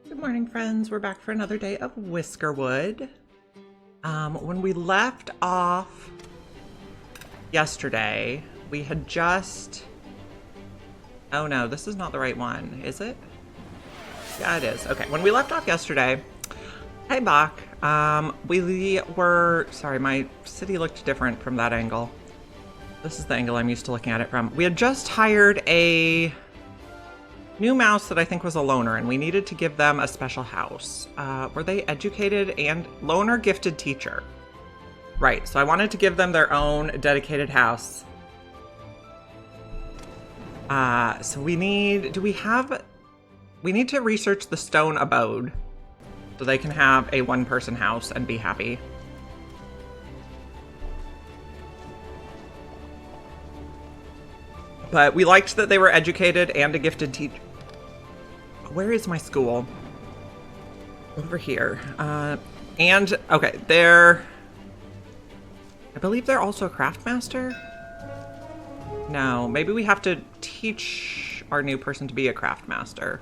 Good morning, friends. We're back for another day of Whiskerwood. When we left off yesterday, we had just... Oh no, this is not the right one, is it? Yeah, it is. Okay, when we left off yesterday... Hey, Bach. We were... Sorry, my city looked different from that angle. This is the angle I'm used to looking at it from. We had just hired a new mouse that I think was a loner, and we needed to give them a special house. Were they educated and loner gifted teacher? Right, so I wanted to give them their own dedicated house. So we need, we need to research the stone abode so they can have a one-person house and be happy. But we liked that they were educated and a gifted teacher. Where is my school? Over here. And, okay, I believe they're also a craft master? No, maybe we have to teach our new person to be a craft master.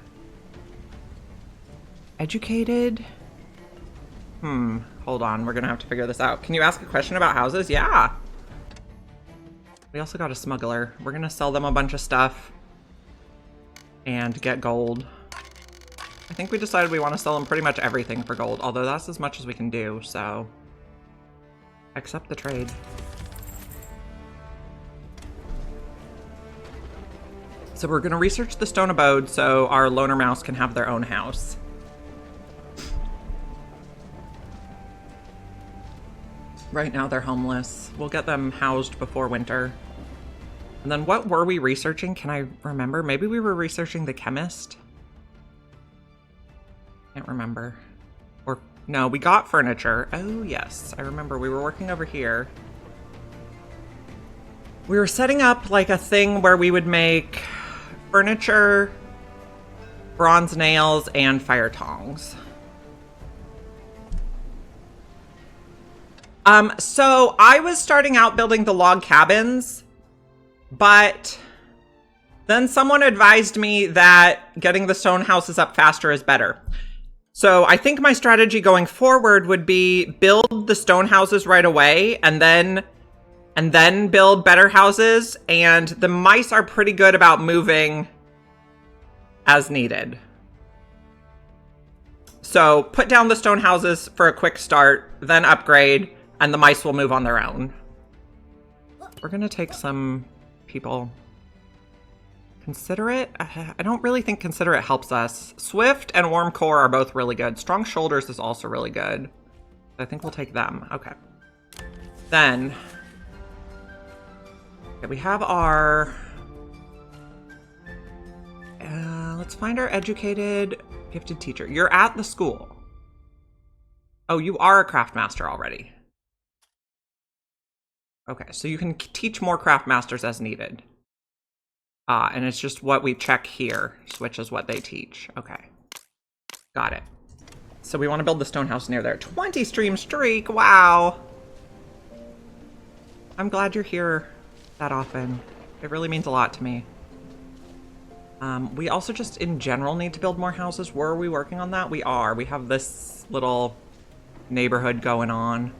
Educated? Hold on, we're gonna have to figure this out. Can you ask a question about houses? Yeah! We also got a smuggler. We're gonna sell them a bunch of stuff and get gold. I think we decided we want to sell them pretty much everything for gold, although that's as much as we can do, so accept the trade. So we're gonna research the stone abode so our loner mouse can have their own house. Right now they're homeless. We'll get them housed before winter. And then what were we researching? Can I remember? Maybe we were researching the chemist? Can't remember. Or, no, we got furniture. Oh, yes. I remember we were working over here. We were setting up like a thing where we would make furniture, bronze nails, and fire tongs. So I was starting out building the log cabins, but then someone advised me that getting the stone houses up faster is better. So I think my strategy going forward would be build the stone houses right away and then build better houses. And the mice are pretty good about moving as needed. So put down the stone houses for a quick start, then upgrade, and the mice will move on their own. We're gonna take some people. Considerate? I don't really think Considerate helps us. Swift and Warm Core are both really good. Strong Shoulders is also really good. I think we'll take them. Okay. Then, okay, we have our... let's find our educated, gifted teacher. You're at the school. Oh, you are a craft master already. Okay, so you can teach more craft masters as needed. And it's just what we check here, switches what they teach. Okay, got it. So we want to build the stone house near there. 20 stream streak, wow. I'm glad you're here that often. It really means a lot to me. We also just in general need to build more houses. Were we working on that? We are. We have this little neighborhood going on.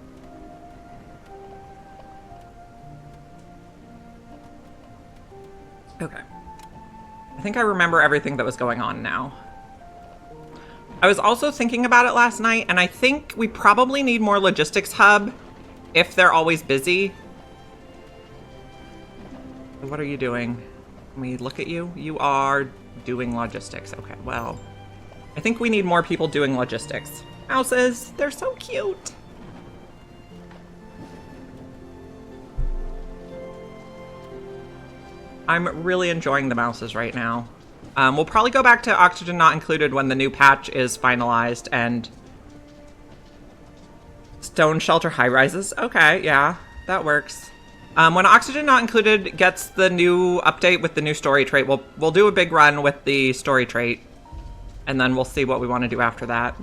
Okay. I think I remember everything that was going on now. I was also thinking about it last night, and I think we probably need more logistics hub if they're always busy. What are you doing? Can we look at you? You are doing logistics. Okay, well, I think we need more people doing logistics. Houses, they're so cute. I'm really enjoying the mouses right now. We'll probably go back to Oxygen Not Included when the new patch is finalized and Stone Shelter High Rises. Okay, yeah, that works. When Oxygen Not Included gets the new update with the new story trait, we'll do a big run with the story trait, and then we'll see what we want to do after that.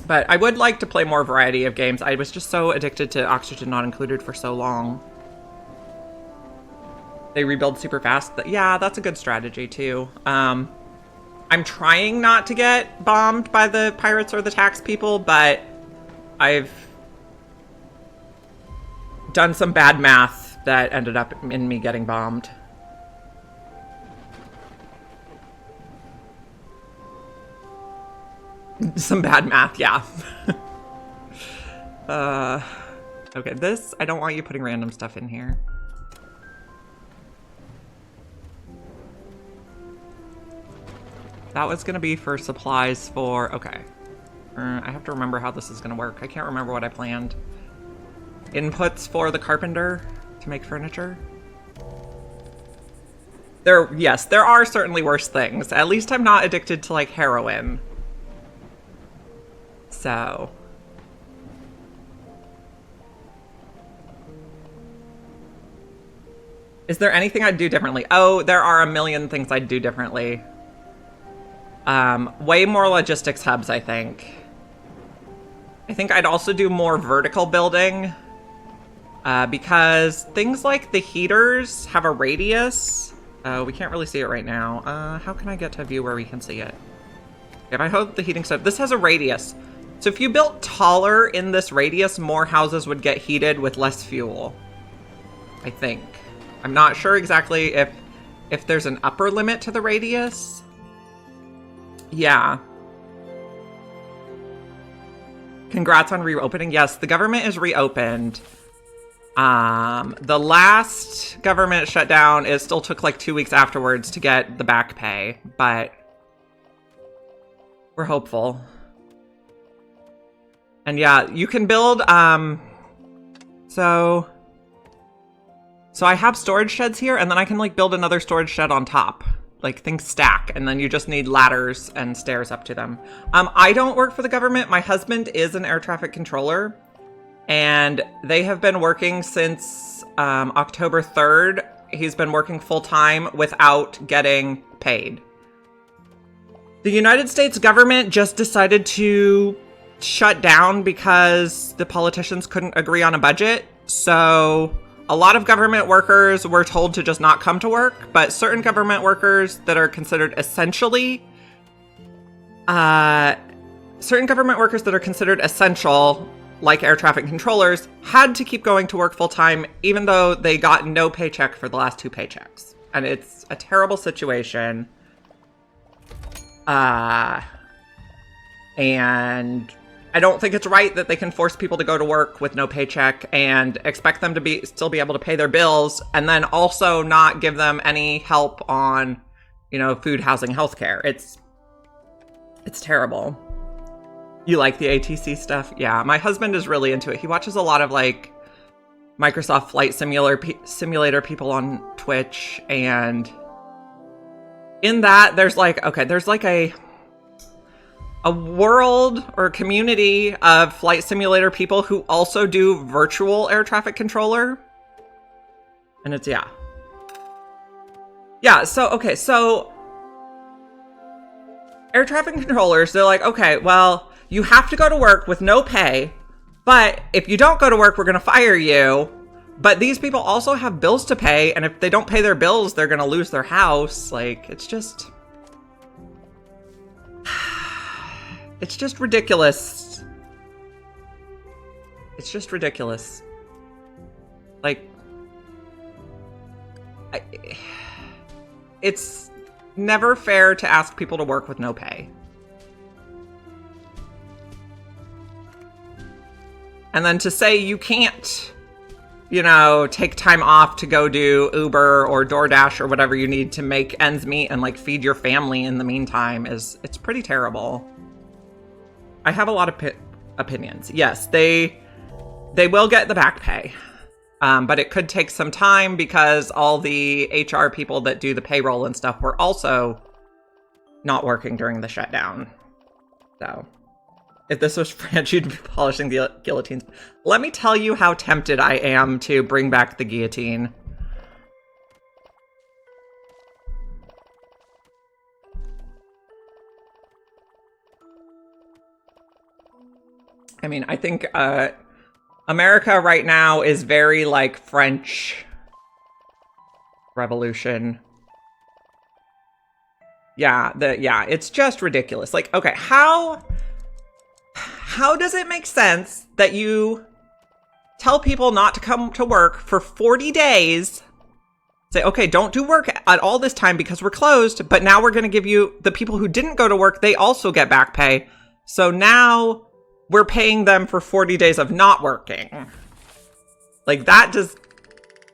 But I would like to play more variety of games. I was just so addicted to Oxygen Not Included for so long. They rebuild super fast. Yeah, that's a good strategy too. I'm trying not to get bombed by the pirates or the tax people, but I've done some bad math that ended up in me getting bombed. Some bad math, yeah. Okay, this, I don't want you putting random stuff in here. That was gonna be for supplies for, okay. I have to remember how this is gonna work. I can't remember what I planned. Inputs for the carpenter to make furniture. Yes, there are certainly worse things. At least I'm not addicted to like heroin. So. Is there anything I'd do differently? Oh, there are a million things I'd do differently. Way more logistics hubs, I think. I think I'd also do more vertical building. Because things like the heaters have a radius. We can't really see it right now. How can I get to a view where we can see it? If I hope the heating stuff, this has a radius. So if you built taller in this radius, more houses would get heated with less fuel. I think. I'm not sure exactly if there's an upper limit to the radius. Yeah. Congrats on reopening. Yes, the government is reopened. The last government shutdown, it still took like 2 weeks afterwards to get the back pay, but we're hopeful. And yeah, you can build, so I have storage sheds here, and then I can like build another storage shed on top. Like things stack, and then you just need ladders and stairs up to them. I don't work for the government. My husband is an air traffic controller, and they have been working since October 3rd. He's been working full time without getting paid. The United States government just decided to shut down because the politicians couldn't agree on a budget. So a lot of government workers were told to just not come to work, but certain government workers that are considered essential, like air traffic controllers, had to keep going to work full time, even though they got no paycheck for the last 2 paychecks. And it's a terrible situation. And I don't think it's right that they can force people to go to work with no paycheck and expect them to still be able to pay their bills, and then also not give them any help on, food, housing, healthcare. It's terrible. You like the ATC stuff? Yeah, my husband is really into it. He watches a lot of like Microsoft Flight Simulator people on Twitch, and in that there's like a world or community of Flight Simulator people who also do virtual air traffic controller. And it's, yeah. Yeah, so air traffic controllers, they're like, okay, well, you have to go to work with no pay, but if you don't go to work, we're going to fire you. But these people also have bills to pay, and if they don't pay their bills, they're going to lose their house. Like, it's just ridiculous. It's just ridiculous. Like, it's never fair to ask people to work with no pay. And then to say you can't, take time off to go do Uber or DoorDash or whatever you need to make ends meet and like feed your family in the meantime it's pretty terrible. I have a lot of opinions. Yes, they will get the back pay, but it could take some time because all the HR people that do the payroll and stuff were also not working during the shutdown. So if this was French, you'd be polishing the guillotines. Let me tell you how tempted I am to bring back the guillotine. I mean, I think America right now is very like French revolution. Yeah, it's just ridiculous. Like, okay, how does it make sense that you tell people not to come to work for 40 days, say, okay, don't do work at all this time because we're closed, but now we're going to give you, the people who didn't go to work, they also get back pay. So now we're paying them for 40 days of not working. Like, that just,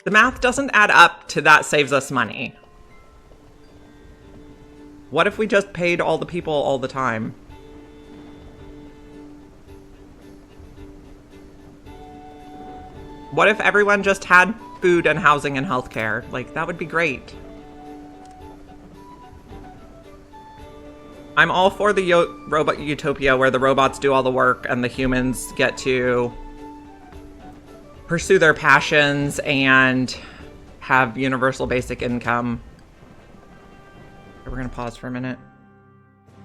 the math doesn't add up to that saves us money. What if we just paid all the people all the time? What if everyone just had food and housing and healthcare? Like, that would be great. I'm all for the robot utopia where the robots do all the work and the humans get to pursue their passions and have universal basic income. We're gonna pause for a minute.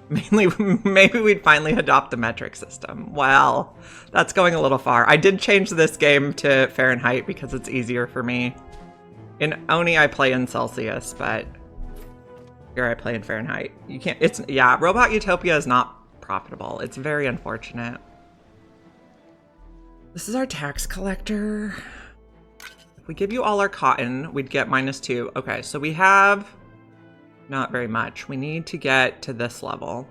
Mainly, maybe we'd finally adopt the metric system. Well, that's going a little far. I did change this game to Fahrenheit because it's easier for me. In Oni, I play in Celsius, but here I play in Fahrenheit. You can't, yeah, Robot Utopia is not profitable. It's very unfortunate. This is our tax collector. If we give you all our cotton, we'd get -2. Okay, so we have not very much. We need to get to this level.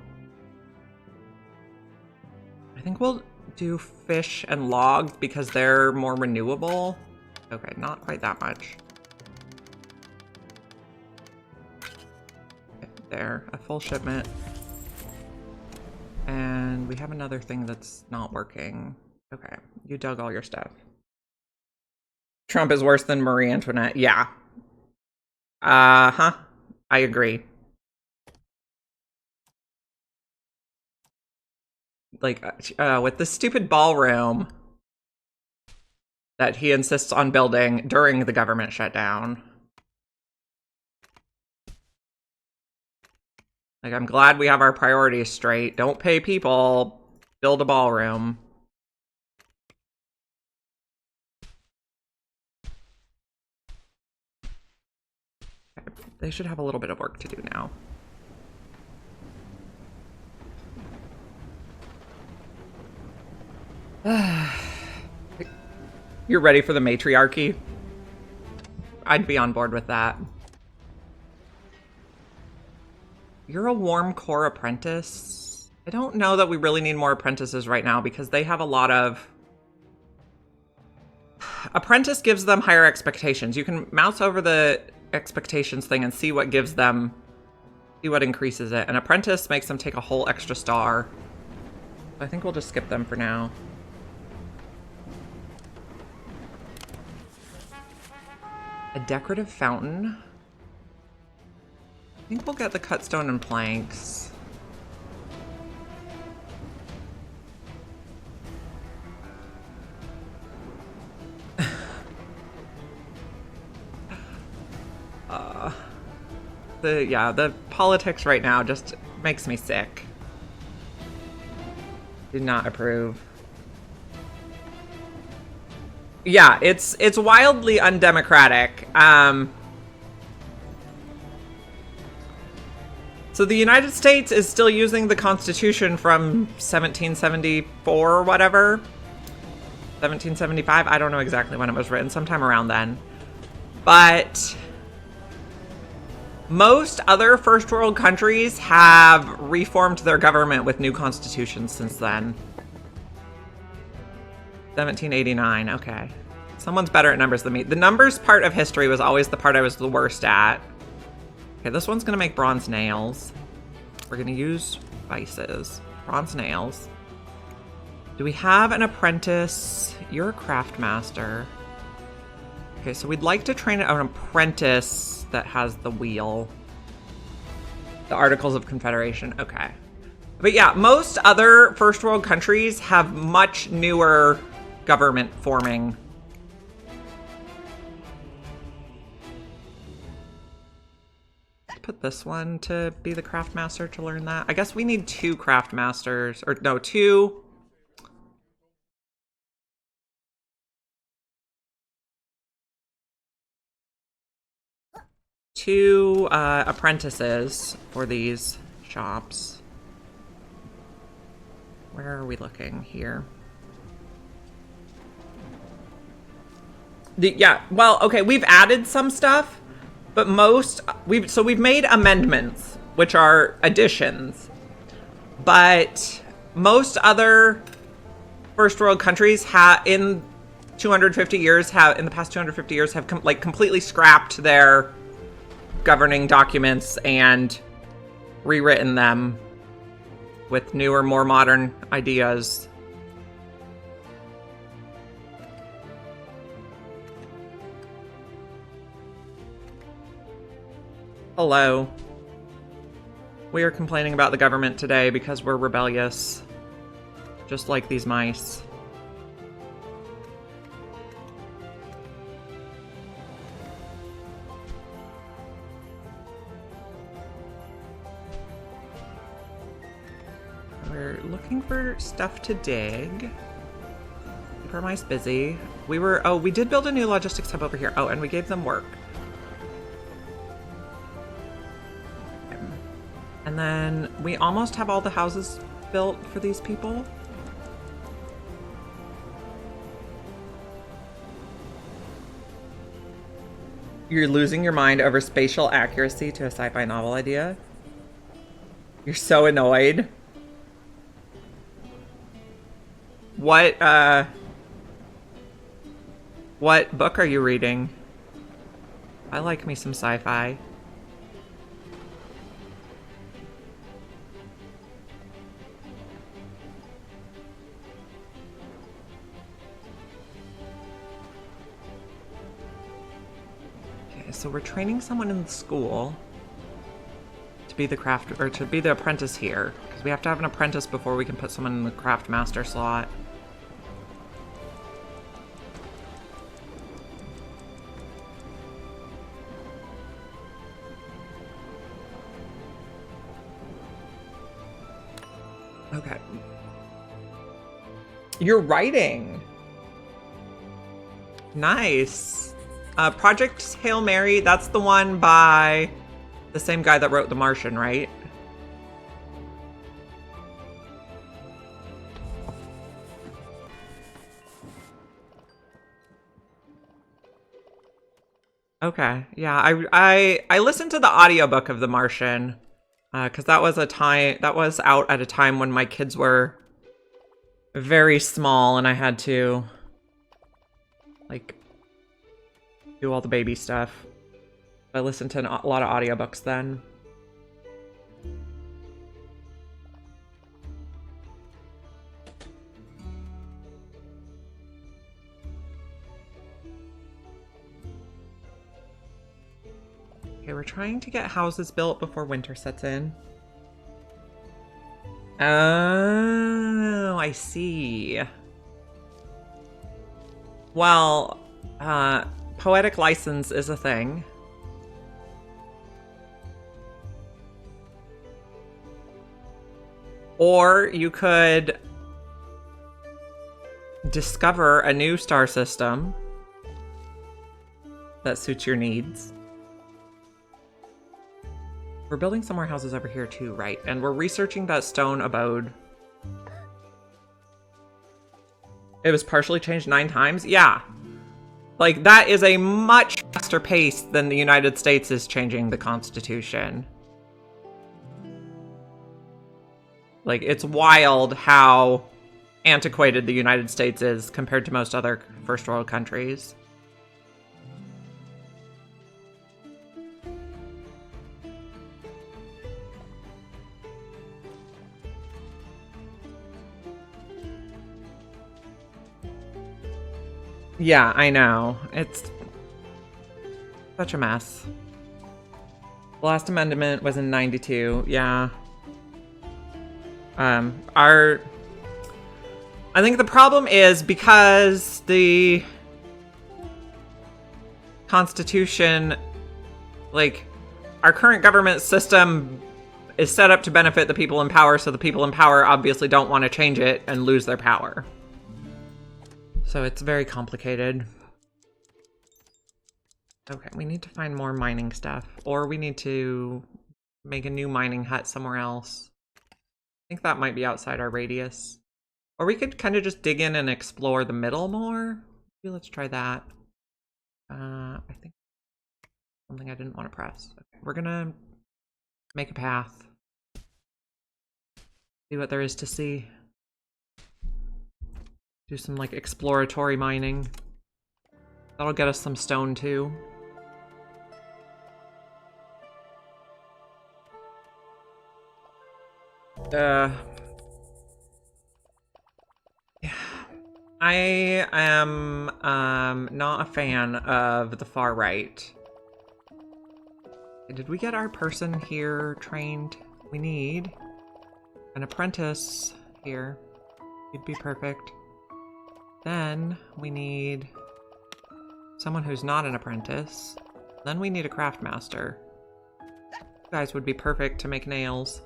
I think we'll do fish and logs because they're more renewable. Okay, not quite that much. Okay, there, a full shipment. And we have another thing that's not working. Okay, you dug all your stuff. Trump is worse than Marie Antoinette. Yeah. Uh-huh. I agree. Like, with the stupid ballroom that he insists on building during the government shutdown. Like, I'm glad we have our priorities straight. Don't pay people, build a ballroom. They should have a little bit of work to do now. You're ready for the matriarchy? I'd be on board with that. You're a warm core apprentice. I don't know that we really need more apprentices right now because they have a lot of... Apprentice gives them higher expectations. You can mouse over the expectations thing and see what gives them, see what increases it. An apprentice makes them take a whole extra star. I think we'll just skip them for now. A decorative fountain. I think we'll get the cut stone and planks. The politics right now just makes me sick. Do not approve. Yeah, it's wildly undemocratic. So the United States is still using the Constitution from 1774 or whatever. 1775, I don't know exactly when it was written, sometime around then. But most other first world countries have reformed their government with new constitutions since then. 1789, okay. Someone's better at numbers than me. The numbers part of history was always the part I was the worst at. Okay, this one's gonna make bronze nails. We're gonna use vices. Bronze nails. Do we have an apprentice? You're a craft master. Okay, so we'd like to train an apprentice that has the wheel. The Articles of Confederation, okay. But yeah, most other first world countries have much newer government forming. Let's put this one to be the craft master to learn that. I guess we need 2 craft masters, or no, 2. 2 apprentices for these shops. Where are we looking here? Yeah, well, okay, we've added some stuff, but we've made amendments, which are additions. But most other first world countries in the past 250 years have completely scrapped their governing documents and rewritten them with newer, more modern ideas. Hello. We are complaining about the government today because we're rebellious. Just like these mice. We're looking for stuff to dig. Keep our mice busy. We did build a new logistics hub over here. Oh, and we gave them work. And then we almost have all the houses built for these people. You're losing your mind over spatial accuracy to a sci-fi novel idea. You're so annoyed. What book are you reading? I like me some sci-fi. So we're training someone in the school to be the apprentice here, because we have to have an apprentice before we can put someone in the craft master slot. Okay. You're writing. Nice. Project Hail Mary, that's the one by the same guy that wrote The Martian, right? Okay, yeah, I listened to the audiobook of The Martian, because that was out at a time when my kids were very small and I had to, like, do all the baby stuff. I listened to a lot of audiobooks then. Okay, we're trying to get houses built before winter sets in. Oh, I see. Well, poetic license is a thing. Or you could discover a new star system that suits your needs. We're building some more houses over here too, right? And we're researching that stone abode. It was partially changed 9 times? Yeah. Like, that is a much faster pace than the United States is changing the Constitution. Like, it's wild how antiquated the United States is compared to most other first world countries. Yeah, I know. It's such a mess. The last amendment was in 92. Yeah. I think the problem is because the Constitution, like, our current government system is set up to benefit the people in power, so the people in power obviously don't want to change it and lose their power. So it's very complicated. Okay, we need to find more mining stuff. Or we need to make a new mining hut somewhere else. I think that might be outside our radius. Or we could kind of just dig in and explore the middle more. Maybe let's try that. I think something I didn't want to press. Okay, we're gonna make a path. See what there is to see. Do some like exploratory mining. That'll get us some stone too. Yeah. I am not a fan of the far right. Did we get our person here trained? We need an apprentice here. He'd be perfect. Then we need someone who's not an apprentice. Then we need a craft master. You guys would be perfect to make nails.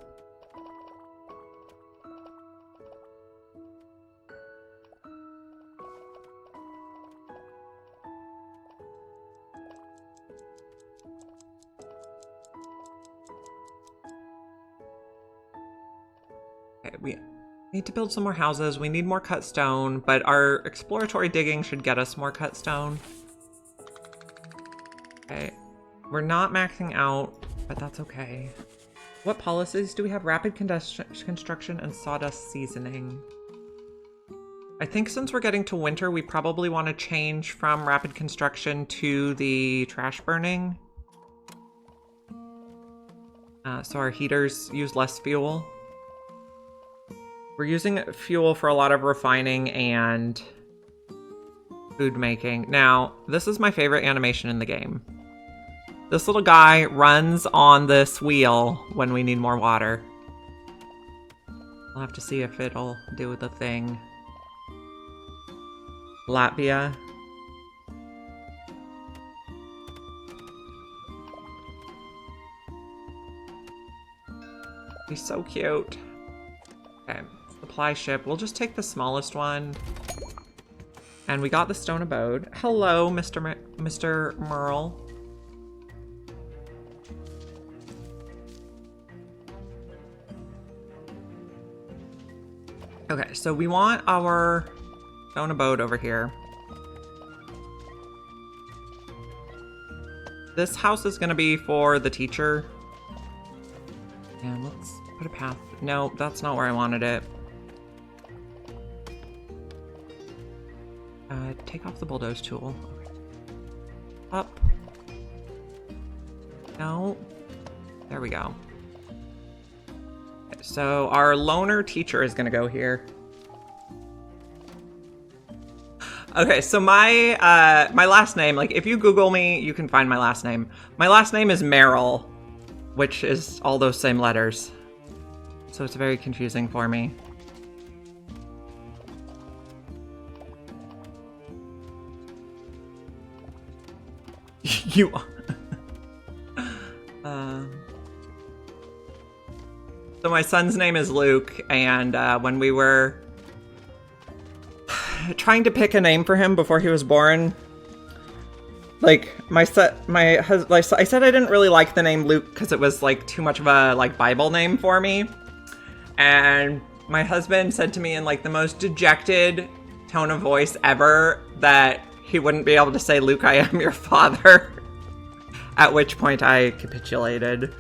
Okay, we need to build some more houses. We need more cut stone, but our exploratory digging should get us more cut stone. Okay, we're not maxing out, but that's okay. What policies do we have? Rapid construction and sawdust seasoning. I think since we're getting to winter, we probably want to change from rapid construction to the trash burning. So our heaters use less fuel. We're using fuel for a lot of refining and food making. Now, this is my favorite animation in the game. This little guy runs on this wheel when we need more water. I'll have to see if it'll do the thing. Latvia. He's so cute. Okay, supply ship. We'll just take the smallest one. And we got the stone abode. Hello, Mr. Merle. Okay, so we want our stone abode over here. This house is gonna be for the teacher. And let's put a path. No, that's not where I wanted it. Take off the bulldoze tool. Up. No. There we go. Okay, so our loner teacher is gonna go here. Okay, so my my last name, like if you Google me, you can find my last name. My last name is Merrill, which is all those same letters. So it's very confusing for me. You So my son's name is Luke, and when we were trying to pick a name for him before he was born, like I said I didn't really like the name Luke because it was like too much of a like Bible name for me. And my husband said to me in like the most dejected tone of voice ever that he wouldn't be able to say, "Luke, I am your father." At which point I capitulated.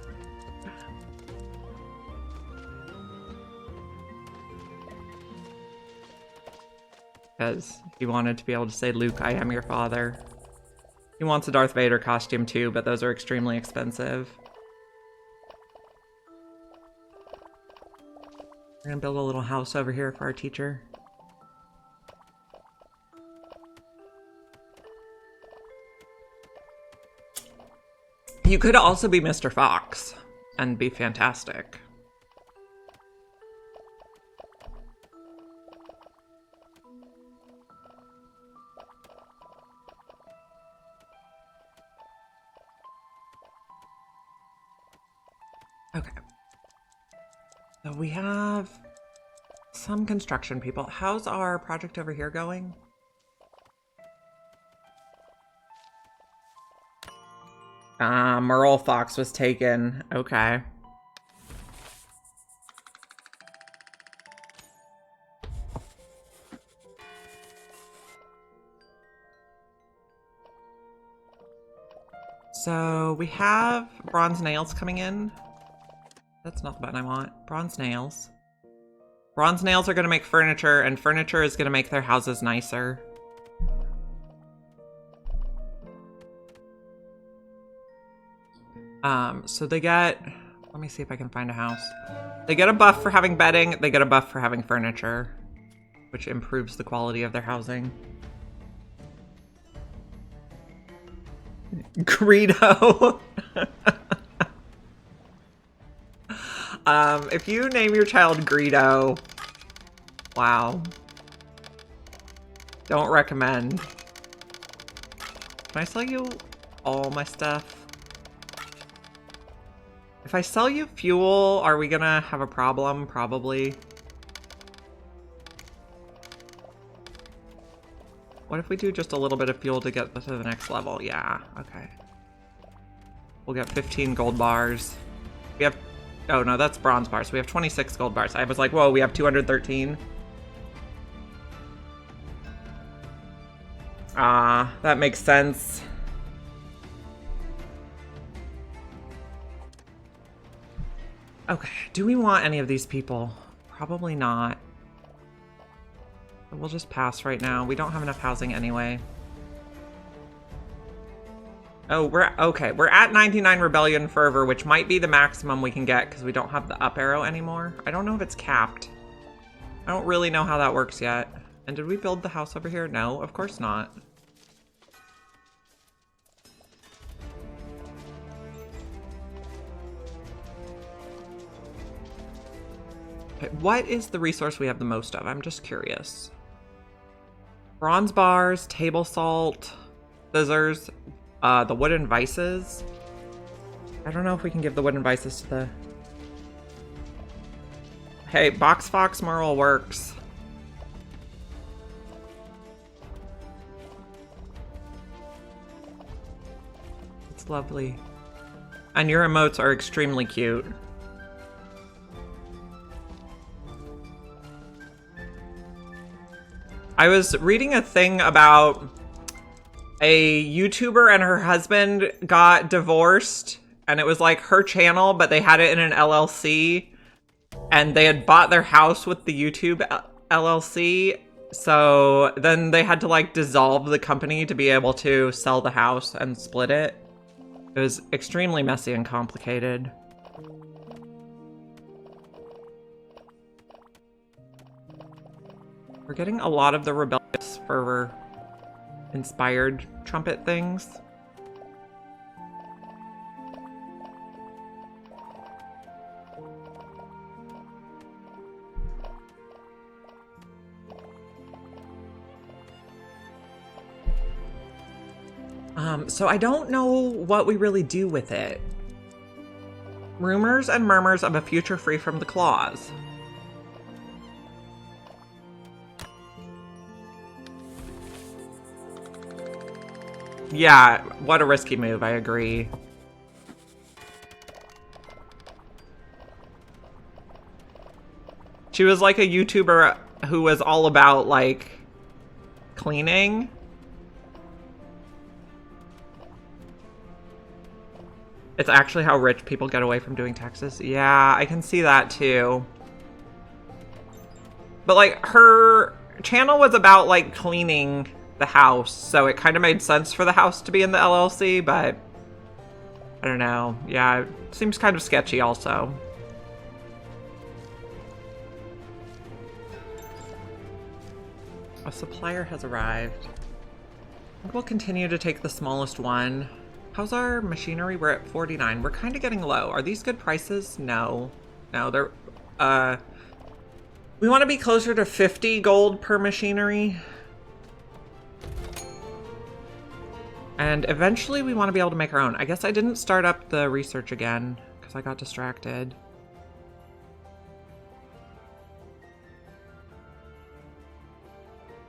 Because he wanted to be able to say, "Luke, I am your father." He wants a Darth Vader costume too, but those are extremely expensive. We're gonna build a little house over here for our teacher. You could also be Mr. Fox and be fantastic. Okay. So we have some construction people. How's our project over here going? Merle Fox was taken. Okay. So we have bronze nails coming in. That's not the button I want. Bronze nails. Bronze nails are going to make furniture, and furniture is going to make their houses nicer. So they get... Let me see if I can find a house. They get a buff for having bedding. They get a buff for having furniture, which improves the quality of their housing. Greedo. If you name your child Greedo, wow. Don't recommend. Can I sell you all my stuff? If I sell you fuel, are we gonna have a problem? Probably. What if we do just a little bit of fuel to get to the next level? Yeah, okay. We'll get 15 gold bars. We have... Oh, no, that's bronze bars. We have 26 gold bars. I was like, whoa, we have 213. That makes sense. Okay, do we want any of these people? Probably not. We'll just pass right now. We don't have enough housing anyway. Oh, we're at 99 Rebellion Fervor, which might be the maximum we can get because we don't have the up arrow anymore. I don't know if it's capped. I don't really know how that works yet. And did we build the house over here? No, of course not. Okay, what is the resource we have the most of? I'm just curious. Bronze bars, table salt, scissors, the wooden vices. I don't know if we can give the wooden vices to the... Hey, Box Fox Merle works. It's lovely. And your emotes are extremely cute. I was reading a thing about a YouTuber and her husband got divorced, and it was like her channel, but they had it in an LLC, and they had bought their house with the YouTube LLC, so then they had to like dissolve the company to be able to sell the house and split it. It was extremely messy and complicated. We're getting a lot of the rebellious fervor inspired trumpet things. So I don't know what we really do with it. Rumors and murmurs of a future free from the claws. Yeah, what a risky move, I agree. She was like a YouTuber who was all about, like, cleaning. It's actually how rich people get away from doing taxes. Yeah, I can see that too. But, like, her channel was about, like, cleaning the house, so it kind of made sense for the house to be in the LLC, but I don't know. Yeah, it seems kind of sketchy also. A supplier has arrived. I think we'll continue to take the smallest one. How's our machinery? We're at 49. We're kind of getting low. Are these good prices? No. No, they're... We want to be closer to 50 gold per machinery. And eventually we want to be able to make our own. I guess I didn't start up the research again because I got distracted.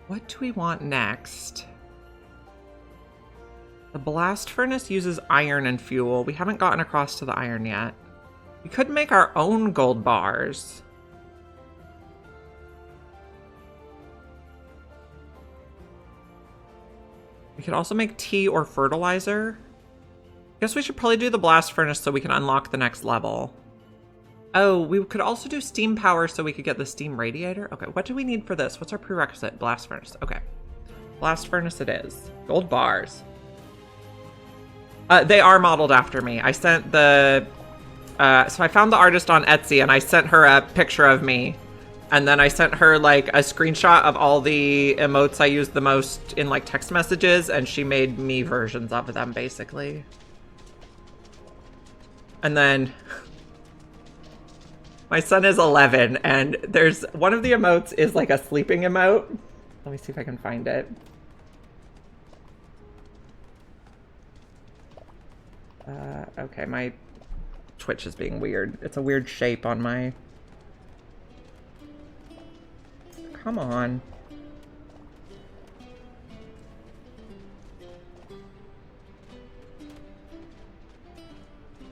What do we want next? The blast furnace uses iron and fuel. We haven't gotten across to the iron yet. We could make our own gold bars. We could also make tea or fertilizer. Guess we should probably do the blast furnace so we can unlock the next level. Oh, we could also do steam power so we could get the steam radiator. Okay, what do we need for this? What's our prerequisite? Blast furnace. Okay. Blast furnace it is. Gold bars. They are modeled after me. I sent the... so I found the artist on Etsy and I sent her a picture of me. And then I sent her like a screenshot of all the emotes I used the most in like text messages, and she made me versions of them basically. And then my son is 11 and there's one of the emotes is like a sleeping emote. Let me see if I can find it. Okay, my Twitch is being weird. It's a weird shape on my... Come on.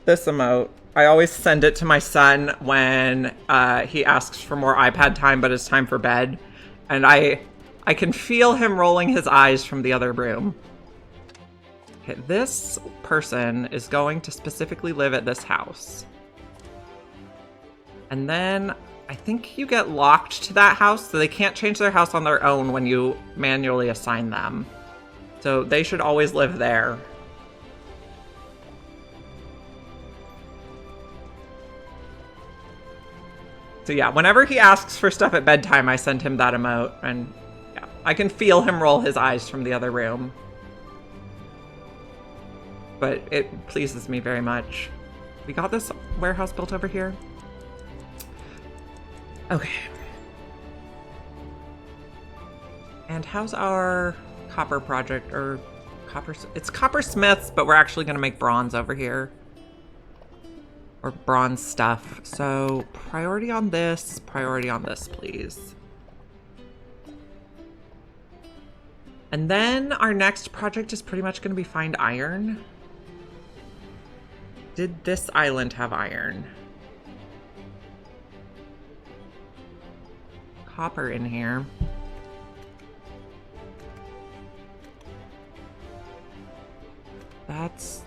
This emote. I always send it to my son when he asks for more iPad time, but it's time for bed. And I can feel him rolling his eyes from the other room. Okay, this person is going to specifically live at this house. And then... I think you get locked to that house, so they can't change their house on their own when you manually assign them. So they should always live there. So yeah, whenever he asks for stuff at bedtime, I send him that emote, and yeah, I can feel him roll his eyes from the other room. But it pleases me very much. We got this warehouse built over here. Okay. And how's our copper project, or copper? It's coppersmiths, but we're actually going to make bronze over here. Or bronze stuff. So priority on this, please. And then our next project is pretty much going to be find iron. Did this island have iron? Copper in here. That's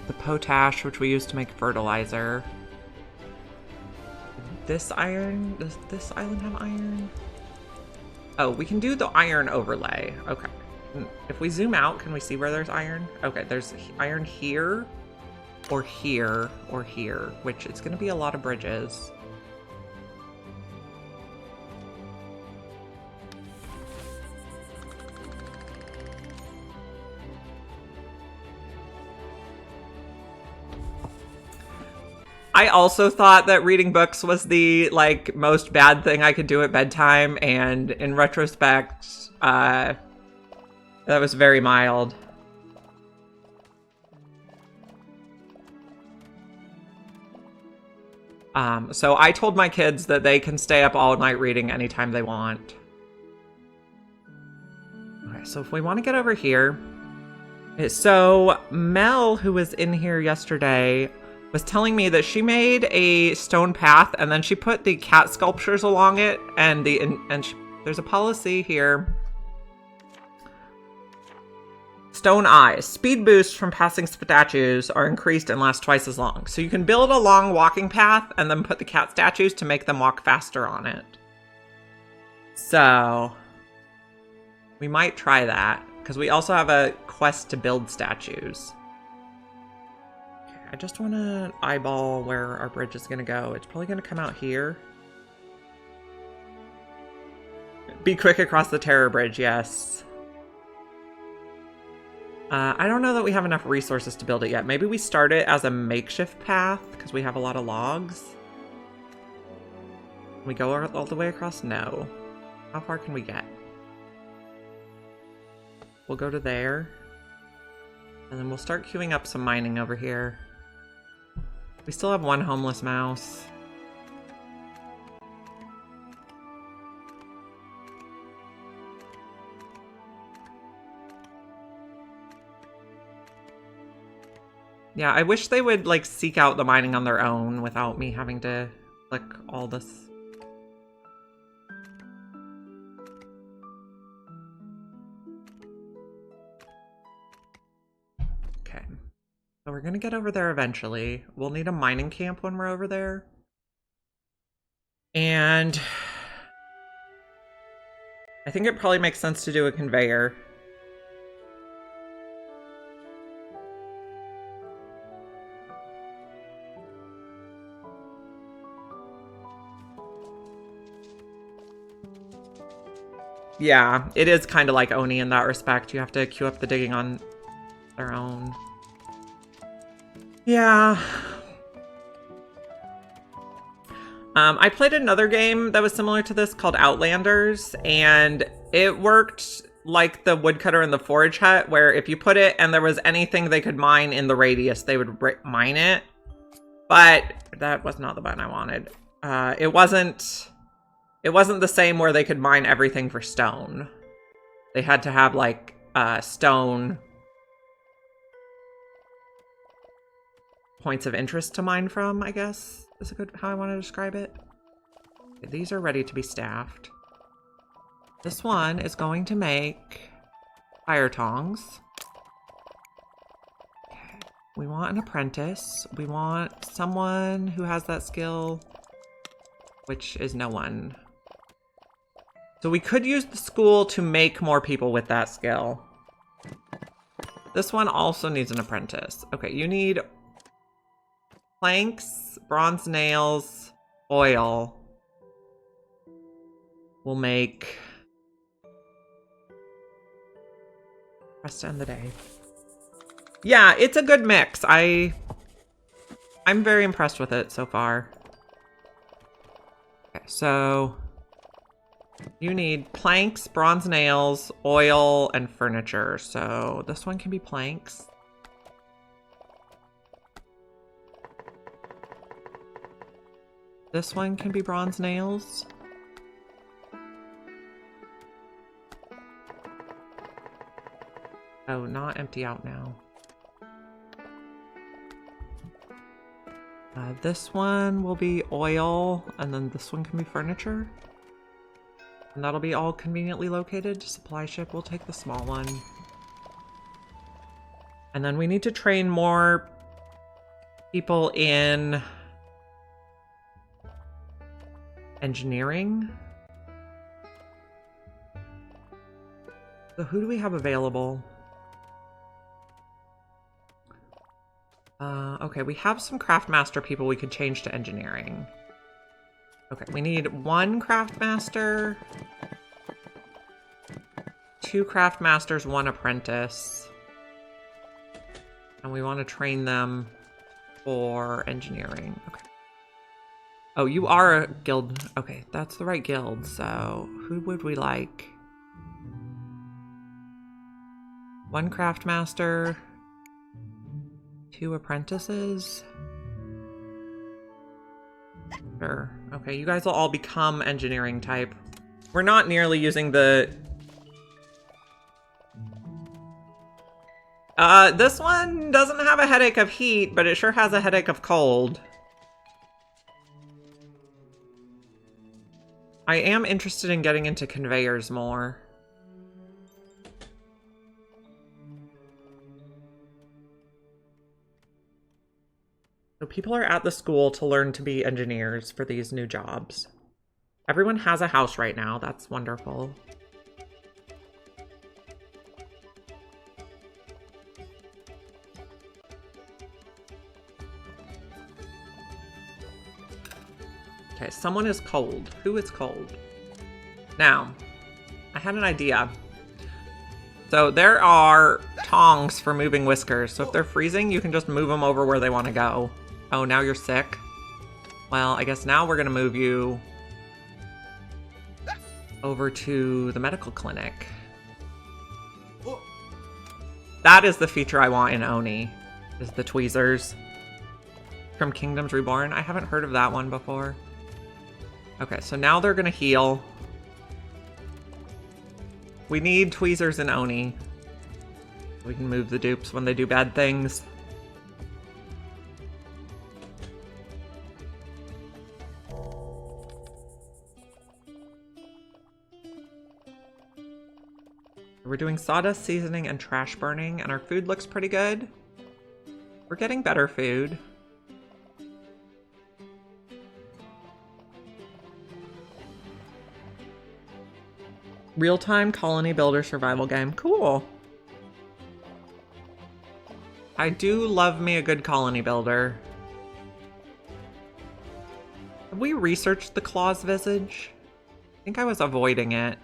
the potash, which we use to make fertilizer. This iron, does this island have iron? Oh, we can do the iron overlay. Okay. If we zoom out, can we see where there's iron? Okay, there's iron here, or here, or here, which it's gonna be a lot of bridges. I also thought that reading books was the, like, most bad thing I could do at bedtime, and in retrospect, that was very mild. So I told my kids that they can stay up all night reading anytime they want. Okay, so if we want to get over here... So Mel, who was in here yesterday, was telling me that she made a stone path and then she put the cat sculptures along it, and there's a policy here. Stone eyes. Speed boosts from passing statues are increased and last twice as long. So you can build a long walking path and then put the cat statues to make them walk faster on it. So we might try that, because we also have a quest to build statues. I just want to eyeball where our bridge is going to go. It's probably going to come out here. Be quick across the Terror Bridge, yes. I don't know that we have enough resources to build it yet. Maybe we start it as a makeshift path, because we have a lot of logs. Can we go all the way across? No. How far can we get? We'll go to there. And then we'll start queuing up some mining over here. We still have one homeless mouse. Yeah, I wish they would, like, seek out the mining on their own without me having to click all this. Okay. So we're gonna get over there eventually. We'll need a mining camp when we're over there. And I think it probably makes sense to do a conveyor. Yeah, it is kind of like Oni in that respect. You have to queue up the digging on their own. Yeah. I played another game that was similar to this called Outlanders, and it worked like the woodcutter and the forage hut, where if you put it and there was anything they could mine in the radius, they would mine it. But that was not the button I wanted. It wasn't the same where they could mine everything for stone. They had to have like stone points of interest to mine from, I guess. Is a good how I want to describe it. Okay, these are ready to be staffed. This one is going to make fire tongs. Okay. We want an apprentice. We want someone who has that skill, which is no one. So we could use the school to make more people with that skill. This one also needs an apprentice. Okay, you need planks, bronze nails, oil. We'll make... Press to end the day. Yeah, it's a good mix. I'm very impressed with it so far. Okay, so... You need planks, bronze nails, oil, and furniture. So this one can be planks. This one can be bronze nails. Oh, not empty out now. This one will be oil, and then this one can be furniture. And that'll be all conveniently located. Supply ship will take the small one. And then we need to train more people in engineering. So who do we have available? Okay, we have some craft master people we could change to engineering. Okay, we need 1 craft master, 2 craft masters, 1 apprentice. And we want to train them for engineering. Okay. Oh, you are a guild. Okay, that's the right guild. So who would we like? 1 craft master, 2 apprentices. Sure. Okay, you guys will all become engineering type. We're not nearly using the... this one doesn't have a headache of heat, but it sure has a headache of cold. I am interested in getting into conveyors more. So people are at the school to learn to be engineers for these new jobs. Everyone has a house right now. That's wonderful. Okay, someone is cold. Who is cold? Now, I had an idea. So there are tongs for moving whiskers. So if they're freezing, you can just move them over where they want to go. Oh, now you're sick? Well, I guess now we're going to move you over to the medical clinic. That is the feature I want in Oni, is the tweezers. From Kingdoms Reborn. I haven't heard of that one before. Okay, so now they're going to heal. We need tweezers in Oni. We can move the dupes when they do bad things. We're doing sawdust seasoning and trash burning, and our food looks pretty good. We're getting better food. Real-time colony builder survival game. Cool. I do love me a good colony builder. Have we researched the claw's visage? I think I was avoiding it.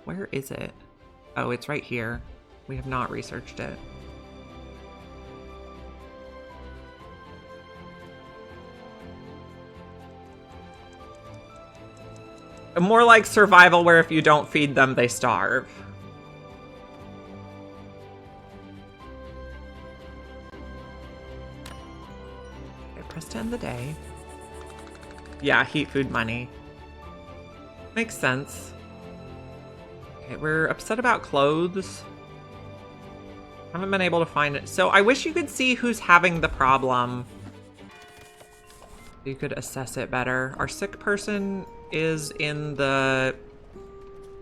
Where is it? Oh, it's right here. We have not researched it. More like survival, where if you don't feed them, they starve. Okay, press to end the day. Yeah, heat food money. Makes sense. Okay, we're upset about clothes. Haven't been able to find it. So I wish you could see who's having the problem. You could assess it better. Our sick person is in the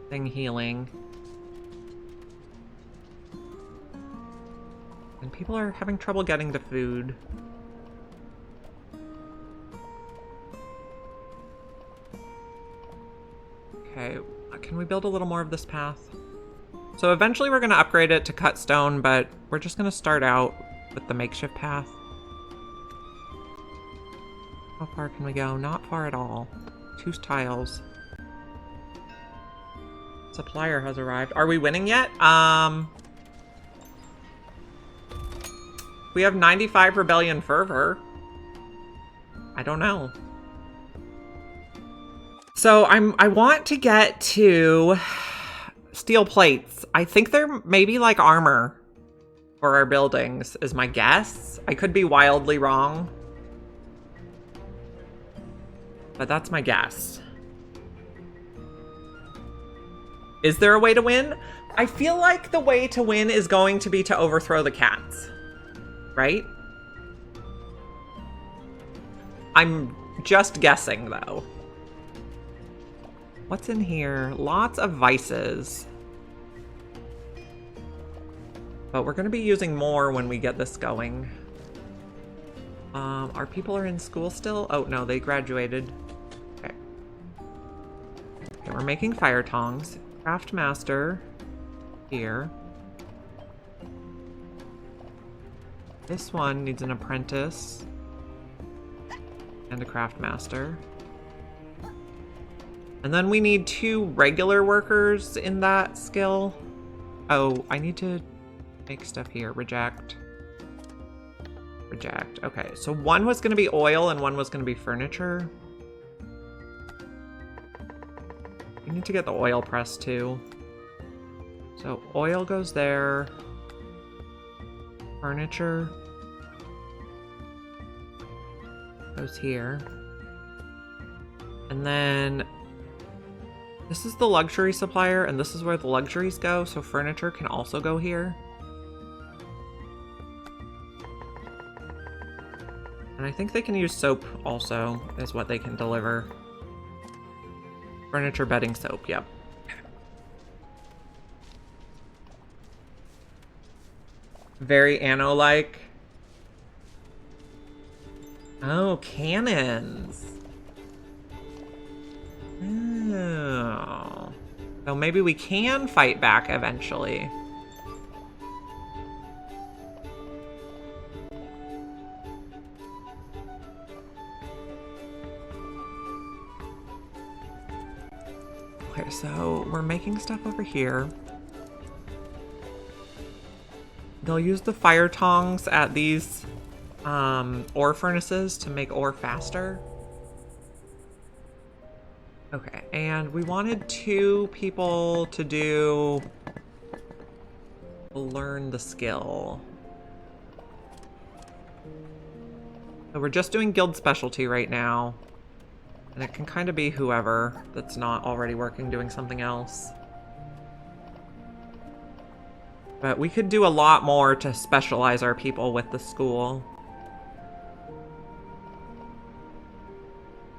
thing healing. And people are having trouble getting to food. Okay, can we build a little more of this path? So eventually we're going to upgrade it to cut stone, but we're just going to start out with the makeshift path. How far can we go? Not far at all. 2 tiles. Supplier has arrived. Are we winning yet? We have 95 rebellion fervor. I don't know. So I want to get to steel plates. I think they're maybe like armor for our buildings is my guess. I could be wildly wrong. But that's my guess. Is there a way to win? I feel like the way to win is going to be to overthrow the cats. Right? I'm just guessing, though. What's in here? Lots of vices. But we're going to be using more when we get this going. Our people are in school still? Oh, no, they graduated. Okay. Okay, we're making fire tongs. Craft master here. This one needs an apprentice and a craft master. And then we need 2 regular workers in that skill. Oh, I need to make stuff here. Reject. Reject. Okay, so one was going to be oil and one was going to be furniture. We need to get the oil press too. So oil goes there. Furniture goes here. And then this is the luxury supplier, and this is where the luxuries go, so furniture can also go here. And I think they can use soap also, is what they can deliver. Furniture bedding soap, yep. Very Anno-like. Oh, cannons. Oh. So maybe we can fight back eventually. Okay, so we're making stuff over here. They'll use the fire tongs at these ore furnaces to make ore faster. Okay, and we wanted 2 people to do learn the skill. So we're just doing guild specialty right now. And it can kind of be whoever that's not already working doing something else. But we could do a lot more to specialize our people with the school.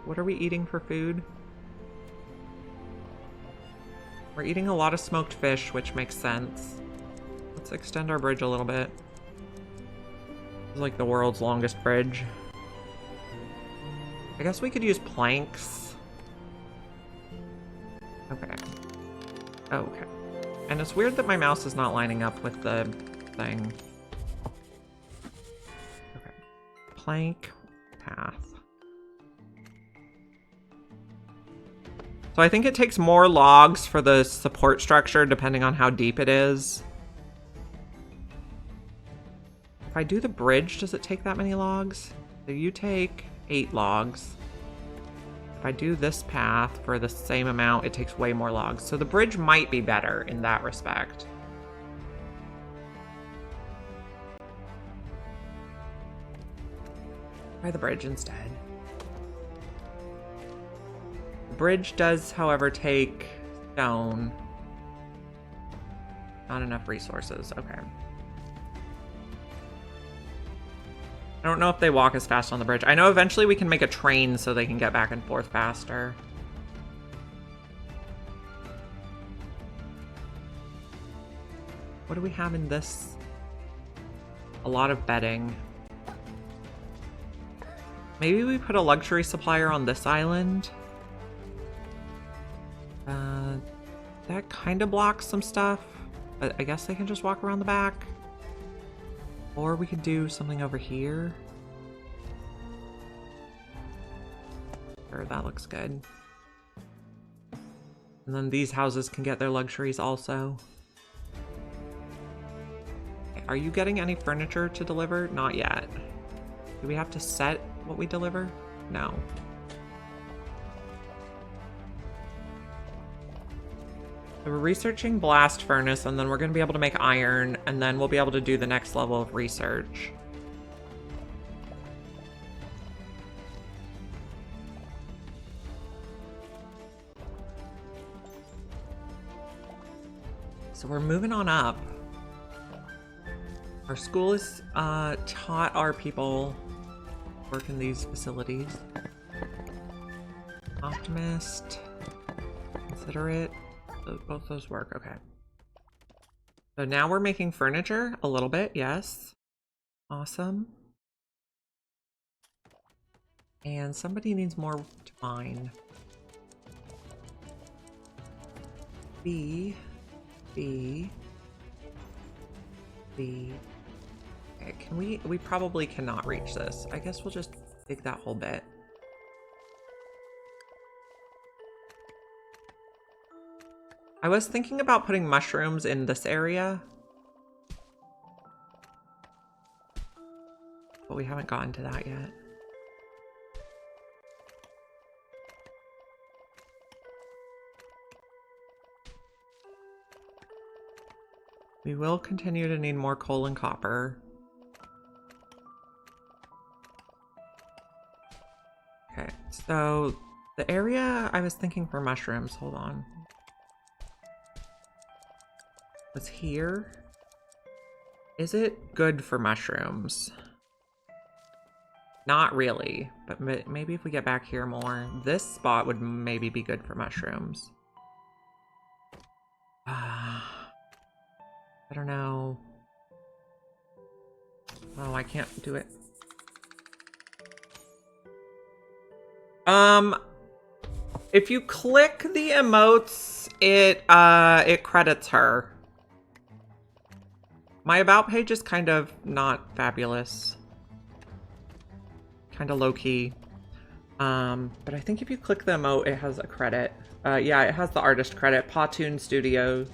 What are we eating for food? We're eating a lot of smoked fish, which makes sense. Let's extend our bridge a little bit. It's like the world's longest bridge. I guess we could use planks. Okay. Okay. And it's weird that my mouse is not lining up with the thing. Okay. Plank path. So I think it takes more logs for the support structure depending on how deep it is. If I do the bridge, does it take that many logs? So you take 8 logs. If I do this path for the same amount, it takes way more logs. So the bridge might be better in that respect. Try the bridge instead. The bridge does, however, take stone. Not enough resources. Okay. I don't know if they walk as fast on the bridge. I know eventually we can make a train so they can get back and forth faster. What do we have in this? A lot of bedding. Maybe we put a luxury supplier on this island. That kind of blocks some stuff, but I guess they can just walk around the back. Or we could do something over here. Sure, that looks good. And then these houses can get their luxuries also. Okay, are you getting any furniture to deliver? Not yet. Do we have to set what we deliver? No. So we're researching blast furnace, and then we're going to be able to make iron, and then we'll be able to do the next level of research. So we're moving on up. Our school has taught our people work in these facilities. Optimist. Considerate. Both those work, okay. So now we're making furniture a little bit, yes. Awesome. And somebody needs more to mine. B. Okay, can we probably cannot reach this. I guess we'll just dig that whole bit. I was thinking about putting mushrooms in this area, but we haven't gotten to that yet. We will continue to need more coal and copper. Okay, so the area I was thinking for mushrooms, hold on. Was here. Is it good for mushrooms? Not really, but maybe if we get back here more, this spot would maybe be good for mushrooms. I don't know. Oh, I can't do it. If you click the emotes, it credits her. My about page is kind of not fabulous. Kind of low-key. But I think if you click the emote, it has a credit. Yeah, it has the artist credit. Pawtoon Studio.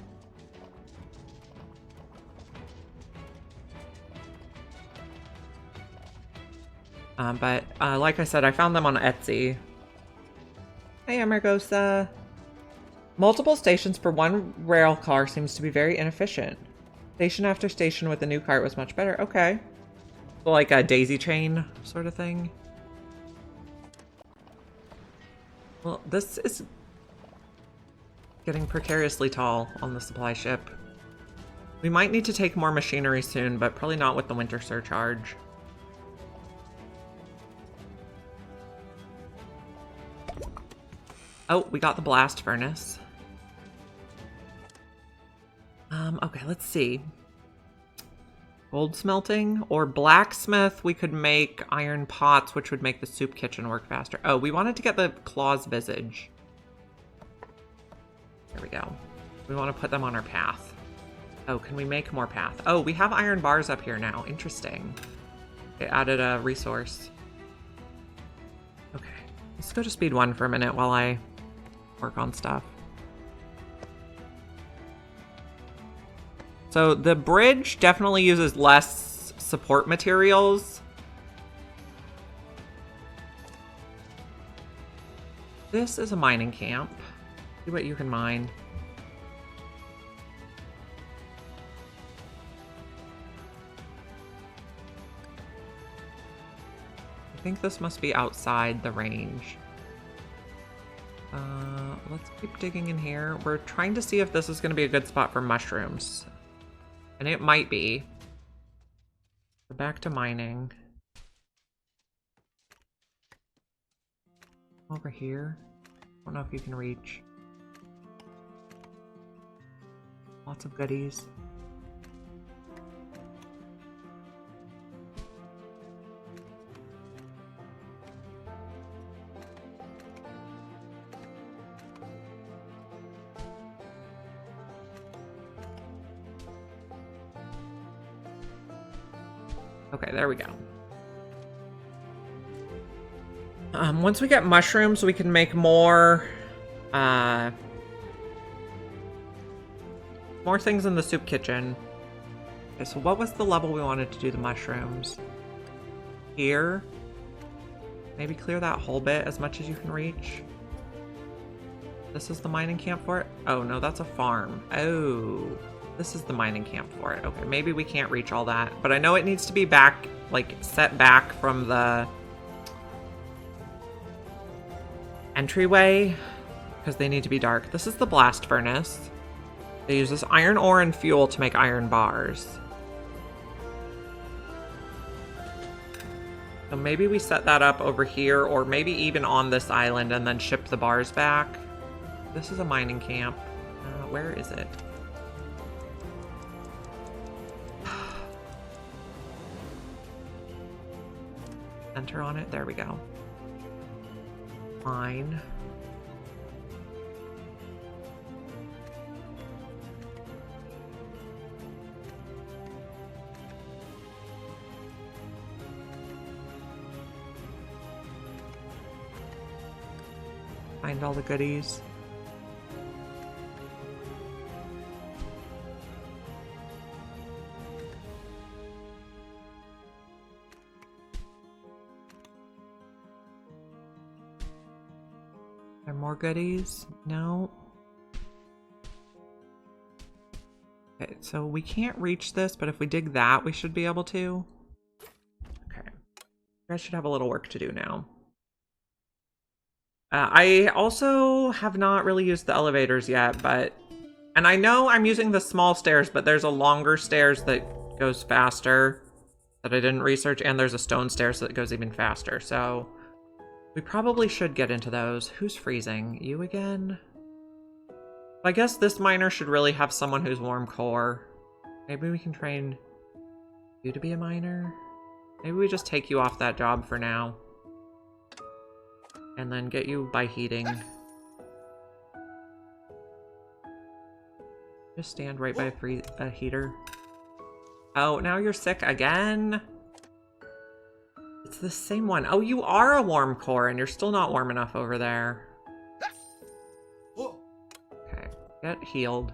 But like I said, I found them on Etsy. Hey, Amargosa. Multiple stations for one rail car seems to be very inefficient. Station after station with the new cart was much better. Okay. So like a daisy chain sort of thing. Well, this is getting precariously tall on the supply ship. We might need to take more machinery soon, but probably not with the winter surcharge. Oh, we got the blast furnace. Okay, let's see. Gold smelting or blacksmith, we could make iron pots, which would make the soup kitchen work faster. Oh, we wanted to get the claw's visage. There we go. We want to put them on our path. Oh, can we make more path? Oh, we have iron bars up here now. Interesting. It added a resource. Okay, let's go to speed 1 for a minute while I work on stuff. So the bridge definitely uses less support materials. This is a mining camp. See what you can mine. I think this must be outside the range. Let's keep digging in here. We're trying to see if this is going to be a good spot for mushrooms. And it might be. We're back to mining. Over here. I don't know if you can reach. Lots of goodies. Okay, there we go. Once we get mushrooms, we can make more things in the soup kitchen. Okay, so what was the level we wanted to do the mushrooms? Here. Maybe clear that whole bit as much as you can reach. This is the mining camp for it? Oh, no, that's a farm. Oh, this is the mining camp for it. Okay, maybe we can't reach all that, but I know it needs to be back, like, set back from the entryway because they need to be dark. This is the blast furnace. They use this iron ore and fuel to make iron bars. So maybe we set that up over here, or maybe even on this island and then ship the bars back. This is a mining camp. Where is it? Enter on it. There we go. Mine. Find all the goodies. Are more goodies? No. Okay, so we can't reach this, but if we dig that, we should be able to. Okay. You guys should have a little work to do now. I also have not really used the elevators yet, but... And I know I'm using the small stairs, but there's a longer stairs that goes faster that I didn't research, and there's a stone stairs that goes even faster, so... We probably should get into those. Who's freezing? You again? I guess this miner should really have someone who's warm core. Maybe we can train you to be a miner? Maybe we just take you off that job for now. And then get you by heating. Just stand right by a heater. Oh, now you're sick again? It's the same one. Oh, you are a warm core and you're still not warm enough over there. Okay, get healed.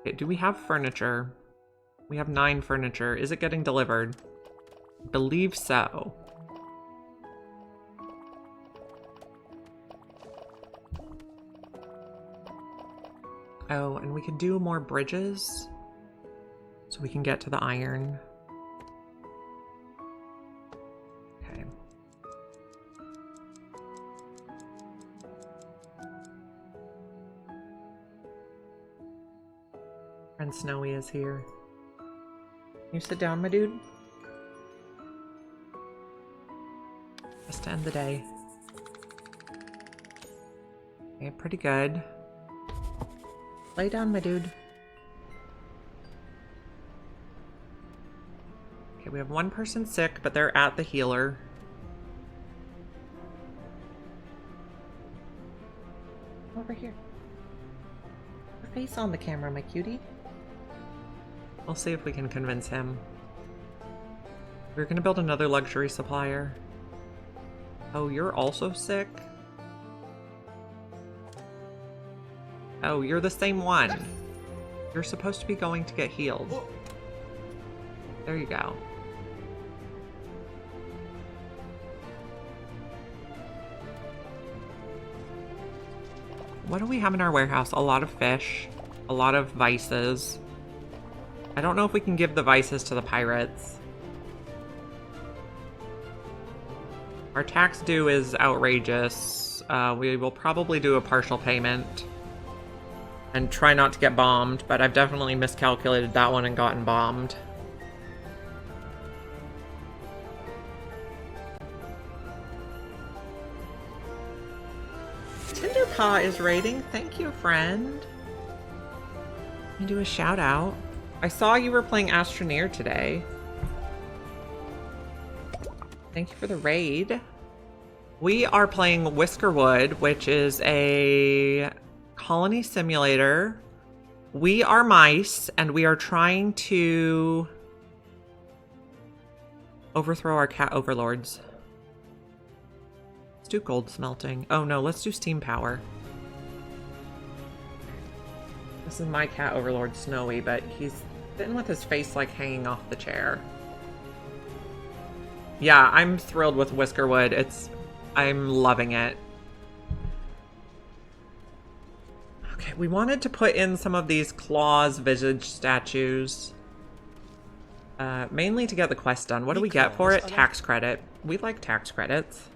Okay, do we have furniture? We have 9 furniture. Is it getting delivered? Believe so. Oh, and we could do more bridges so we can get to the iron. Okay. Friend Snowy is here. Can you sit down, my dude? Just to end the day. Okay, pretty good. Lay down, my dude. Okay, we have one person sick, but they're at the healer. Over here. Your face on the camera, my cutie. We'll see if we can convince him. We're gonna build another luxury supplier. Oh, you're also sick? Oh, you're the same one. You're supposed to be going to get healed. There you go. What do we have in our warehouse? A lot of fish, a lot of vices. I don't know if we can give the vices to the pirates. Our tax due is outrageous. We will probably do a partial payment and try not to get bombed, but I've definitely miscalculated that one and gotten bombed. Tinderpaw is raiding. Thank you, friend. Let me do a shout out. I saw you were playing Astroneer today. Thank you for the raid. We are playing Whiskerwood, which is a colony simulator. We are mice, and we are trying to overthrow our cat overlords. Let's do gold smelting. Oh no, let's do steam power. This is my cat overlord, Snowy, but he's sitting with his face like hanging off the chair. Yeah, I'm thrilled with Whiskerwood. I'm loving it. Okay, we wanted to put in some of these Claws Visage statues. Mainly to get the quest done. What do we get for it? Tax credit. We like tax credits.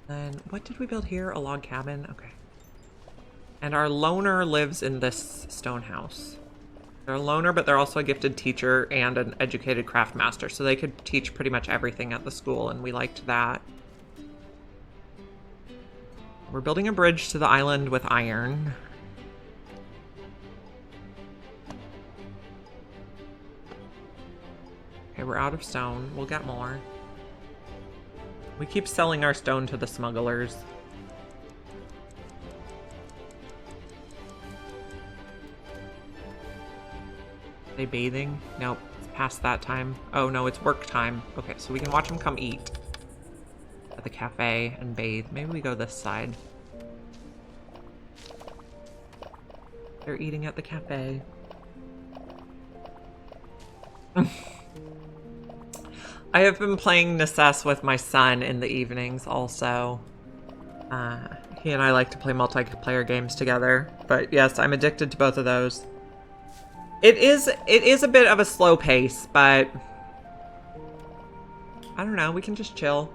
Then, what did we build here? A log cabin? Okay. And our loner lives in this stone house. They're a loner, but they're also a gifted teacher and an educated craft master, so they could teach pretty much everything at the school, and we liked that. We're building a bridge to the island with iron. Okay, we're out of stone. We'll get more. We keep selling our stone to the smugglers. Are they bathing? Nope, it's past that time. Oh no, it's work time. Okay, so we can watch them come eat at the cafe and bathe. Maybe we go this side. They're eating at the cafe. I have been playing Necess with my son in the evenings also. He and I like to play multiplayer games together. But yes, I'm addicted to both of those. It is a bit of a slow pace, but I don't know, we can just chill.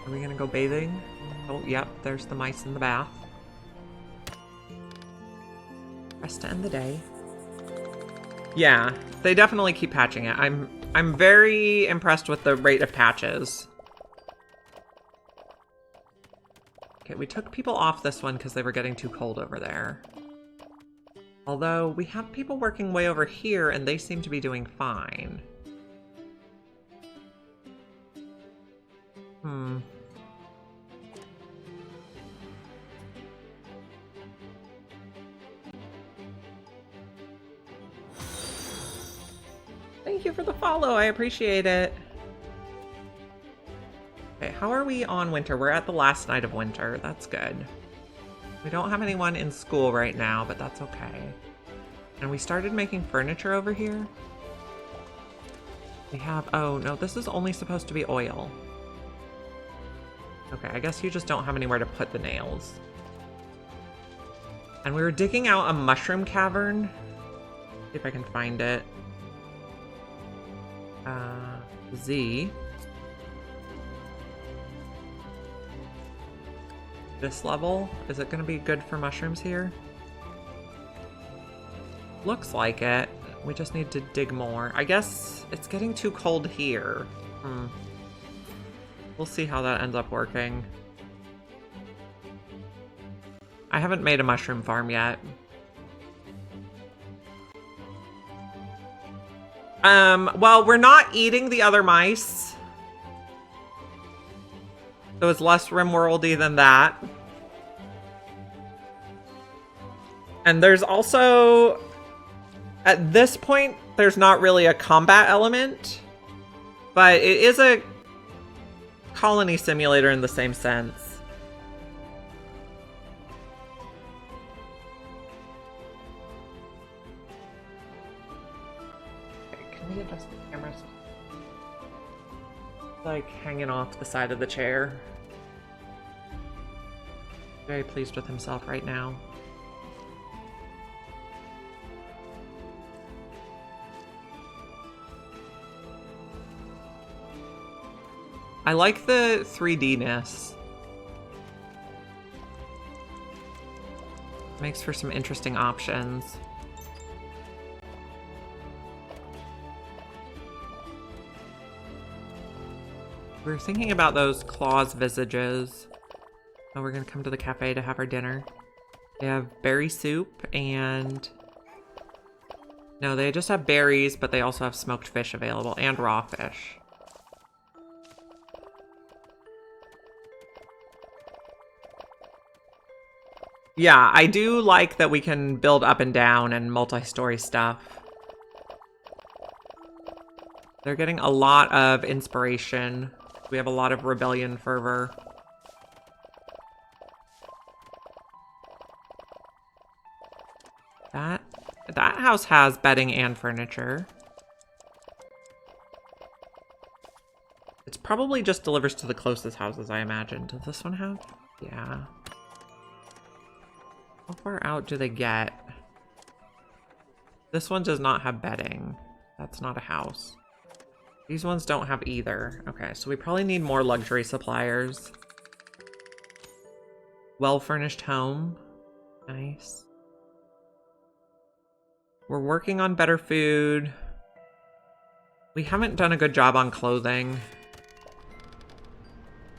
Are we gonna go bathing? Oh, yep, there's the mice in the bath. Rest to end the day. Yeah, they definitely keep patching it. I'm very impressed with the rate of patches. Okay, we took people off this one because they were getting too cold over there. Although, we have people working way over here and they seem to be doing fine. Thank you for the follow, I appreciate it. Okay, how are we on winter? We're at the last night of winter, that's good. We don't have anyone in school right now, but that's okay. And we started making furniture over here. We have, oh no, this is only supposed to be oil. Okay, I guess you just don't have anywhere to put the nails. And we were digging out a mushroom cavern. See if I can find it. Z. This level? Is it going to be good for mushrooms here? Looks like it. We just need to dig more. I guess it's getting too cold here. We'll see how that ends up working. I haven't made a mushroom farm yet. Well, we're not eating the other mice. So it's less RimWorldy than that. And there's also, at this point, there's not really a combat element, but it is a colony simulator in the same sense. Okay, can we adjust the cameras? Like hanging off the side of the chair. Very pleased with himself right now. I like the 3D-ness. Makes for some interesting options. We were thinking about those claws visages. Oh, we're gonna come to the cafe to have our dinner. They have berry soup and... No, they just have berries, but they also have smoked fish available and raw fish. Yeah, I do like that we can build up and down and multi-story stuff. They're getting a lot of inspiration. We have a lot of rebellion fervor. That house has bedding and furniture. It's probably just delivers to the closest houses, I imagine. Does this one have? Yeah. How far out do they get? This one does not have bedding. That's not a house. These ones don't have either. Okay, so we probably need more luxury suppliers. Well-furnished home. Nice. We're working on better food. We haven't done a good job on clothing.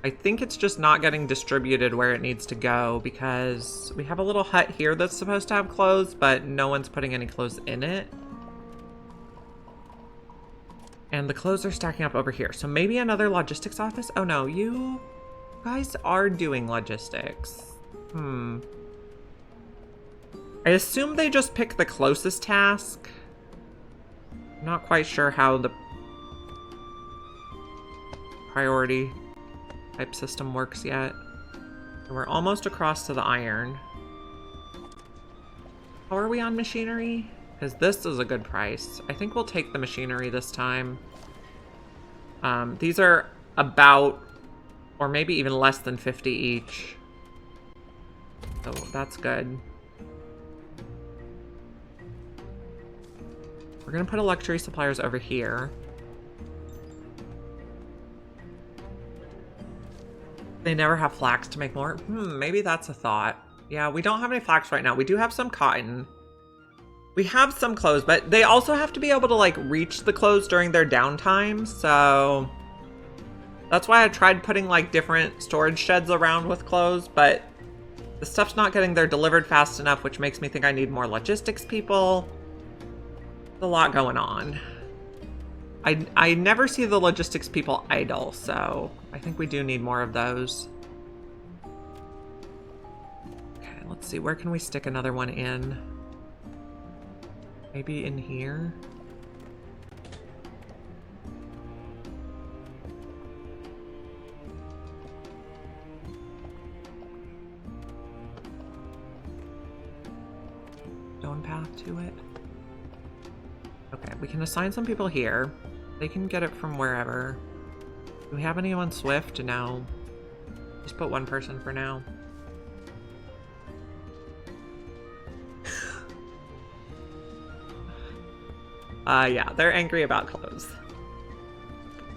I think it's just not getting distributed where it needs to go because we have a little hut here that's supposed to have clothes, but no one's putting any clothes in it. And the clothes are stacking up over here. So maybe another logistics office? Oh no, you guys are doing logistics. I assume they just pick the closest task. I'm not quite sure how the priority type system works yet. We're almost across to the iron. How are we on machinery? Because this is a good price. I think we'll take the machinery this time. These are about, or maybe even less than 50 each. So that's good. We're gonna put a luxury suppliers over here. They never have flax to make more. Maybe that's a thought. Yeah, we don't have any flax right now. We do have some cotton. We have some clothes, but they also have to be able to like reach the clothes during their downtime. So that's why I tried putting like different storage sheds around with clothes, but the stuff's not getting there delivered fast enough, which makes me think I need more logistics people. There's a lot going on. I never see the logistics people idle, so I think we do need more of those. Okay, let's see. Where can we stick another one in? Maybe in here? Stone path to it. Okay, we can assign some people here. They can get it from wherever. Do we have anyone swift? No. Just put one person for now. Yeah, they're angry about clothes.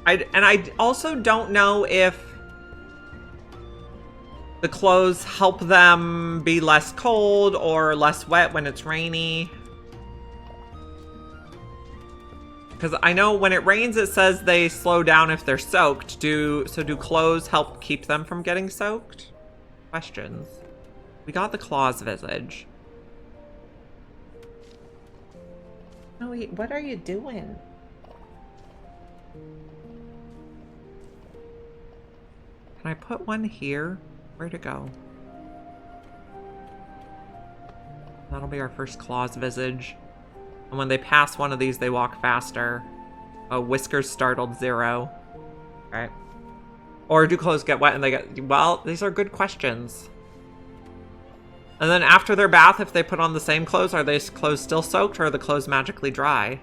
I also don't know if the clothes help them be less cold or less wet when it's rainy. Because I know when it rains, it says they slow down if they're soaked. Do clothes help keep them from getting soaked? Questions. We got the claws visage. Oh, what are you doing? Can I put one here? Where'd it go? That'll be our first claws visage. And when they pass one of these, they walk faster. Oh, Whiskers startled 0. Alright. Or do clothes get wet and they get... Well, these are good questions. And then after their bath, if they put on the same clothes, are they clothes still soaked or are the clothes magically dry?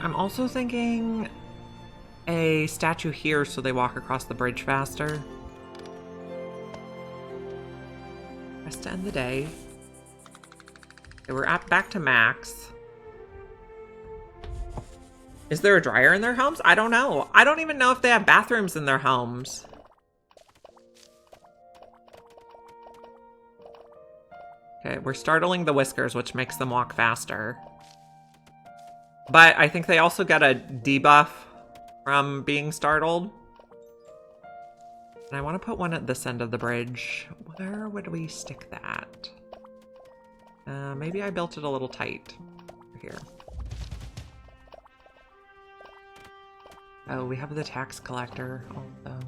I'm also thinking a statue here so they walk across the bridge faster. Rest to end the day. Okay, we're back to max. Is there a dryer in their homes? I don't know. I don't even know if they have bathrooms in their homes. Okay, we're startling the Whiskers, which makes them walk faster. But I think they also get a debuff from being startled. And I want to put one at this end of the bridge. Where would we stick that? Maybe I built it a little tight. Here. Oh, we have the tax collector also.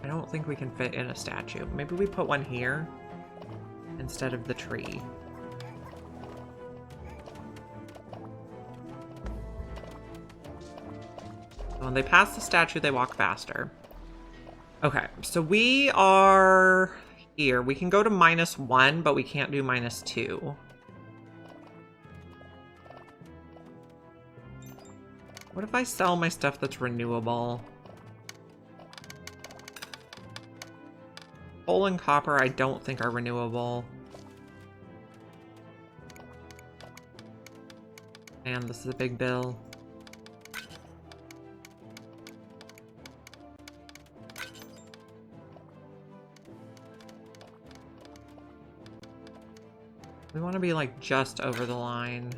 I don't think we can fit in a statue. Maybe we put one here instead of the tree. When they pass the statue, they walk faster. Okay, so we are here. We can go to -1, but we can't do -2. What if I sell my stuff that's renewable? Coal and copper I don't think are renewable. And this is a big bill. We want to be like just over the line.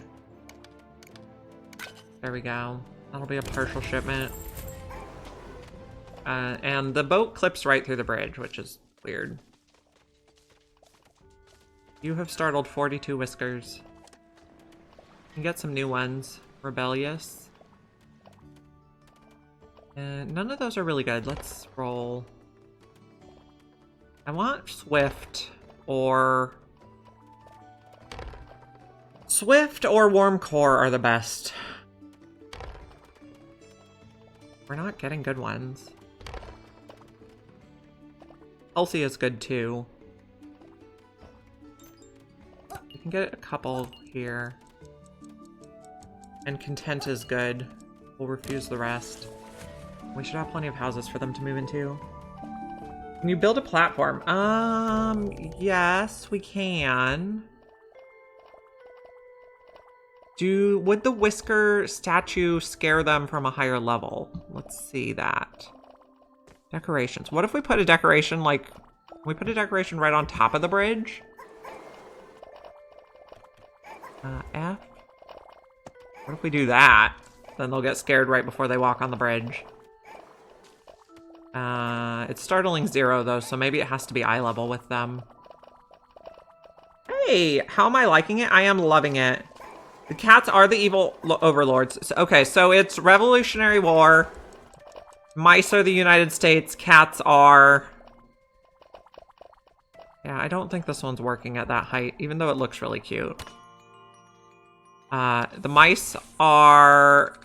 There we go. That'll be a partial shipment. And the boat clips right through the bridge, which is weird. You have startled 42 Whiskers. You can get some new ones. Rebellious. And none of those are really good. Let's roll. I want Swift or... Swift or Warm Core are the best. We're not getting good ones. Healthy is good too. We can get a couple here. And Content is good. We'll refuse the rest. We should have plenty of houses for them to move into. Can you build a platform? Yes, we can. Would the Whisker statue scare them from a higher level? Let's see that. Decorations. What if we put a decoration like... we put a decoration right on top of the bridge? F. What if we do that? Then they'll get scared right before they walk on the bridge. It's startling 0 though, so maybe it has to be eye level with them. Hey, how am I liking it? I am loving it. The cats are the evil overlords. So, okay, so it's Revolutionary War. Mice are the United States. Cats are... Yeah, I don't think this one's working at that height, even though it looks really cute. The mice are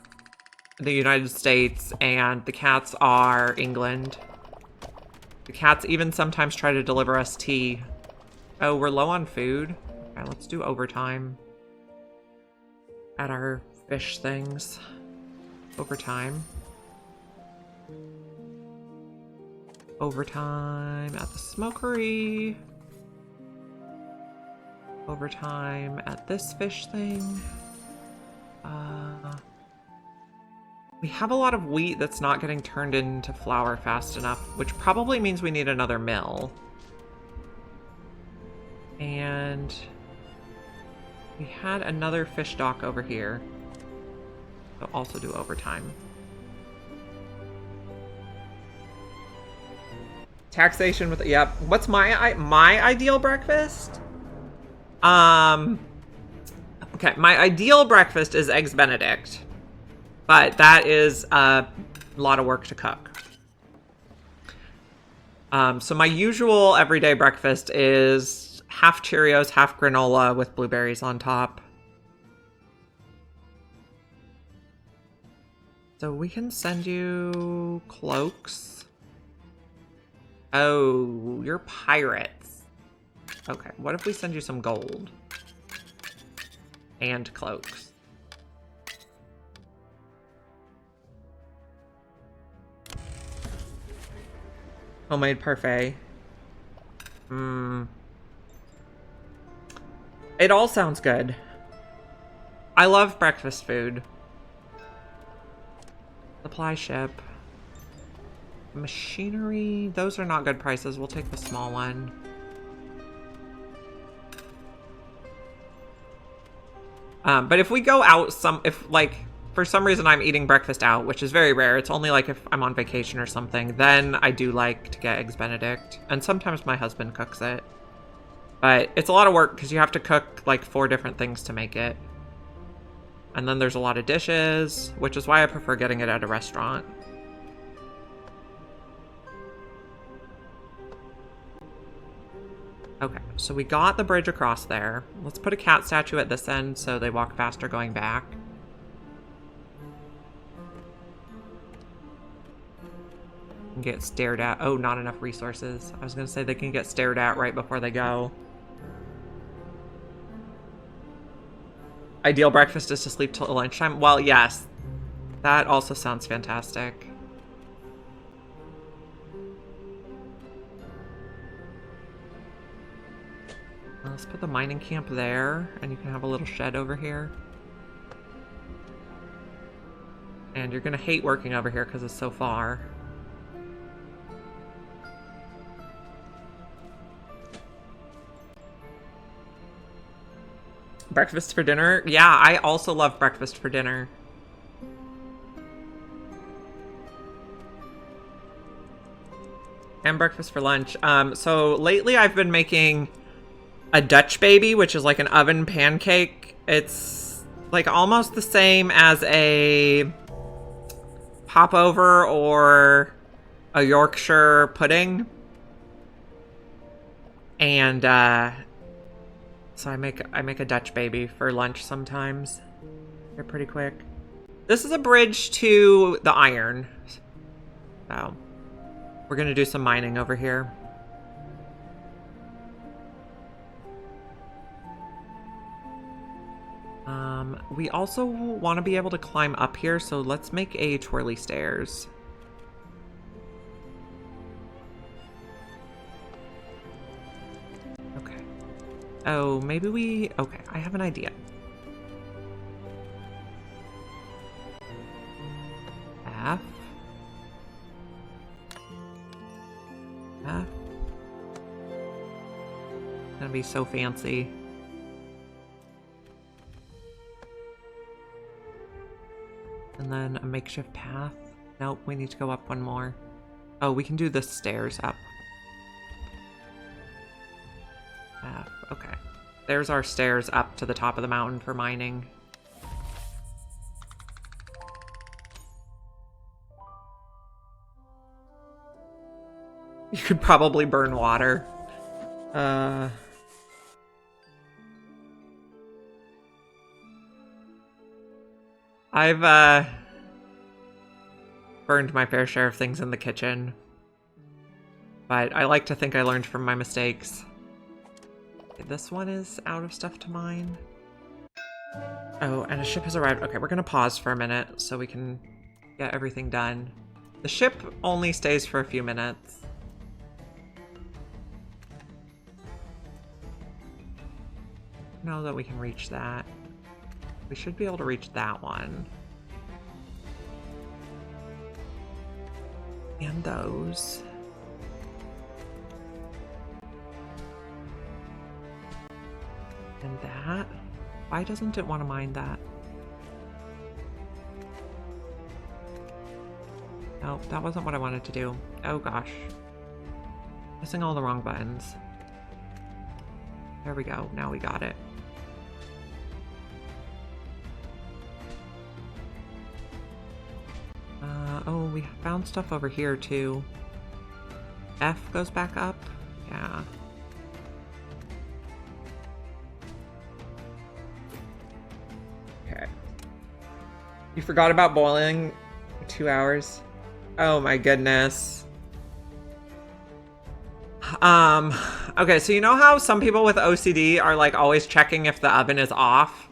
the United States, and the cats are England. The cats even sometimes try to deliver us tea. Oh, we're low on food. Okay, let's do overtime. At our fish things. Overtime. Overtime at the smokery. Overtime at this fish thing. We have a lot of wheat that's not getting turned into flour fast enough, which probably means we need another mill. And we had another fish dock over here. They'll also do overtime. Taxation with, yep. What's my ideal breakfast? Okay, my ideal breakfast is Eggs Benedict. But that is a lot of work to cook. So my usual everyday breakfast is half Cheerios, half granola with blueberries on top. So we can send you cloaks. Oh, you're pirates. Okay, what if we send you some gold? And cloaks. Homemade parfait. It all sounds good. I love breakfast food. Supply ship. Machinery. Those are not good prices. We'll take the small one. But if we go out if like, for some reason I'm eating breakfast out, which is very rare, it's only like if I'm on vacation or something, then I do like to get Eggs Benedict. And sometimes my husband cooks it. But it's a lot of work because you have to cook like 4 different things to make it. And then there's a lot of dishes, which is why I prefer getting it at a restaurant. Okay, so we got the bridge across there. Let's put a cat statue at this end so they walk faster going back. And get stared at. Oh, not enough resources. I was gonna say they can get stared at right before they go. Ideal breakfast is to sleep till lunchtime. Well, yes. That also sounds fantastic. Let's put the mining camp there, and you can have a little shed over here. And you're gonna hate working over here because it's so far. Breakfast for dinner? Yeah, I also love breakfast for dinner. And breakfast for lunch. So lately I've been making a Dutch baby, which is like an oven pancake. It's like almost the same as a popover or a Yorkshire pudding. And so I make a Dutch baby for lunch sometimes. They're pretty quick. This is a bridge to the iron. So we're gonna do some mining over here. We also want to be able to climb up here, so let's make a twirly stairs. Okay. Oh, maybe we... Okay, I have an idea. F. F. Gonna be so fancy. And then a makeshift path. Nope, we need to go up one more. Oh, we can do the stairs up. Okay. There's our stairs up to the top of the mountain for mining. You could probably burn water. I've burned my fair share of things in the kitchen, but I like to think I learned from my mistakes. Okay, this one is out of stuff to mine. Oh, and a ship has arrived. Okay, we're gonna pause for a minute so we can get everything done. The ship only stays for a few minutes. Know that we can reach that. We should be able to reach that one. And those. And that. Why doesn't it want to mine that? No, that wasn't what I wanted to do. Oh gosh. Pressing all the wrong buttons. There we go. Now we got it. Oh, we found stuff over here too. F goes back up? Yeah. Okay. You forgot about boiling 2 hours? Oh my goodness. Okay, so you know how some people with OCD are like always checking if the oven is off?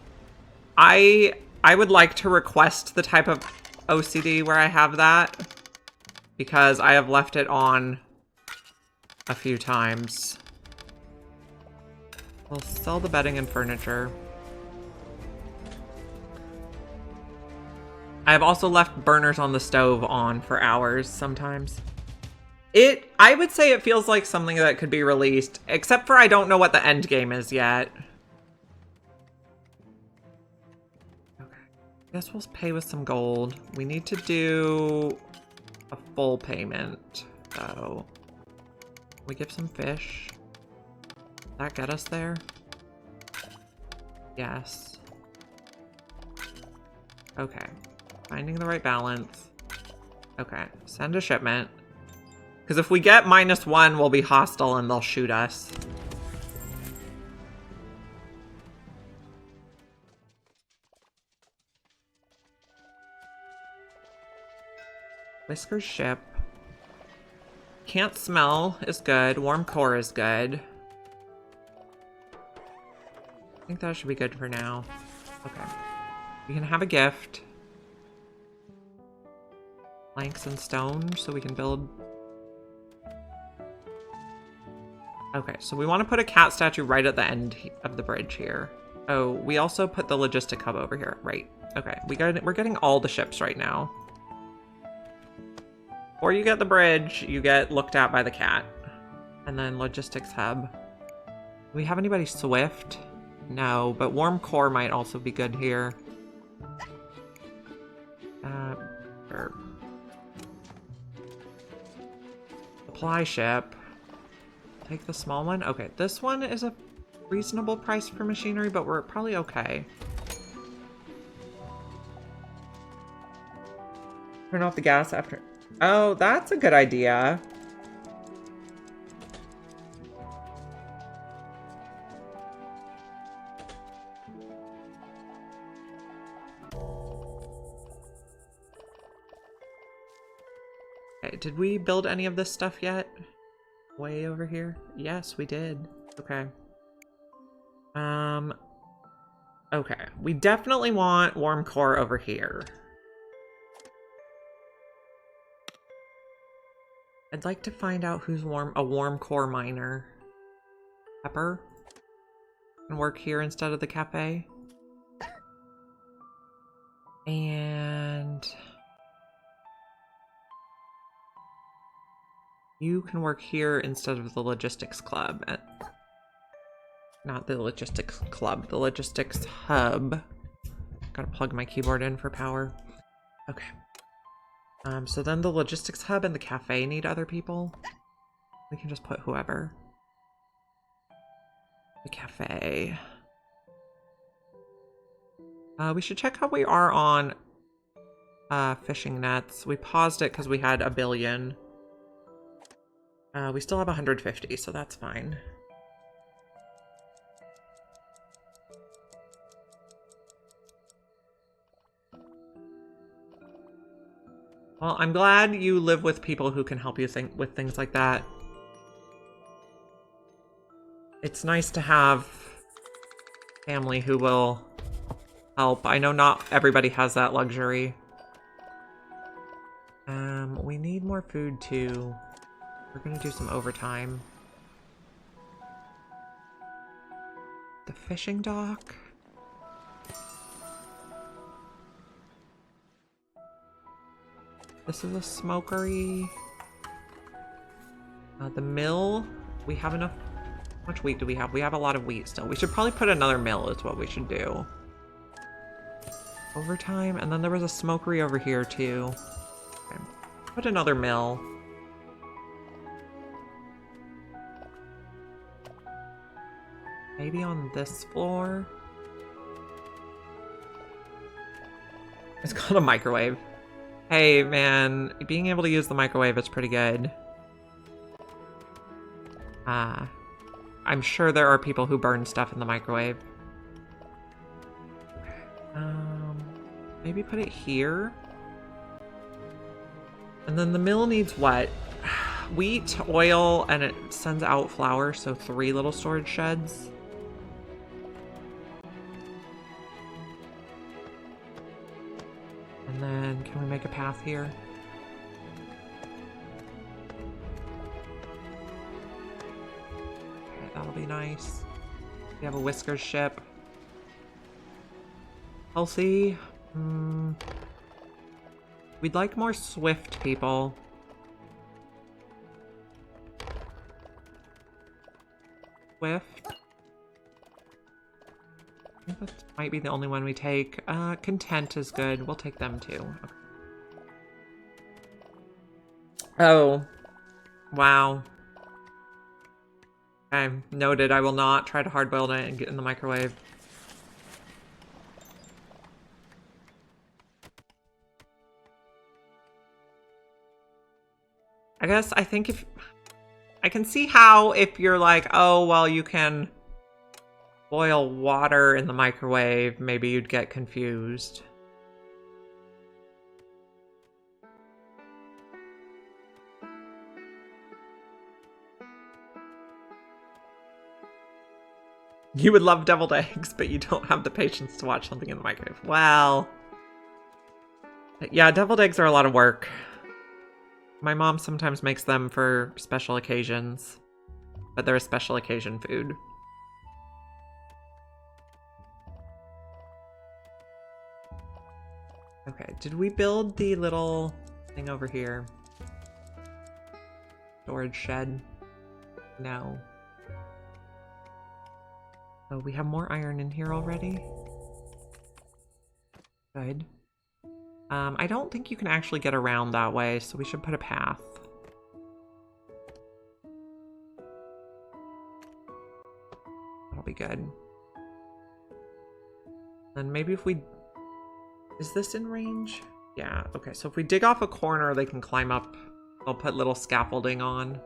I would like to request the type of OCD where I have that, because I have left it on a few times. We'll sell the bedding and furniture. I have also left burners on the stove on for hours sometimes. I would say it feels like something that could be released, except for I don't know what the end game is yet. Okay. Guess we'll pay with some gold. We need to do a full payment, though. We give some fish. Does that get us there? Yes. Okay. Finding the right balance. Okay. Send a shipment. Because if we get -1, we'll be hostile and they'll shoot us. Whisker's ship. Can't smell is good. Warm core is good. I think that should be good for now. Okay. We can have a gift. Planks and stone so we can build. Okay, so we want to put a cat statue right at the end of the bridge here. Oh, we also put the logistic hub over here. Right. Okay, we're getting all the ships right now. Before you get the bridge, you get looked at by the cat. And then logistics hub. Do we have anybody swift? No, but warm core might also be good here. Sure. Supply ship. Take the small one. Okay, this one is a reasonable price for machinery, but we're probably okay. Turn off the gas after. Oh, that's a good idea. Okay, did we build any of this stuff yet? Way over here? Yes, we did. Okay. Okay. We definitely want warm core over here. I'd like to find out who's a warm core miner. Pepper can work here instead of the cafe. And you can work here instead of the logistics club. Not the logistics club, the logistics hub. Gotta plug my keyboard in for power. Okay. So then the logistics hub and the cafe need other people. We can just put whoever. The cafe. We should check how we are on fishing nets. We paused it because we had 1 billion. We still have 150, so that's fine. Well, I'm glad you live with people who can help you think with things like that. It's nice to have family who will help. I know not everybody has that luxury. We need more food too. We're gonna do some overtime. The fishing dock. This is a smokery. The mill, we have enough. How much wheat do we have? We have a lot of wheat still. We should probably put another mill is what we should do. Overtime, and then there was a smokery over here too. Okay. Put another mill. Maybe on this floor. It's called a microwave. Hey man, being able to use the microwave is pretty good. I'm sure there are people who burn stuff in the microwave. Maybe put it here. And then the mill needs what? Wheat, oil, and it sends out flour, so 3 little storage sheds. And then can we make a path here? Okay, that'll be nice. We have a Whiskers ship. Healthy. We'd like more swift people. Swift. I think that might be the only one we take. Content is good. We'll take them too. Okay. Oh. Wow. Okay, noted. I will not try to hard-boil it and get in the microwave. I guess I think if... I can see how if you're like, oh, well, you can boil water in the microwave, maybe you'd get confused. You would love deviled eggs, but you don't have the patience to watch something in the microwave. Well... yeah, deviled eggs are a lot of work. My mom sometimes makes them for special occasions, but they're a special occasion food. Okay, did we build the little thing over here? Storage shed? No. Oh, we have more iron in here already. Good. I don't think you can actually get around that way, so we should put a path. That'll be good. Then maybe if we... Is this in range? Yeah, okay, so if we dig off a corner, they can climb up. I'll put little scaffolding on.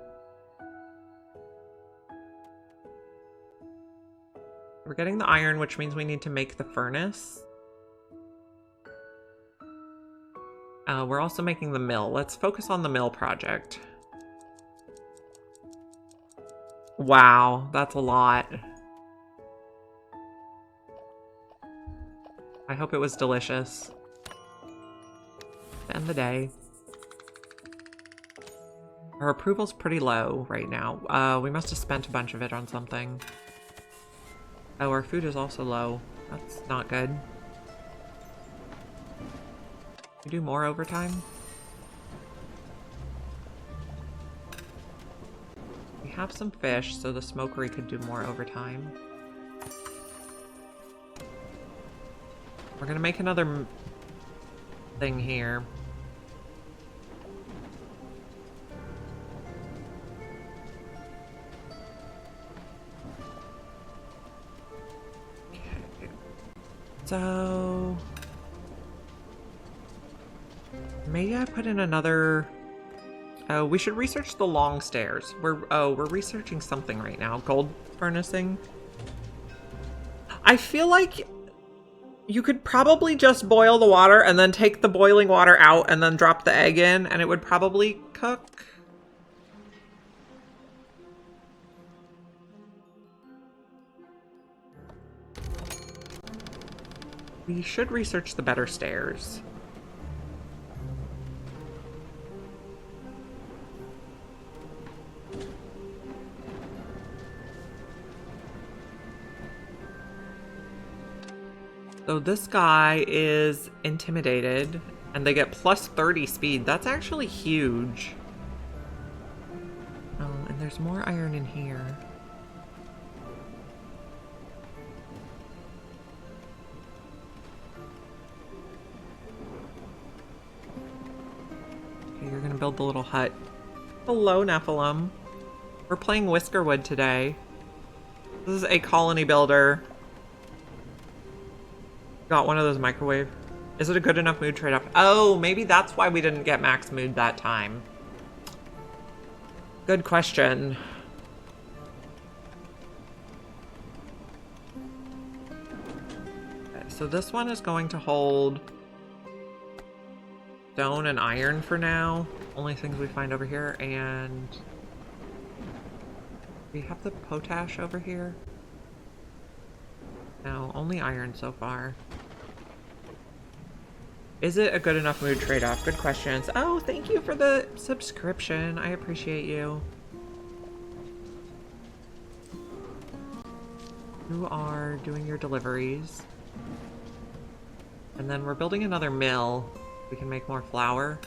We're getting the iron, which means we need to make the furnace. We're also making the mill. Let's focus on the mill project. Wow, that's a lot. I hope it was delicious. To end the day. Our approval's pretty low right now. We must have spent a bunch of it on something. Oh, our food is also low. That's not good. We do more overtime? We have some fish, so the smokery could do more overtime. We're gonna make another thing here. Okay. So... maybe I put in another... Oh, we should research the long stairs. We're researching something right now. Gold furnacing. I feel like you could probably just boil the water and then take the boiling water out and then drop the egg in and it would probably cook. We should research the better stairs. So this guy is intimidated. And they get plus 30 speed. That's actually huge. Oh, and there's more iron in here. Okay, you're gonna build the little hut. Hello, Nephilim. We're playing Whiskerwood today. This is a colony builder. Got one of those microwave. Is it a good enough mood trade-off? Oh, maybe that's why we didn't get max mood that time. Good question. Okay, so this one is going to hold stone and iron for now. Only things we find over here, and we have the potash over here. No, only iron so far. Is it a good enough mood trade-off? Good questions. Oh, thank you for the subscription. I appreciate you. You are doing your deliveries. And then we're building another mill. We can make more flour.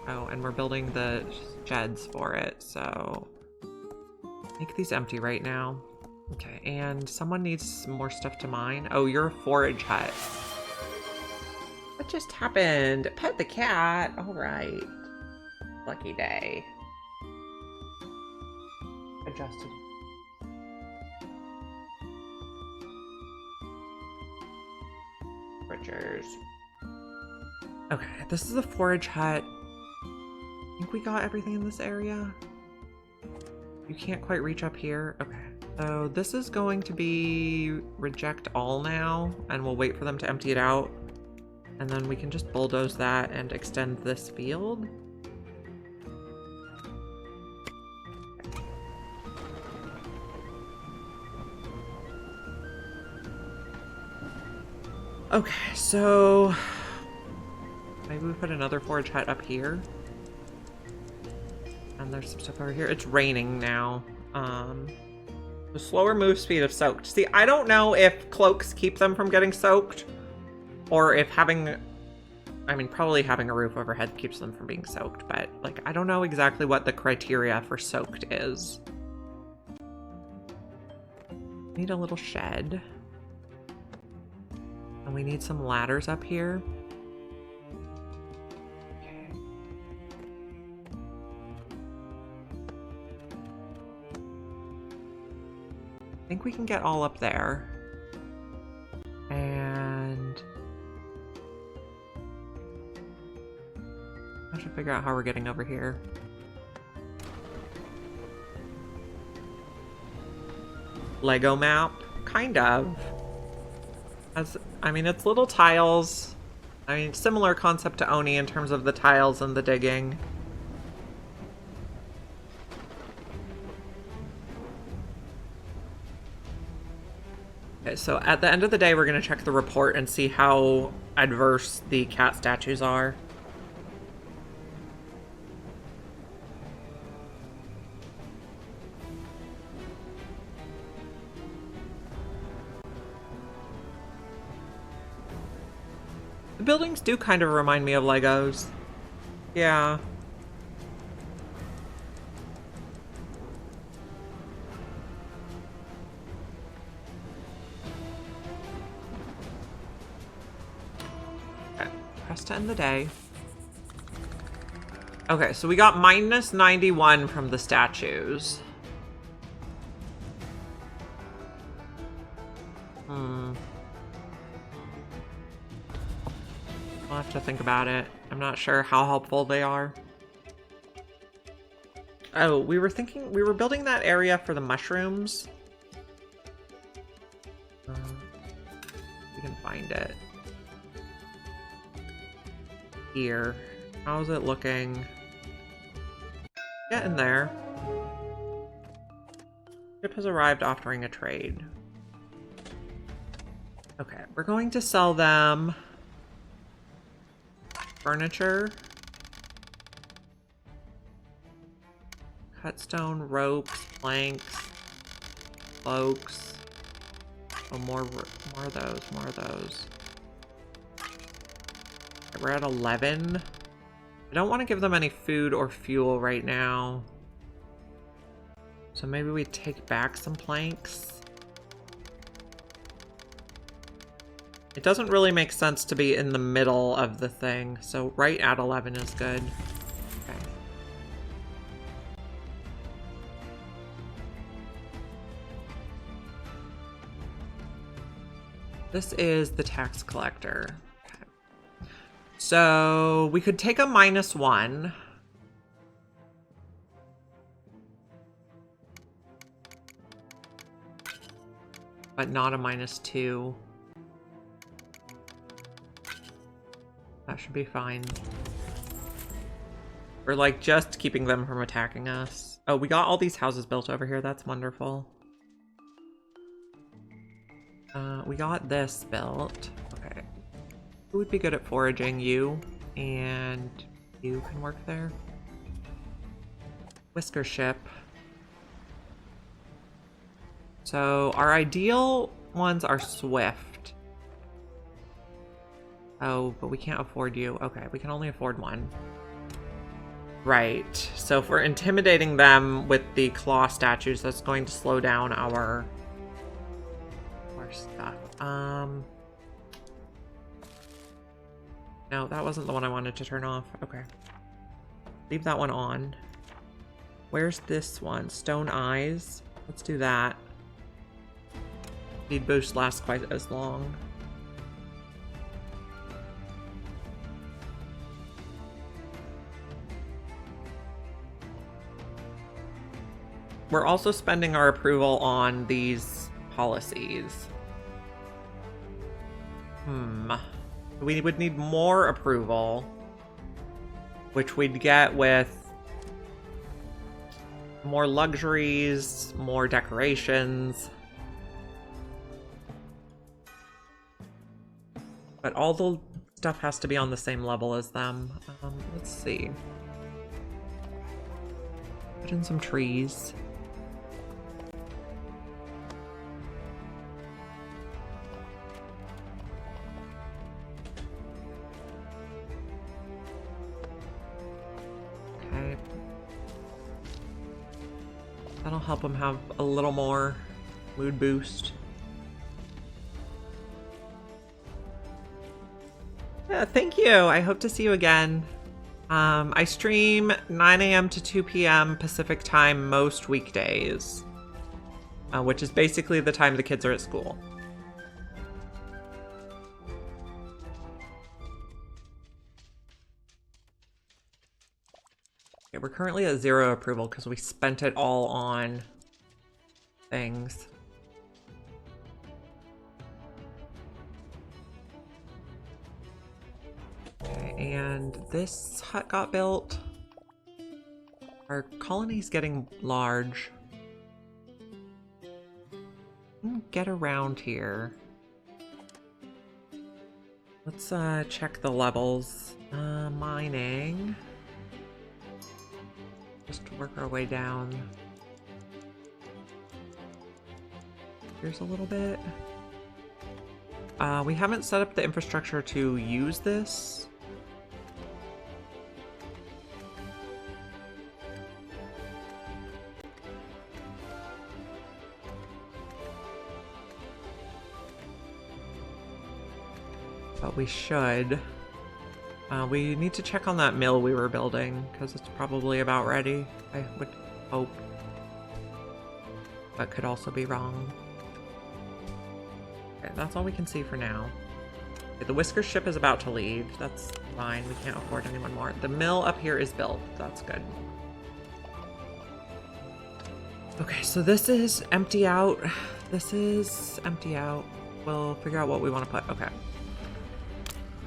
Oh, and we're building the sheds for it, so make these empty right now. Okay, and someone needs more stuff to mine. Oh, you're a forage hut. What just happened? Pet the cat. All right. Lucky day. Adjusted. Butchers. Okay, this is a forage hut. I think we got everything in this area. You can't quite reach up here. Okay. So this is going to be reject all now, and we'll wait for them to empty it out. And then we can just bulldoze that and extend this field. Okay, so maybe we put another forage hut up here. And there's some stuff over here. It's raining now. The slower move speed of soaked. See, I don't know if cloaks keep them from getting soaked, or if having, I mean, probably having a roof overhead keeps them from being soaked, but like, I don't know exactly what the criteria for soaked is. Need a little shed. And we need some ladders up here. Okay. I think we can get all up there. And I should figure out how we're getting over here. Lego map? Kind of. I mean, it's little tiles. I mean, similar concept to Oni in terms of the tiles and the digging. Okay, so at the end of the day, we're going to check the report and see how adverse the cat statues are. The buildings do kind of remind me of Legos. Yeah. Okay, press to end the day. Okay, so we got minus 91 from the statues. I'll have to think about it. I'm not sure how helpful they are. Oh, we were building that area for the mushrooms. We can find it. Here. How's it looking? Getting there. Ship has arrived offering a trade. Okay, we're going to sell them furniture, cut stone, ropes, planks, cloaks. Oh, more of those, more of those. We're at 11. I don't want to give them any food or fuel right now. So maybe we take back some planks. It doesn't really make sense to be in the middle of the thing, so right at 11 is good. Okay. This is the tax collector. Okay. So we could take a -1. But not a -2. That should be fine. We're like just keeping them from attacking us. Oh, we got all these houses built over here. That's wonderful. We got this built. Okay. Who would be good at foraging? You. And you can work there. Whisker ship. So our ideal ones are swift. Oh, but we can't afford you. Okay, we can only afford one. Right. So if we're intimidating them with the claw statues, that's going to slow down our stuff. No, that wasn't the one I wanted to turn off. Okay. Leave that one on. Where's this one? Stone eyes. Let's do that. Speed boost lasts quite as long. We're also spending our approval on these policies. We would need more approval, which we'd get with more luxuries, more decorations. But all the stuff has to be on the same level as them. Let's see. Put in some trees. Okay. That'll help them have a little more mood boost. Yeah, thank you. I hope to see you again. I stream 9 a.m. to 2 p.m. Pacific time most weekdays, which is basically the time the kids are at school. Okay, we're currently at 0 approval because we spent it all on things. Okay, and this hut got built. Our colony's getting large. Get around here. Let's check the levels. Mining. Just work our way down. Here's a little bit. We haven't set up the infrastructure to use this. But we should. We need to check on that mill we were building, because it's probably about ready, I would hope. But could also be wrong. Okay, that's all we can see for now. Okay, the Whisker ship is about to leave. That's fine. We can't afford anyone more. The mill up here is built. That's good. Okay, so this is empty out. This is empty out. We'll figure out what we want to put. Okay.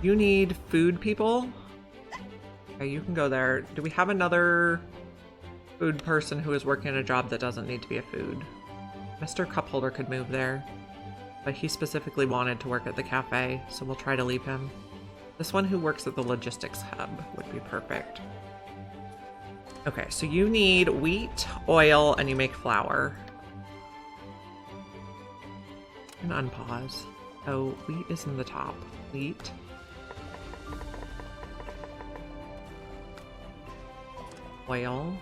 You need food, people. Okay, you can go there. Do we have another food person who is working a job that doesn't need to be a food? Mr. Cupholder could move there, but he specifically wanted to work at the cafe, so we'll try to leave him. This one who works at the logistics hub would be perfect. Okay, so you need wheat, oil, and you make flour. And unpause. Oh, wheat is in the top. Wheat. Oil.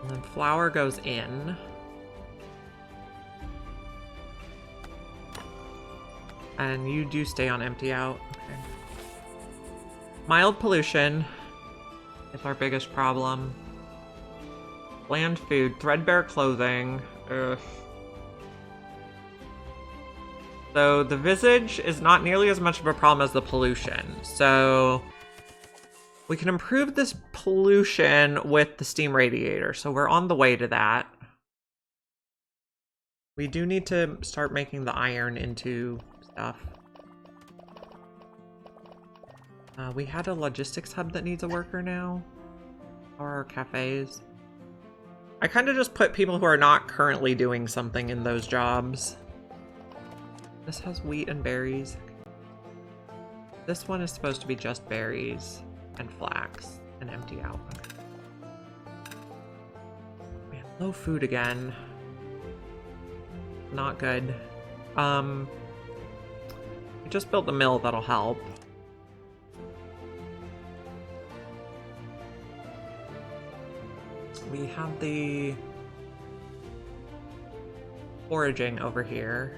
And then flour goes in. And you do stay on empty out. Okay. Mild pollution is our biggest problem. Bland food, threadbare clothing. Ugh. So the visage is not nearly as much of a problem as the pollution. So we can improve this pollution with the steam radiator. So we're on the way to that. We do need to start making the iron into stuff. We had a logistics hub that needs a worker now. Or our cafes. I kind of just put people who are not currently doing something in those jobs. This has wheat and berries. This one is supposed to be just berries and flax and empty out. Man, low food again. Not good. We just built the mill, that'll help. We have the foraging over here.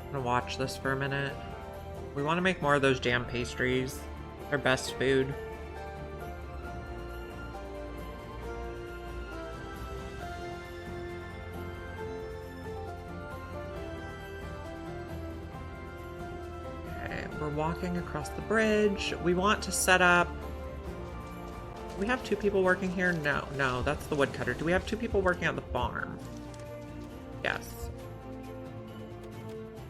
I'm gonna watch this for a minute. We want to make more of those jam pastries. Our best food. Okay, we're walking across the bridge. We want to set up... Do we have 2 people working here? No, that's the woodcutter. Do we have 2 people working at the farm? Yes.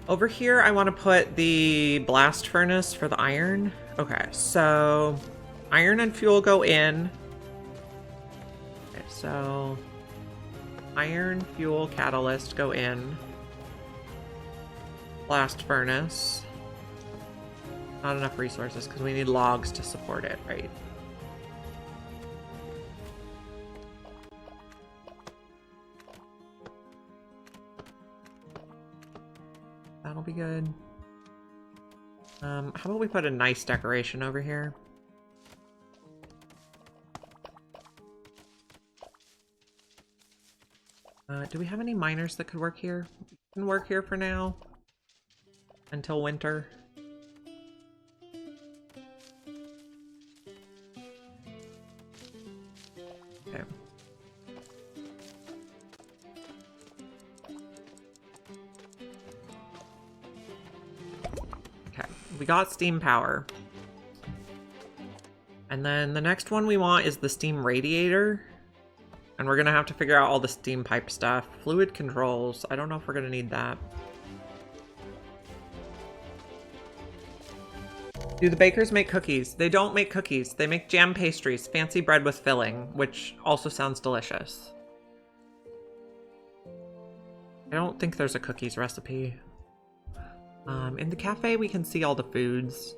Over here, I want to put the blast furnace for the iron. Okay, so iron and fuel go in. Okay, so iron, fuel, catalyst go in. Blast furnace. Not enough resources because we need logs to support it, right? That'll be good. How about we put a nice decoration over here? Do we have any miners that could work here? Can work here for now. Until winter. Okay. We got steam power. And then the next one we want is the steam radiator. And we're gonna have to figure out all the steam pipe stuff. Fluid controls. I don't know if we're gonna need that. Do the bakers make cookies? They don't make cookies. They make jam pastries, fancy bread with filling, which also sounds delicious. I don't think there's a cookies recipe. In the cafe, we can see all the foods.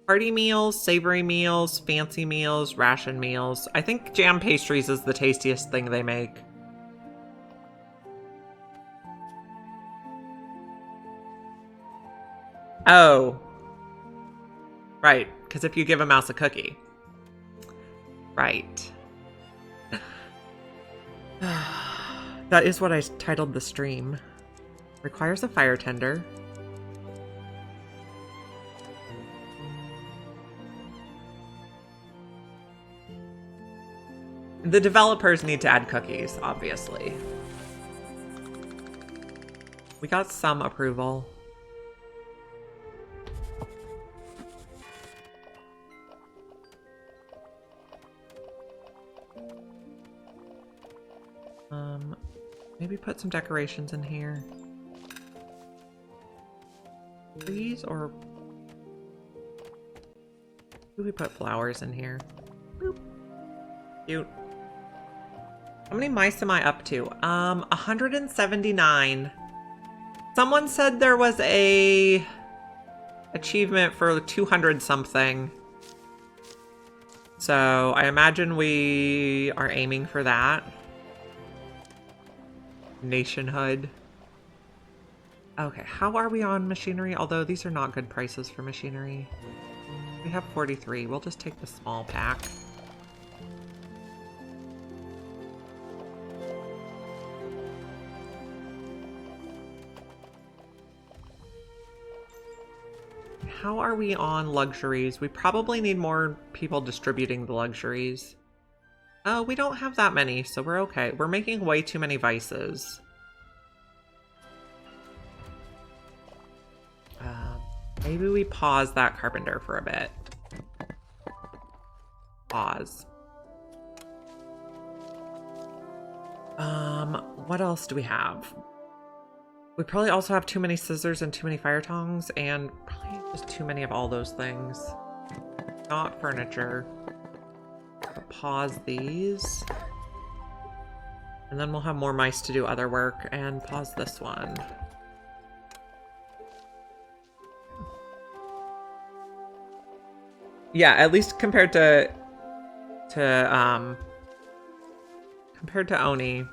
Party meals, savory meals, fancy meals, ration meals. I think jam pastries is the tastiest thing they make. Oh. Right, because if you give a mouse a cookie. Right. That is what I titled the stream. Requires a fire tender. The developers need to add cookies, obviously. We got some approval. Maybe put some decorations in here. Trees or... Do we put flowers in here? Boop. Cute. How many mice am I up to? 179. Someone said there was a achievement for 200 something. So I imagine we are aiming for that. Nationhood. Okay, how are we on machinery? Although these are not good prices for machinery. We have 43. We'll just take the small pack. How are we on luxuries? We probably need more people distributing the luxuries. Oh, we don't have that many, so we're okay. We're making way too many vices. Maybe we pause that carpenter for a bit. Pause. What else do we have? We probably also have too many scissors and too many fire tongs, and probably just too many of all those things. Not furniture. But pause these. And then we'll have more mice to do other work, and pause this one. Yeah, at least compared to Oni,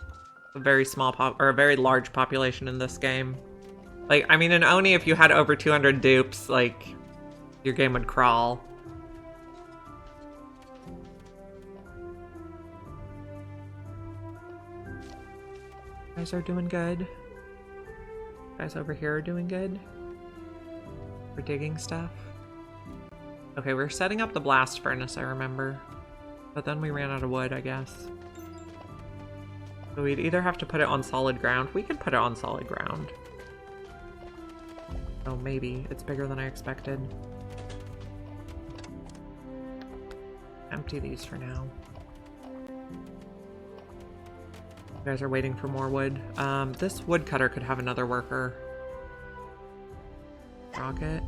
a very small or a very large population in this game. Like, I mean, in Oni, if you had over 200 dupes, like, your game would crawl. You guys are doing good. You guys over here are doing good. We're digging stuff. Okay, we're setting up the blast furnace, I remember. But then we ran out of wood, I guess. So we'd either have to put it on solid ground. We could put it on solid ground. Oh, maybe. It's bigger than I expected. Empty these for now. You guys are waiting for more wood. This woodcutter could have another worker. Rocket.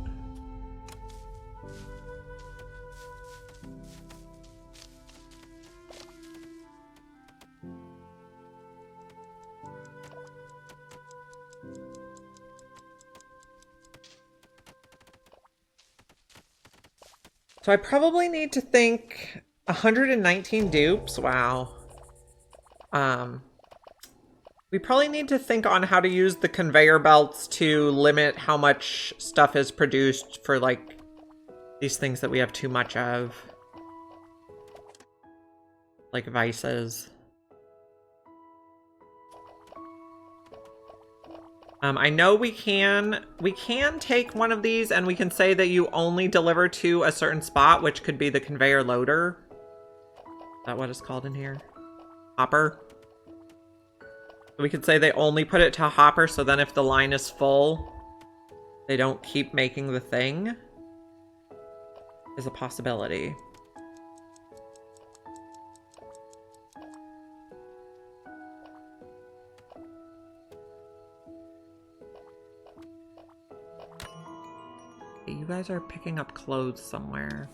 So I probably need to think 119 dupes. Wow. We probably need to think on how to use the conveyor belts to limit how much stuff is produced for, like, these things that we have too much of. Like vices. I know we can take one of these and we can say that you only deliver to a certain spot, which could be the conveyor loader. Is that what it's called in here? Hopper. We could say they only put it to a hopper, so then if the line is full, they don't keep making the thing. Is a possibility. You guys are picking up clothes somewhere.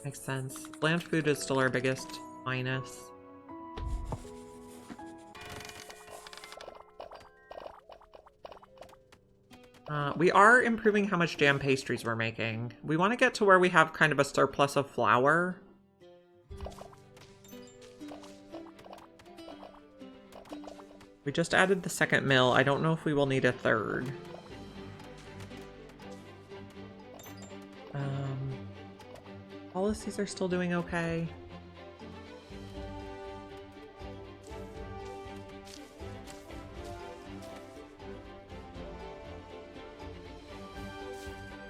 Makes sense. Bland food is still our biggest minus. We are improving how much jam pastries we're making. We want to get to where we have kind of a surplus of flour. We just added the second mill. I don't know if we will need a third. Policies are still doing okay.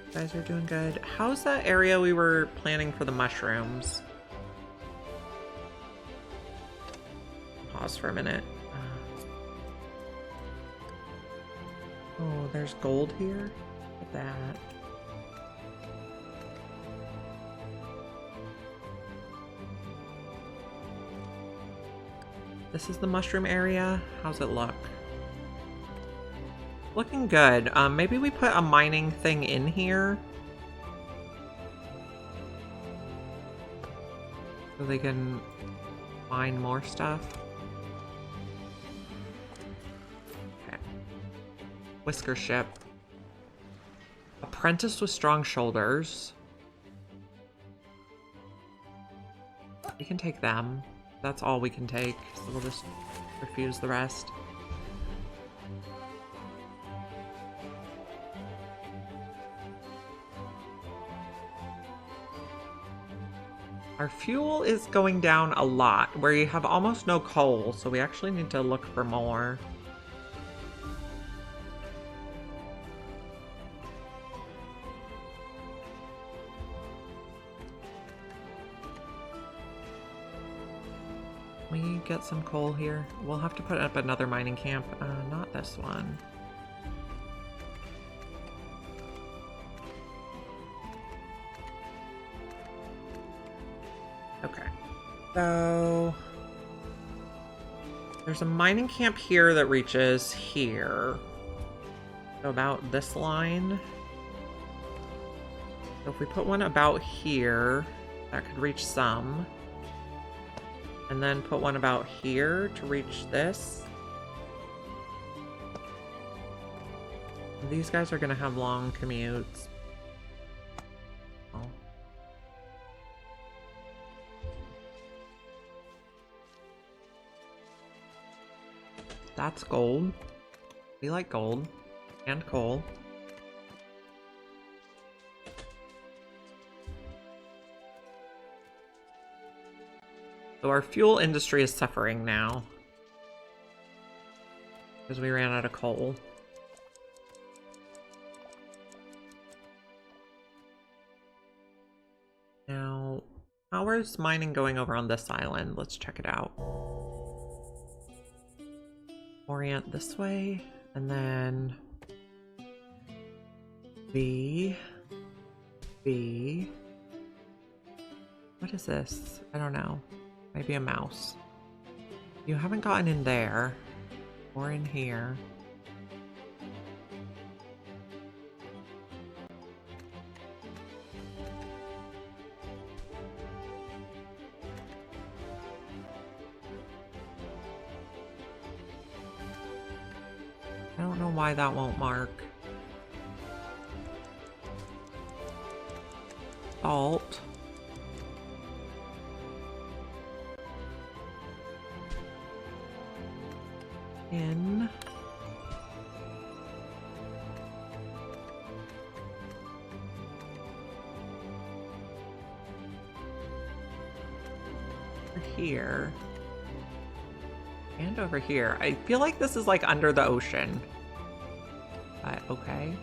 You guys are doing good. How's that area we were planning for the mushrooms? Pause for a minute. Oh, there's gold here? Look at that. This is the mushroom area. How's it look? Looking good. Maybe we put a mining thing in here. So they can mine more stuff. Okay. Whisker ship. A apprentice with strong shoulders. We can take them. That's all we can take, so we'll just refuse the rest. Our fuel is going down a lot. We have almost no coal, so we actually need to look for more. We get some coal here. We'll have to put up another mining camp. Not this one. Okay. So there's a mining camp here that reaches here. So about this line. So if we put one about here, that could reach some. And then put one about here to reach this. These guys are going to have long commutes. Oh. That's gold. We like gold. And coal. So our fuel industry is suffering now. Because we ran out of coal. Now, how is mining going over on this island? Let's check it out. Orient this way, and then B. What is this? I don't know. Maybe a mouse. You haven't gotten in there. Or in here. I don't know why that won't mark. Alt. In. Over here. And over here. I feel like this is like under the ocean. But okay.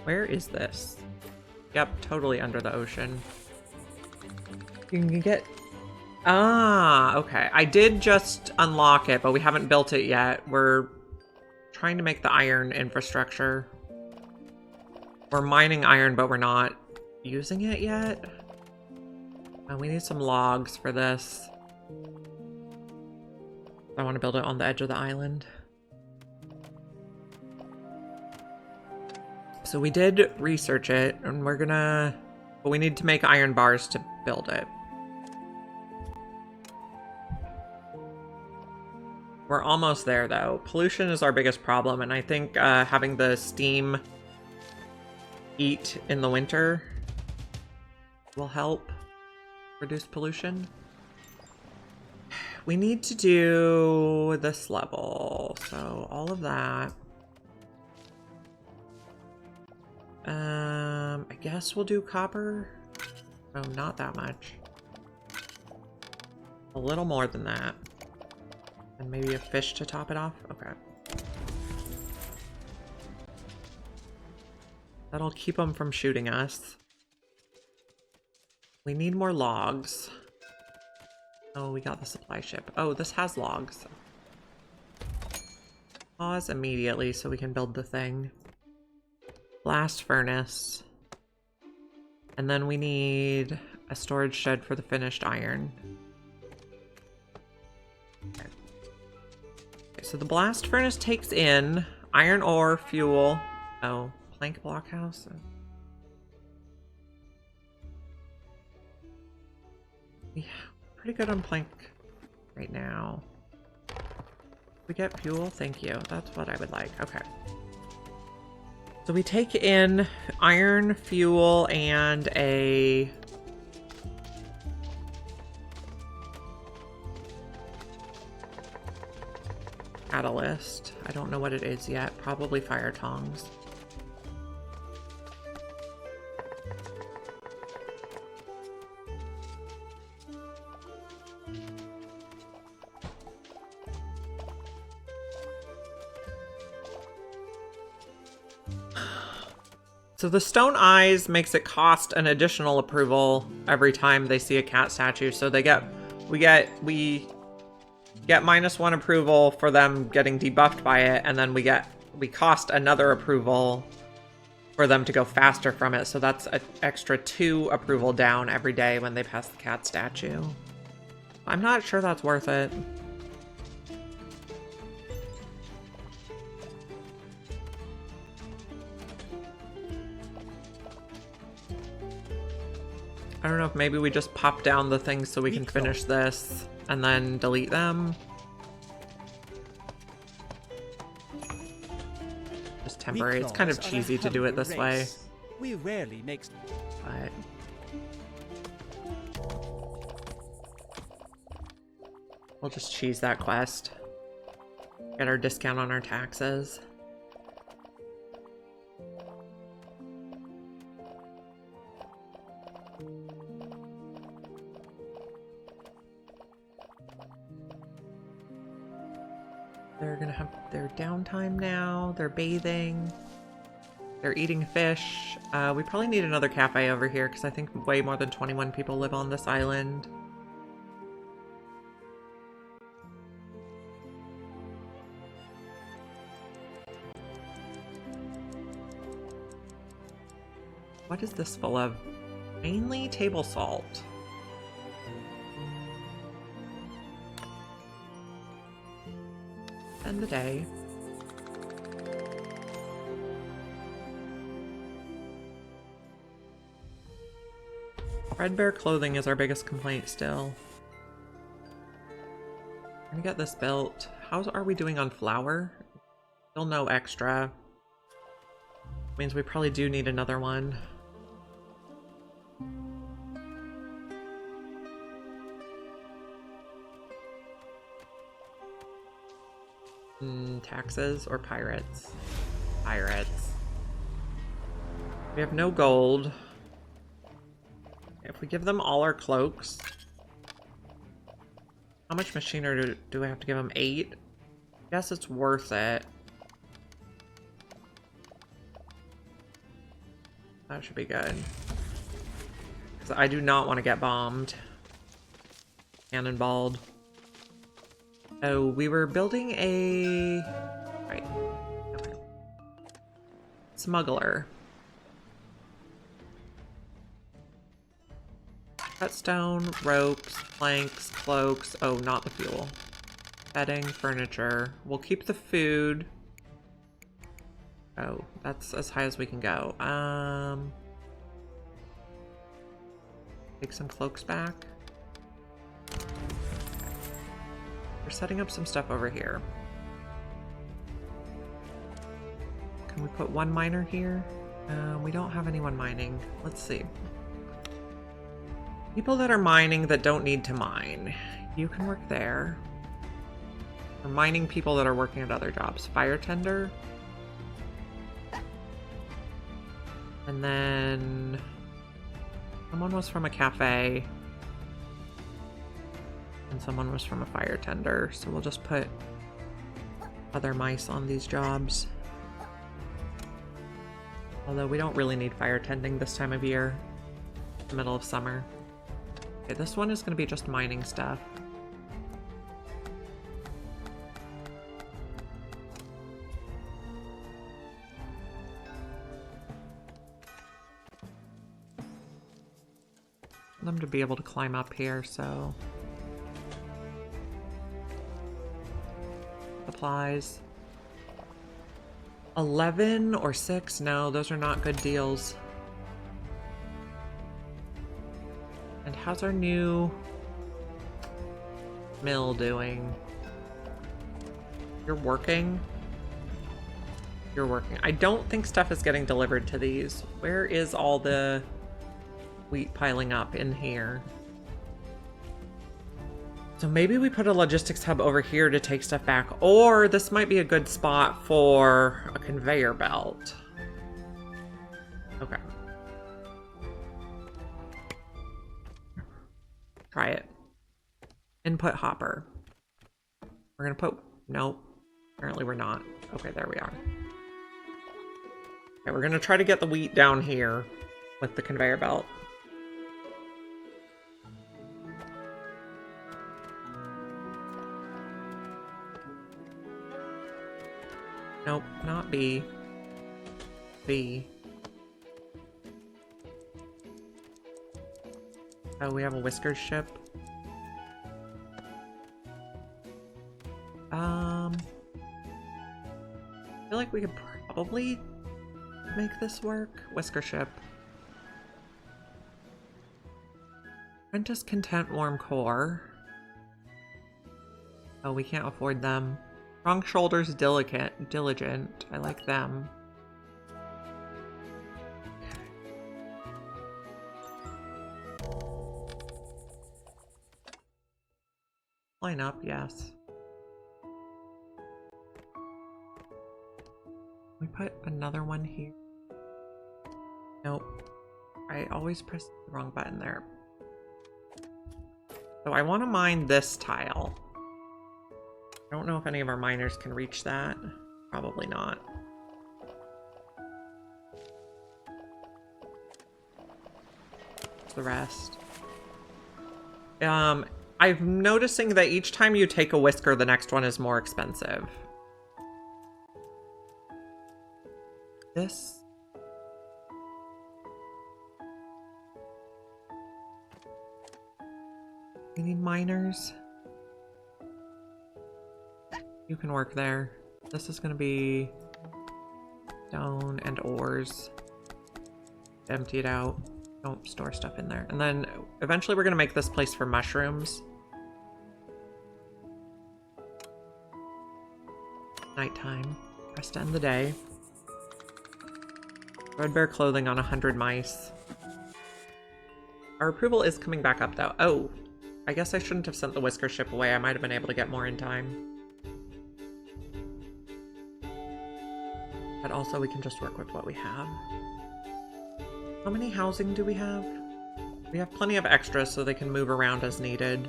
Where is this? Yep, totally under the ocean. You can get... Ah, okay. I did just unlock it, but we haven't built it yet. We're trying to make the iron infrastructure. We're mining iron, but we're not using it yet. We need some logs for this. I want to build it on the edge of the island. So we did research it, and we're gonna... But we need to make iron bars to build it. We're almost there, though. Pollution is our biggest problem, and I think having the steam heat in the winter will help reduce pollution. We need to do this level, so all of that. I guess we'll do copper. Oh, not that much. A little more than that. And maybe a fish to top it off? Okay. That'll keep them from shooting us. We need more logs. Oh, we got the supply ship. Oh, this has logs. Pause immediately so we can build the thing. Blast furnace. And then we need a storage shed for the finished iron. Okay. Okay, so the blast furnace takes in iron ore, fuel. Oh, plank blockhouse. We pretty good on plank right now. We get fuel? Thank you. That's what I would like. Okay. So we take in iron, fuel, and a... catalyst. I don't know what it is yet. Probably fire tongs. So the stone eyes makes it cost an additional approval every time they see a cat statue. So we get -1 approval for them getting debuffed by it, and then we cost another approval for them to go faster from it. So that's an extra 2 approval down every day when they pass the cat statue. I'm not sure that's worth it. I don't know if maybe we just pop down the things so we can finish this and then delete them. Just temporary. It's kind of cheesy to do it this way. We rarely make... But... we'll just cheese that quest. Get our discount on our taxes. They're gonna have their downtime now. They're bathing. They're eating fish. We probably need another cafe over here because I think way more than 21 people live on this island. What is this full of? Mainly table salt. End the day. Threadbare clothing is our biggest complaint still. I'm gonna get this built. How are we doing on flour? Still no extra. Means we probably do need another one. Taxes or pirates? Pirates. We have no gold. If we give them all our cloaks, how much machinery do we have to give them? 8? I guess it's worth it. That should be good. Because I do not want to get bombed. Cannonballed. Oh, we were building a... right. Okay. Smuggler. Cutstone, ropes, planks, cloaks. Oh, not the fuel. Bedding, furniture. We'll keep the food. Oh, that's as high as we can go. Take some cloaks back. We're setting up some stuff over here. Can we put one miner here? We don't have anyone mining. Let's see. People that are mining that don't need to mine. You can work there. We're mining people that are working at other jobs. Fire tender. And then someone was from a cafe. And someone was from a fire tender. So we'll just put other mice on these jobs. Although we don't really need fire tending this time of year. The middle of summer. Okay, this one is going to be just mining stuff. I want them to be able to climb up here, so... Supplies. 11 or 6? No, those are not good deals. And how's our new mill doing? You're working? You're working. I don't think stuff is getting delivered to these. Where is all the wheat piling up? In here. So maybe we put a logistics hub over here to take stuff back, or this might be a good spot for a conveyor belt. Okay. Try it. Input hopper. We're gonna put, nope. Apparently we're not. Okay, there we are. Okay, we're gonna try to get the wheat down here with the conveyor belt. Nope, not B. B. Oh, we have a Whiskers ship. I feel like we could probably make this work. Whisker ship. Apprentice Content Warm Core. Oh, we can't afford them. Strong Shoulders Diligent. I like them. Line up, yes. We put another one here. Nope. I always press the wrong button there. So I want to mine this tile. I don't know if any of our miners can reach that. Probably not. The rest. I'm noticing that each time you take a whisker, the next one is more expensive. This. We need miners. You can work there. This is gonna be stone and ores. Empty it out. Don't store stuff in there. And then eventually we're gonna make this place for mushrooms. Nighttime. Press to end the day. Red bear clothing on 100 mice. Our approval is coming back up though. Oh, I guess I shouldn't have sent the whisker ship away. I might have been able to get more in time. But also we can just work with what we have. How many housing do we have? We have plenty of extras so they can move around as needed.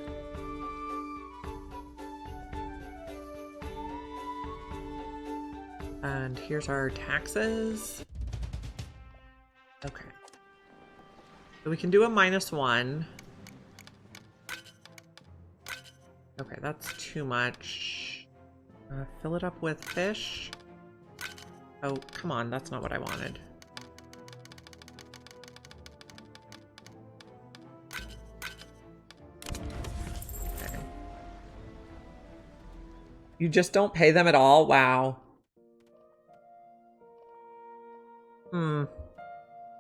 And here's our taxes. Okay. So we can do a -1. Okay, that's too much. Fill it up with fish. Oh, come on, that's not what I wanted. Okay. You just don't pay them at all? Wow.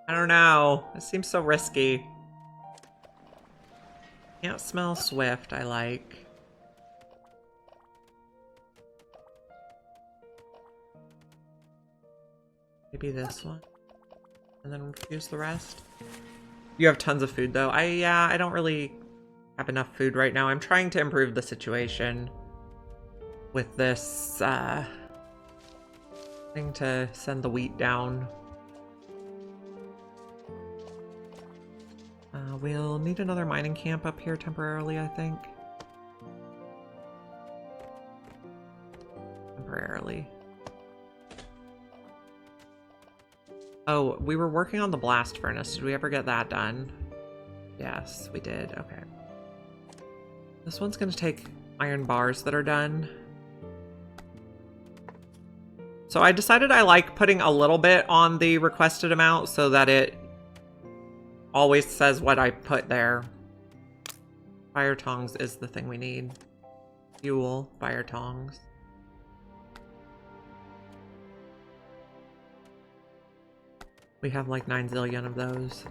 I don't know. It seems so risky. Can't smell swift, I like. Maybe this one. And then refuse the rest. You have tons of food though. Yeah, I don't really have enough food right now. I'm trying to improve the situation with this thing to send the wheat down. We'll need another mining camp up here temporarily, I think. Temporarily. Oh, we were working on the blast furnace. Did we ever get that done? Yes, we did. Okay. This one's going to take iron bars that are done. So I decided I like putting a little bit on the requested amount so that it always says what I put there. Fire tongs is the thing we need. Fuel, fire tongs. We have like 9 zillion of those.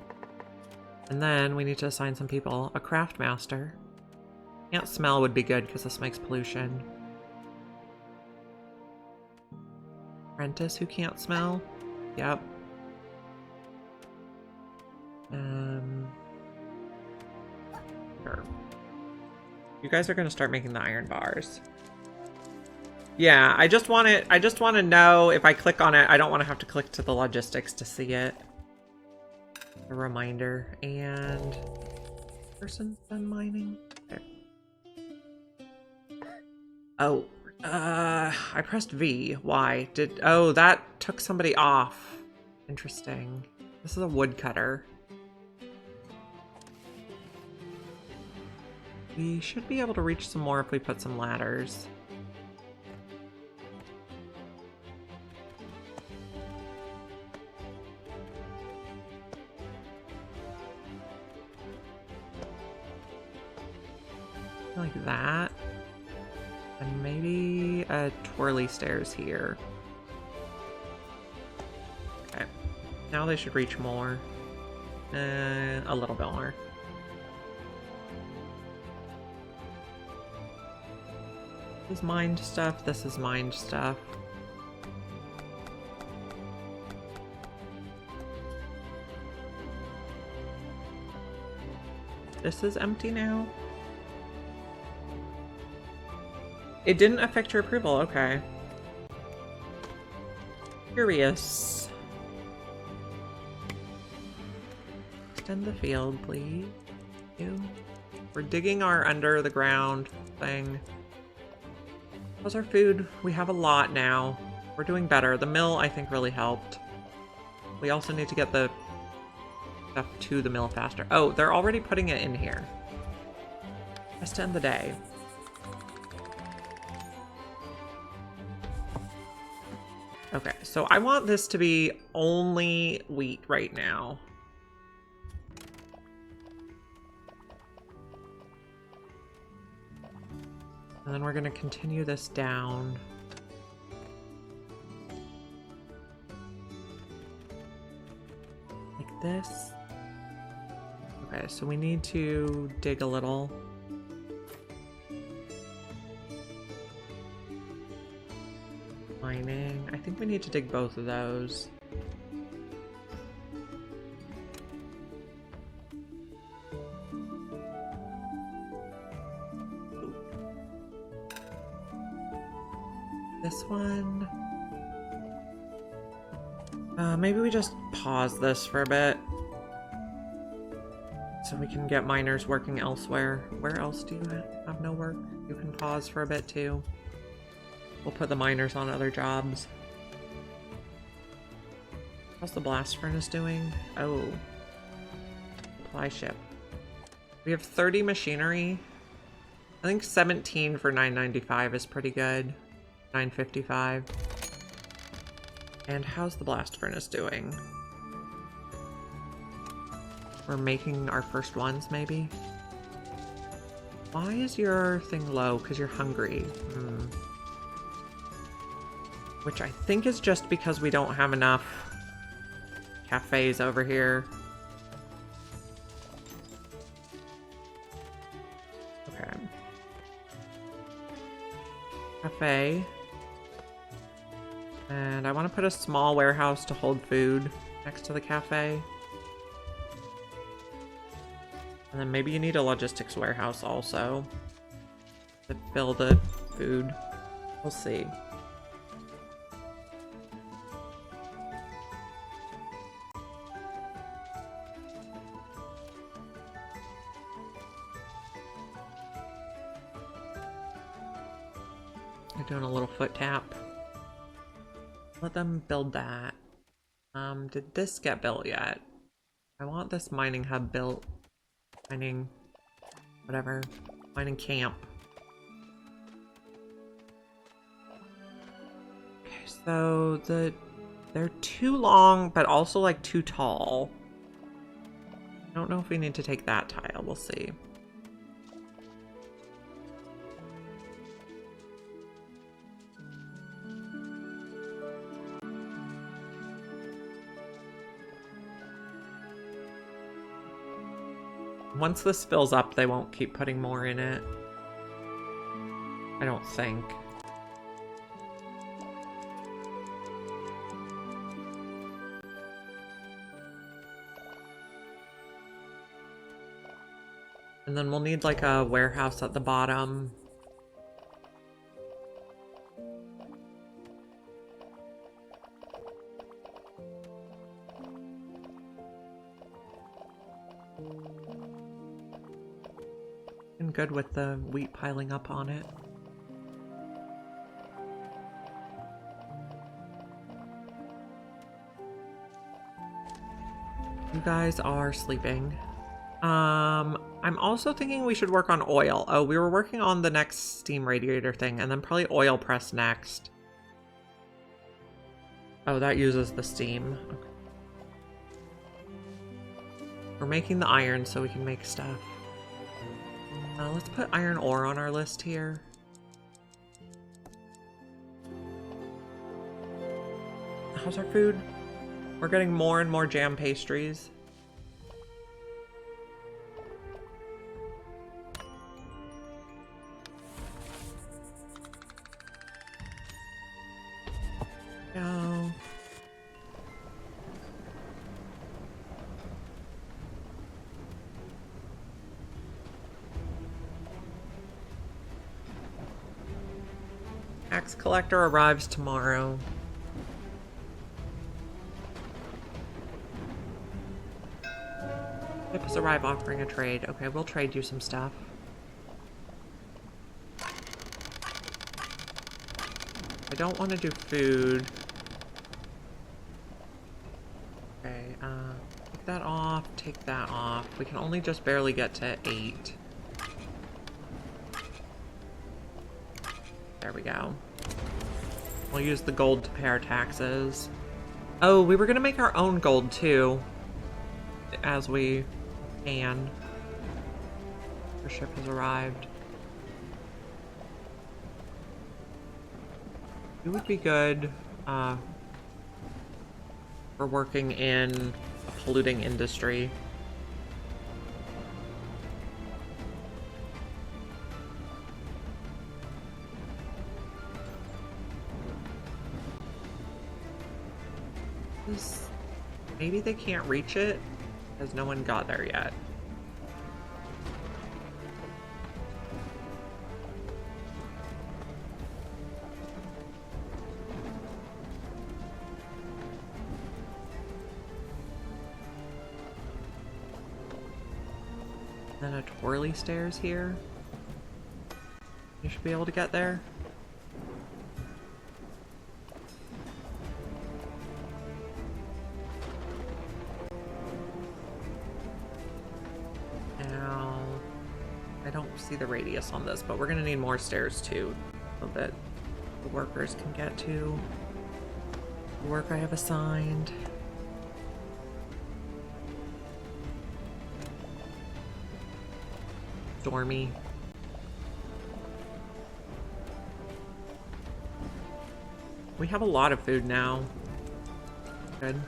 And then we need to assign some people. A craft master. Can't smell would be good because this makes pollution. Apprentice who can't smell? Yep. Sure. You guys are gonna start making the iron bars. Yeah, I just want to know if I click on it, I don't want to have to click to the logistics to see it. A reminder. And person's done mining. Okay. Oh, I pressed V. Why? Oh, that took somebody off. Interesting. This is a woodcutter. We should be able to reach some more if we put some ladders. Like that. And maybe a twirly stairs here. Okay. Now they should reach more. A little bit more. This is mined stuff. This is mined stuff. This is empty now. It didn't affect your approval. Okay. Curious. Extend the field, please. We're digging our under the ground thing. How's our food? We have a lot now. We're doing better. The mill, I think, really helped. We also need to get the stuff to the mill faster. Oh, they're already putting it in here. Just to end the day. Okay, so I want this to be only wheat right now. And then we're going to continue this down. Like this. Okay, so we need to dig a little. Mining. I think we need to dig both of those. This one. Maybe we just pause this for a bit. So we can get miners working elsewhere. Where else do you have no work? You can pause for a bit too. We'll put the miners on other jobs. How's the blast furnace doing? Oh. Supply ship. We have 30 machinery. I think 17 for 995 is pretty good. 955. And how's the blast furnace doing? We're making our first ones, maybe? Why is your thing low? Because you're hungry. Which I think is just because we don't have enough cafes over here. Okay. Cafe. And I want to put a small warehouse to hold food next to the cafe. And then maybe you need a logistics warehouse also to fill the food. We'll see. They're doing a little foot tap. Let them build that. Did this get built yet? I want this mining hub built. Mining, whatever. Mining camp. Okay, so they're too long, but also like too tall. I don't know if we need to take that tile. We'll see. Once this fills up, they won't keep putting more in it. don't think. And then we'll need like a warehouse at the bottom. And good with the wheat piling up on it. You guys are sleeping. I'm also thinking we should work on oil. Oh, we were working on the next steam radiator thing, and then probably oil press next. Oh, that uses the steam. Okay. We're making the iron so we can make stuff. Let's put iron ore on our list here. How's our food? We're getting more and more jam pastries. Go. Tax collector arrives tomorrow. Ships arrive offering a trade. Okay, we'll trade you some stuff. I don't want to do food. Okay, take that off, take that off. We can only just barely get to 8. There we go. We'll use the gold to pay our taxes. Oh, we were gonna make our own gold too, as we can. Our ship has arrived. It would be good for working in a polluting industry. Maybe they can't reach it because no one got there yet. Then a twirly stairs here. You should be able to get there. Now, I don't see the radius on this, but we're gonna need more stairs too, so that the workers can get to the work I have assigned. Stormy. We have a lot of food now. Good.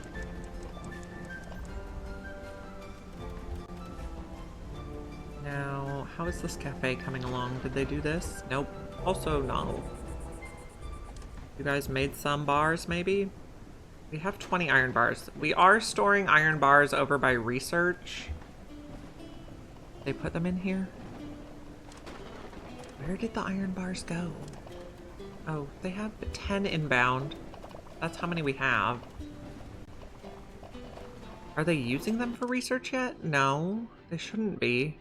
Now, how is this cafe coming along? Did they do this? Nope. Also, no. You guys made some bars, maybe? We have 20 iron bars. We are storing iron bars over by research. They put them in here? Where did the iron bars go? Oh, they have 10 inbound. That's how many we have. Are they using them for research yet? No, they shouldn't be.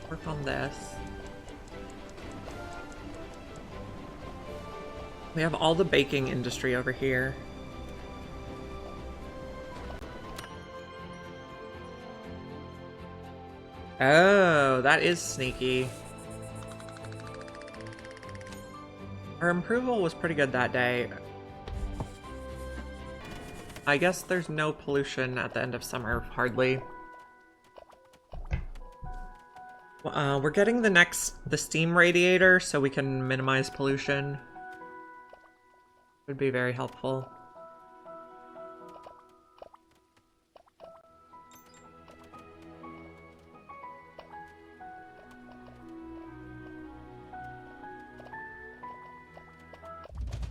Work on this. We have all the baking industry over here. Oh, that is sneaky. Our approval was pretty good that day. I guess there's no pollution at the end of summer, hardly. We're getting the steam radiator so we can minimize pollution. Would be very helpful.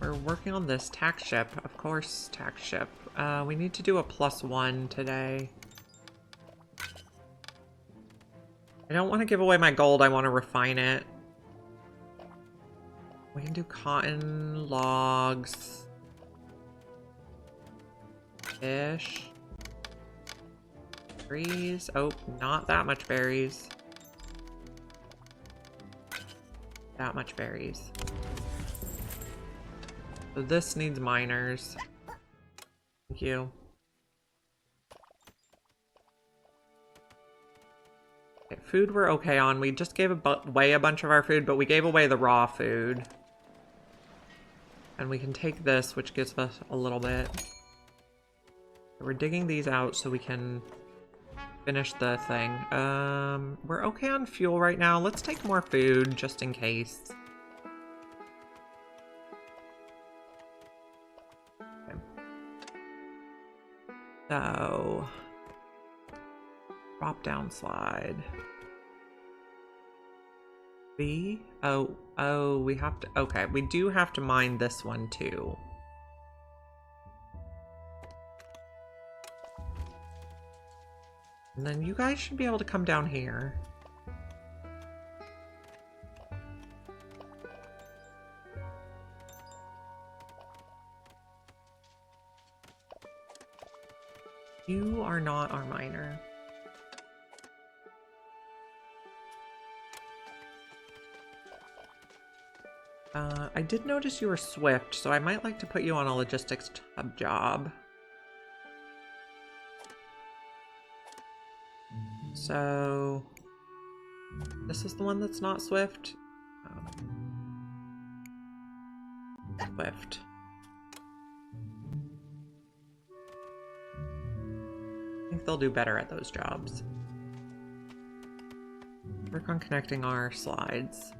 We're working on this tax ship. Of course, tax ship. We need to do a +1 today. I don't want to give away my gold. I want to refine it. We can do cotton, logs, fish, berries. Oh, not that much berries. That much berries. So this needs miners. Thank you. Okay, food we're okay on. We just gave away a bunch of our food, but we gave away the raw food. And we can take this, which gives us a little bit. We're digging these out so we can finish the thing. We're okay on fuel right now. Let's take more food just in case. Okay. So, drop down slide. B? Oh, we have to, okay, we do have to mine this one too. And then you guys should be able to come down here. You are not our miner. I did notice you were swift, so I might like to put you on a logistics job. So, this is the one that's not swift. Swift. I think they'll do better at those jobs. Work on connecting our slides.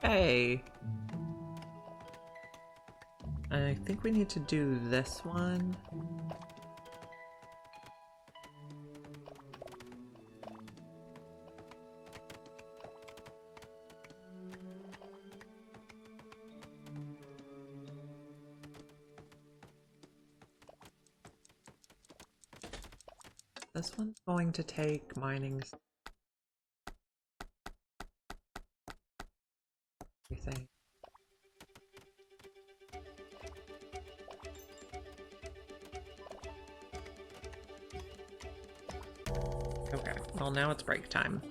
Hey! I think we need to do this one. This one's going to take mining everything. Okay, well now it's break time.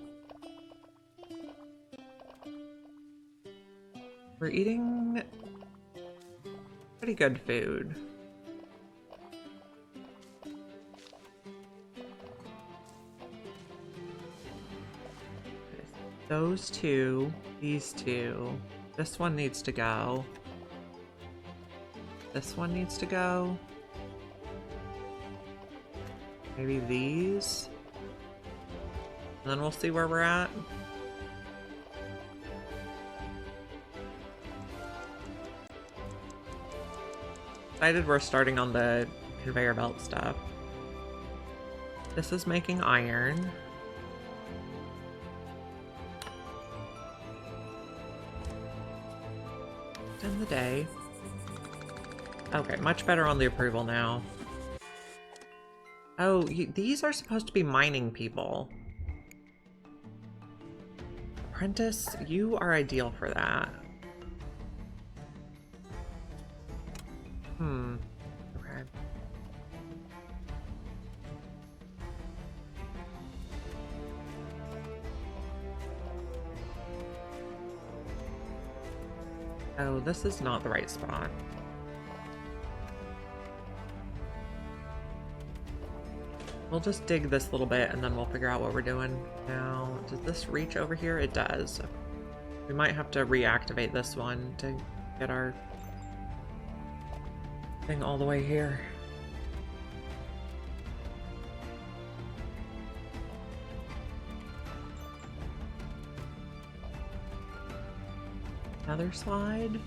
We're eating pretty good food. Those two, these two, this one needs to go. This one needs to go. Maybe these. And then we'll see where we're at. Decided we're starting on the conveyor belt stuff. This is making iron. In the day. Okay, much better on the approval now. Oh, these are supposed to be mining people. Apprentice, you are ideal for that. Okay. Oh, this is not the right spot. We'll just dig this little bit and then we'll figure out what we're doing. Now, does this reach over here? It does. We might have to reactivate this one to get our thing all the way here. Another slide.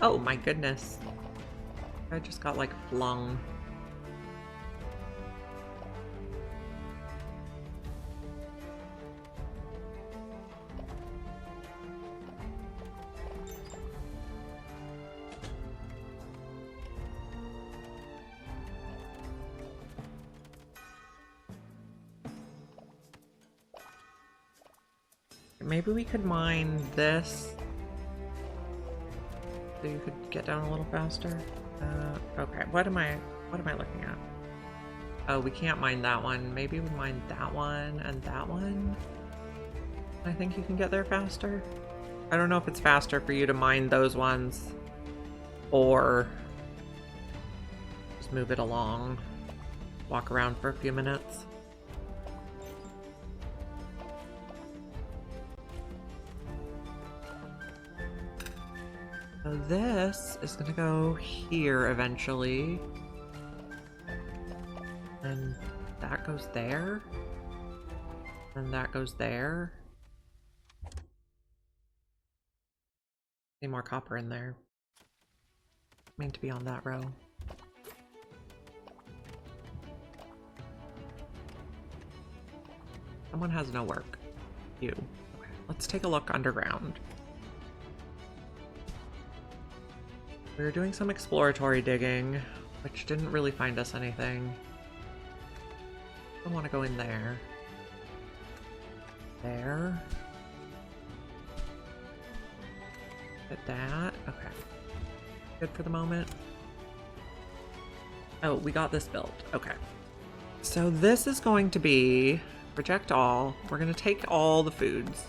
Oh my goodness. I just got like flung. Maybe we could mine this so you could get down a little faster. Okay, what am I looking at? Oh, we can't mine that one. Maybe we mine that one and that one. I think you can get there faster. I don't know if it's faster for you to mine those ones or just move it along, walk around for a few minutes. So this is gonna go here eventually. And that goes there. And that goes there. Need more copper in there. Meant to be on that row. Someone has no work. You. Okay, let's take a look underground. We were doing some exploratory digging, which didn't really find us anything. I want to go in there. There. Get that. Okay. Good for the moment. Oh, we got this built. Okay. So this is going to be reject all. We're going to take all the foods.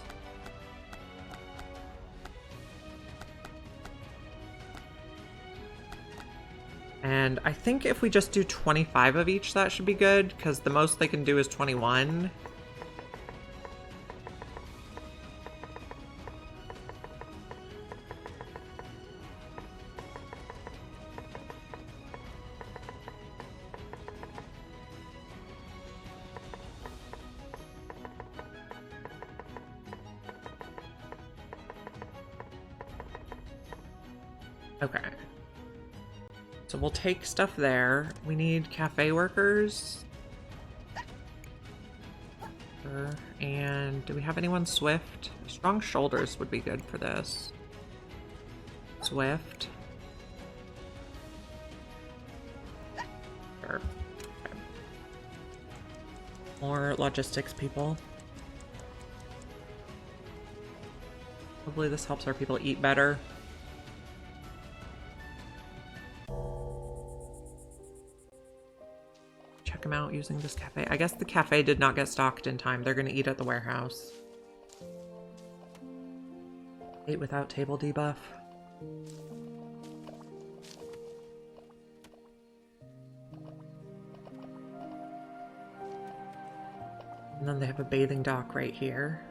And I think if we just do 25 of each, that should be good, because the most they can do is 21. Okay. So we'll take stuff there. We need cafe workers. And do we have anyone swift? Strong shoulders would be good for this. Swift. Sure. Okay. More logistics people. Hopefully this helps our people eat better. Them out using this cafe. I guess the cafe did not get stocked in time. They're going to eat at the warehouse. Ate without table debuff. And then they have a bathing dock right here.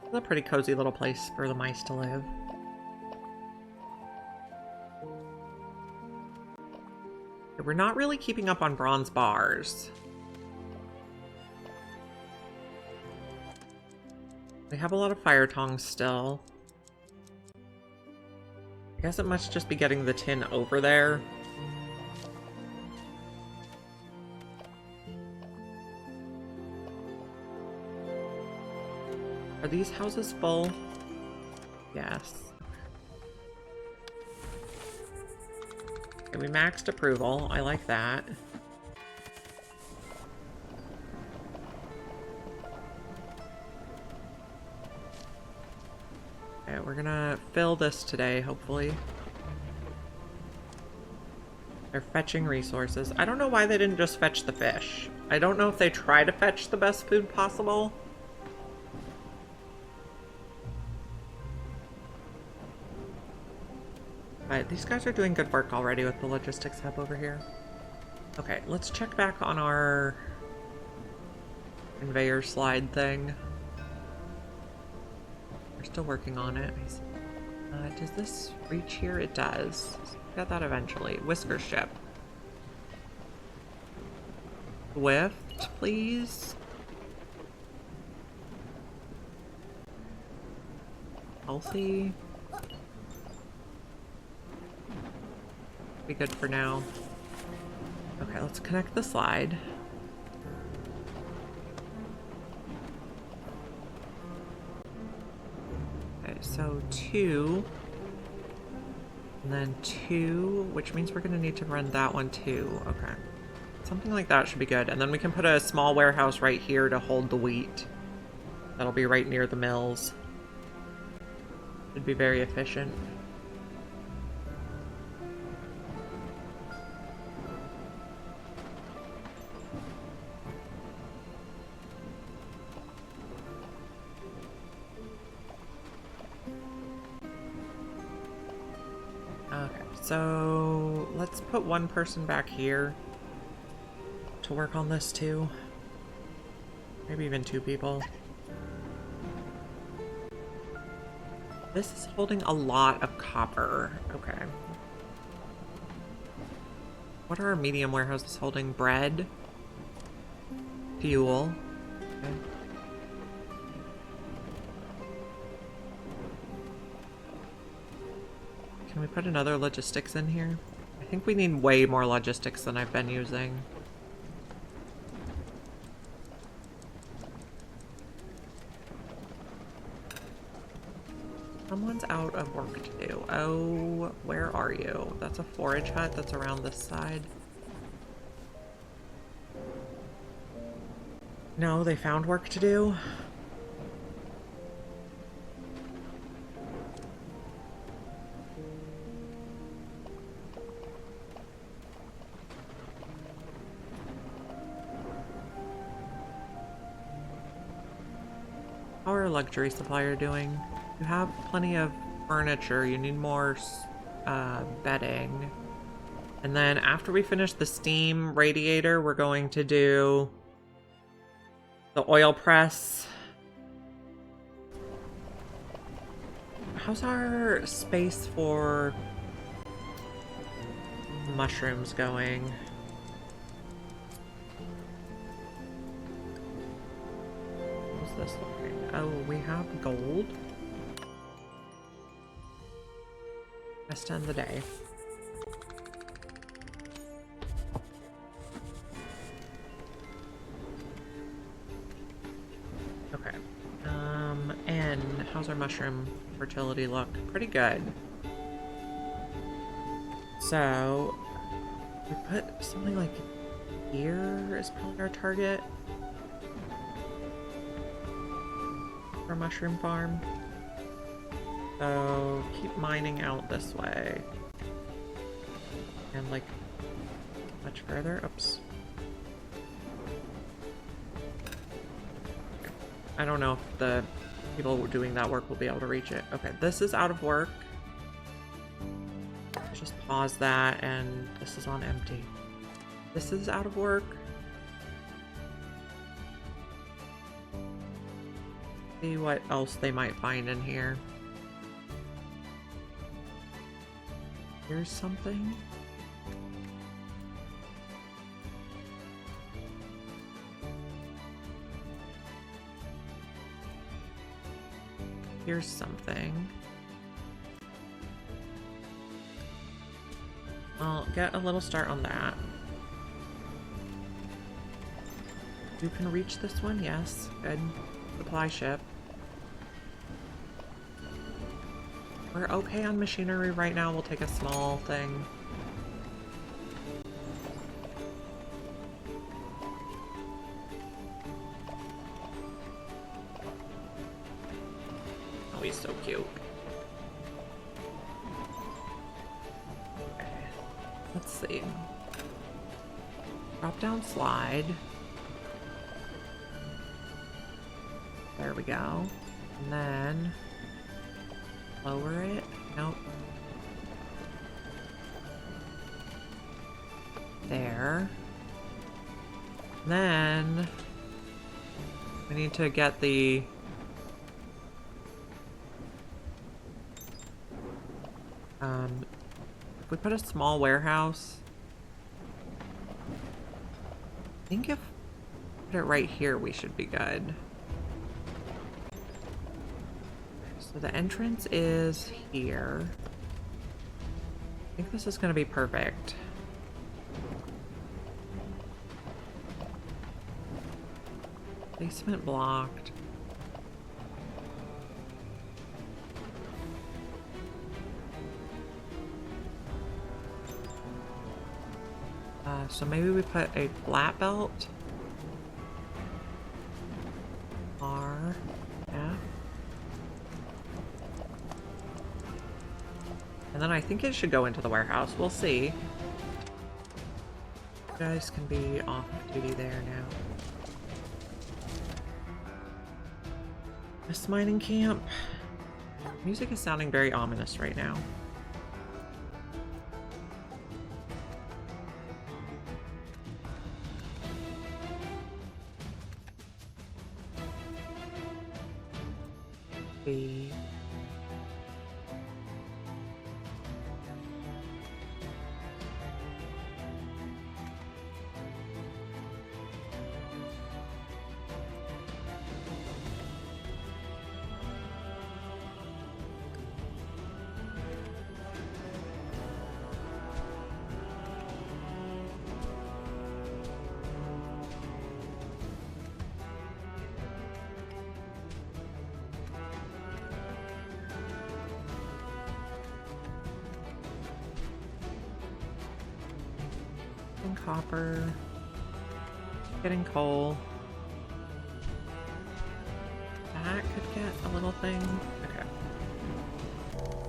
It's a pretty cozy little place for the mice to live. We're not really keeping up on bronze bars. They have a lot of fire tongs still. I guess it must just be getting the tin over there. Are these houses full? Yes. Okay, we maxed approval. I like that. Okay, we're gonna fill this today, hopefully. They're fetching resources. I don't know why they didn't just fetch the fish. I don't know if they try to fetch the best food possible. But these guys are doing good work already with the logistics hub over here. Okay, let's check back on our conveyor slide thing. We're still working on it. Does this reach here? It does. Got that eventually. Whisker ship. Swift, please. healthy. Be good for now. Okay, let's connect the slide. Okay, so 2. And then 2, which means we're gonna need to run that one too. Okay. Something like that should be good. And then we can put a small warehouse right here to hold the wheat. That'll be right near the mills. Should be very efficient. Okay, so let's put one person back here to work on this too. Maybe even 2 people. This is holding a lot of copper. Okay. What are our medium warehouses holding? Bread? Fuel. Okay. Can we put another logistics in here? I think we need way more logistics than I've been using. Someone's out of work to do. Oh, where are you? That's a forage hut that's around this side. No, they found work to do. How are luxury supplier doing? You have plenty of furniture. You need more bedding. And then after we finish the steam radiator, we're going to do the oil press. How's our space for mushrooms going? How's this looking? Oh, we have gold. Best end of the day. Okay. And how's our mushroom fertility look? Pretty good. So, we put something like here is probably our target for mushroom farm. So, keep mining out this way. And like, much further. Oops. I don't know if the people doing that work will be able to reach it. Okay, this is out of work. Just pause that, and this is on empty. This is out of work. See what else they might find in here. Here's something. Here's something. I'll get a little start on that. You can reach this one? Yes. Good. Supply ship. We're okay on machinery right now. We'll take a small thing. Oh, he's so cute. Okay. Let's see. Drop down slide. There we go. And then lower it. Nope. There. And then we need to get the if we put a small warehouse, I think if we put it right here, we should be good. So the entrance is here. I think this is going to be perfect. Basement blocked. So maybe we put a flat belt. R. Yeah. And then I think it should go into the warehouse. We'll see. You guys can be off duty there now. This mining camp. Music is sounding very ominous right now. The copper, getting coal. That could get a little thing. Okay.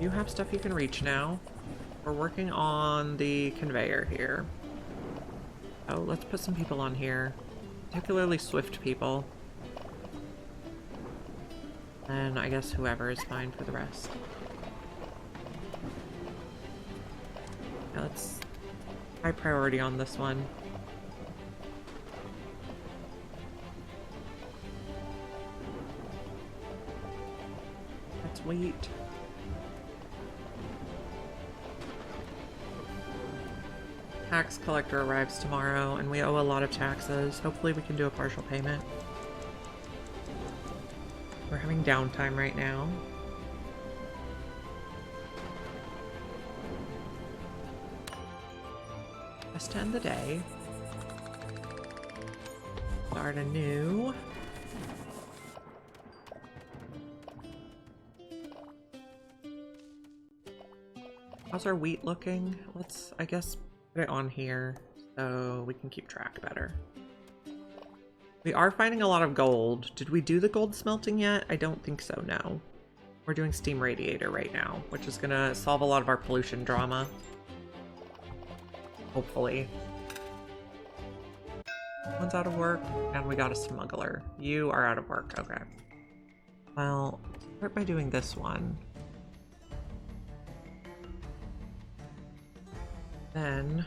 You have stuff you can reach now. We're working on the conveyor here. Oh, let's put some people on here. Particularly swift people. And I guess whoever is fine for the rest. Yeah, let's high priority on this one. That's wheat. Tax collector arrives tomorrow, and we owe a lot of taxes. Hopefully we can do a partial payment. We're having downtime right now. Just to end the day. Start anew. How's our wheat looking? Let's, I guess, put it on here so we can keep track better. We are finding a lot of gold. Did we do the gold smelting yet? I don't think so, no. We're doing steam radiator right now, which is gonna solve a lot of our pollution drama. Hopefully. One's out of work, and we got a smuggler. You are out of work, okay. Well, start by doing this one. Then...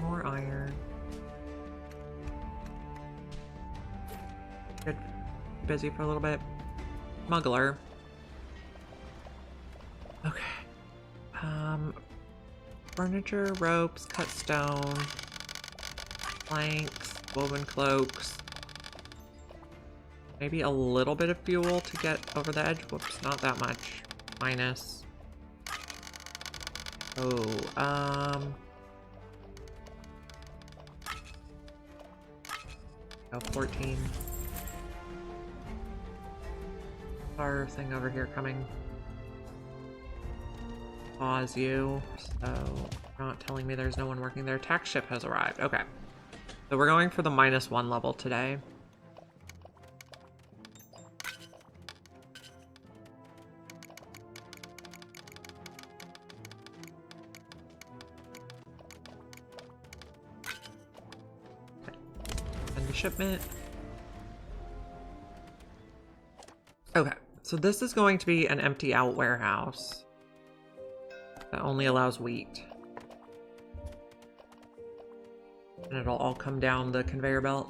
more iron. Good. Busy for a little bit. Smuggler. Okay. Furniture, ropes, cut stone, planks, woven cloaks. Maybe a little bit of fuel to get over the edge. Whoops, not that much. Minus. Oh, 14. Our thing over here coming. Pause you. So, not telling me there's no one working there. Tax ship has arrived. Okay. So we're going for the -1 level today. Shipment. Okay, so this is going to be an empty out warehouse that only allows wheat. And it'll all come down the conveyor belt.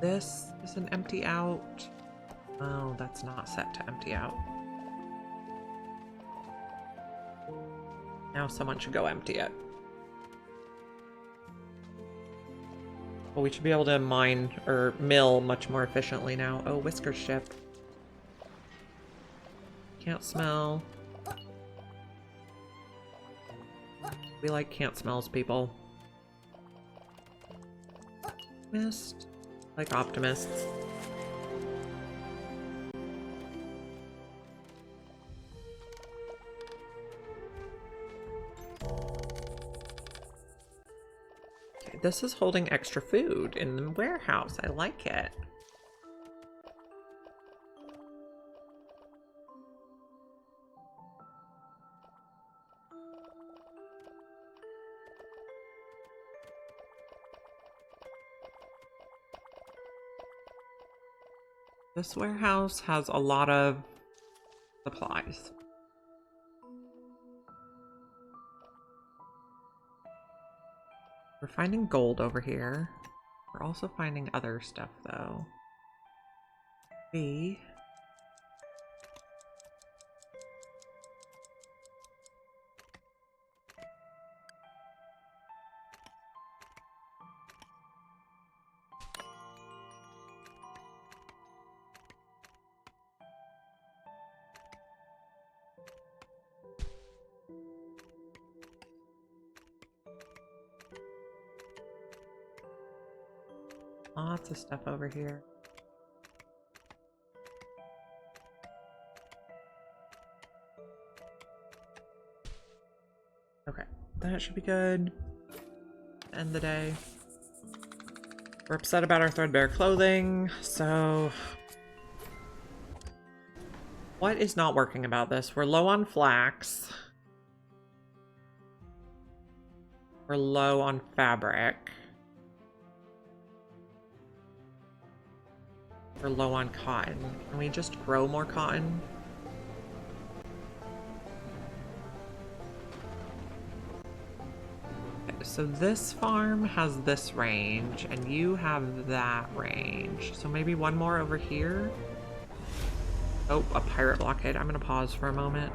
This is an empty out. Oh, that's not set to empty out. Now someone should go empty it. Well, we should be able to mine or mill much more efficiently now. Oh, Whisker ship. Can't smell. We like can't smells, people. Mist. Like optimists. Okay, this is holding extra food in the warehouse. I like it. This warehouse has a lot of supplies. We're finding gold over here. We're also finding other stuff, though. B. Lots of stuff over here. Okay, that should be good. End the day. We're upset about our threadbare clothing, so... What is not working about this? We're low on flax. We're low on fabric. We're low on cotton. Can we just grow more cotton? Okay, so this farm has this range, and you have that range. So maybe one more over here? Oh, a pirate blockade. I'm gonna pause for a moment.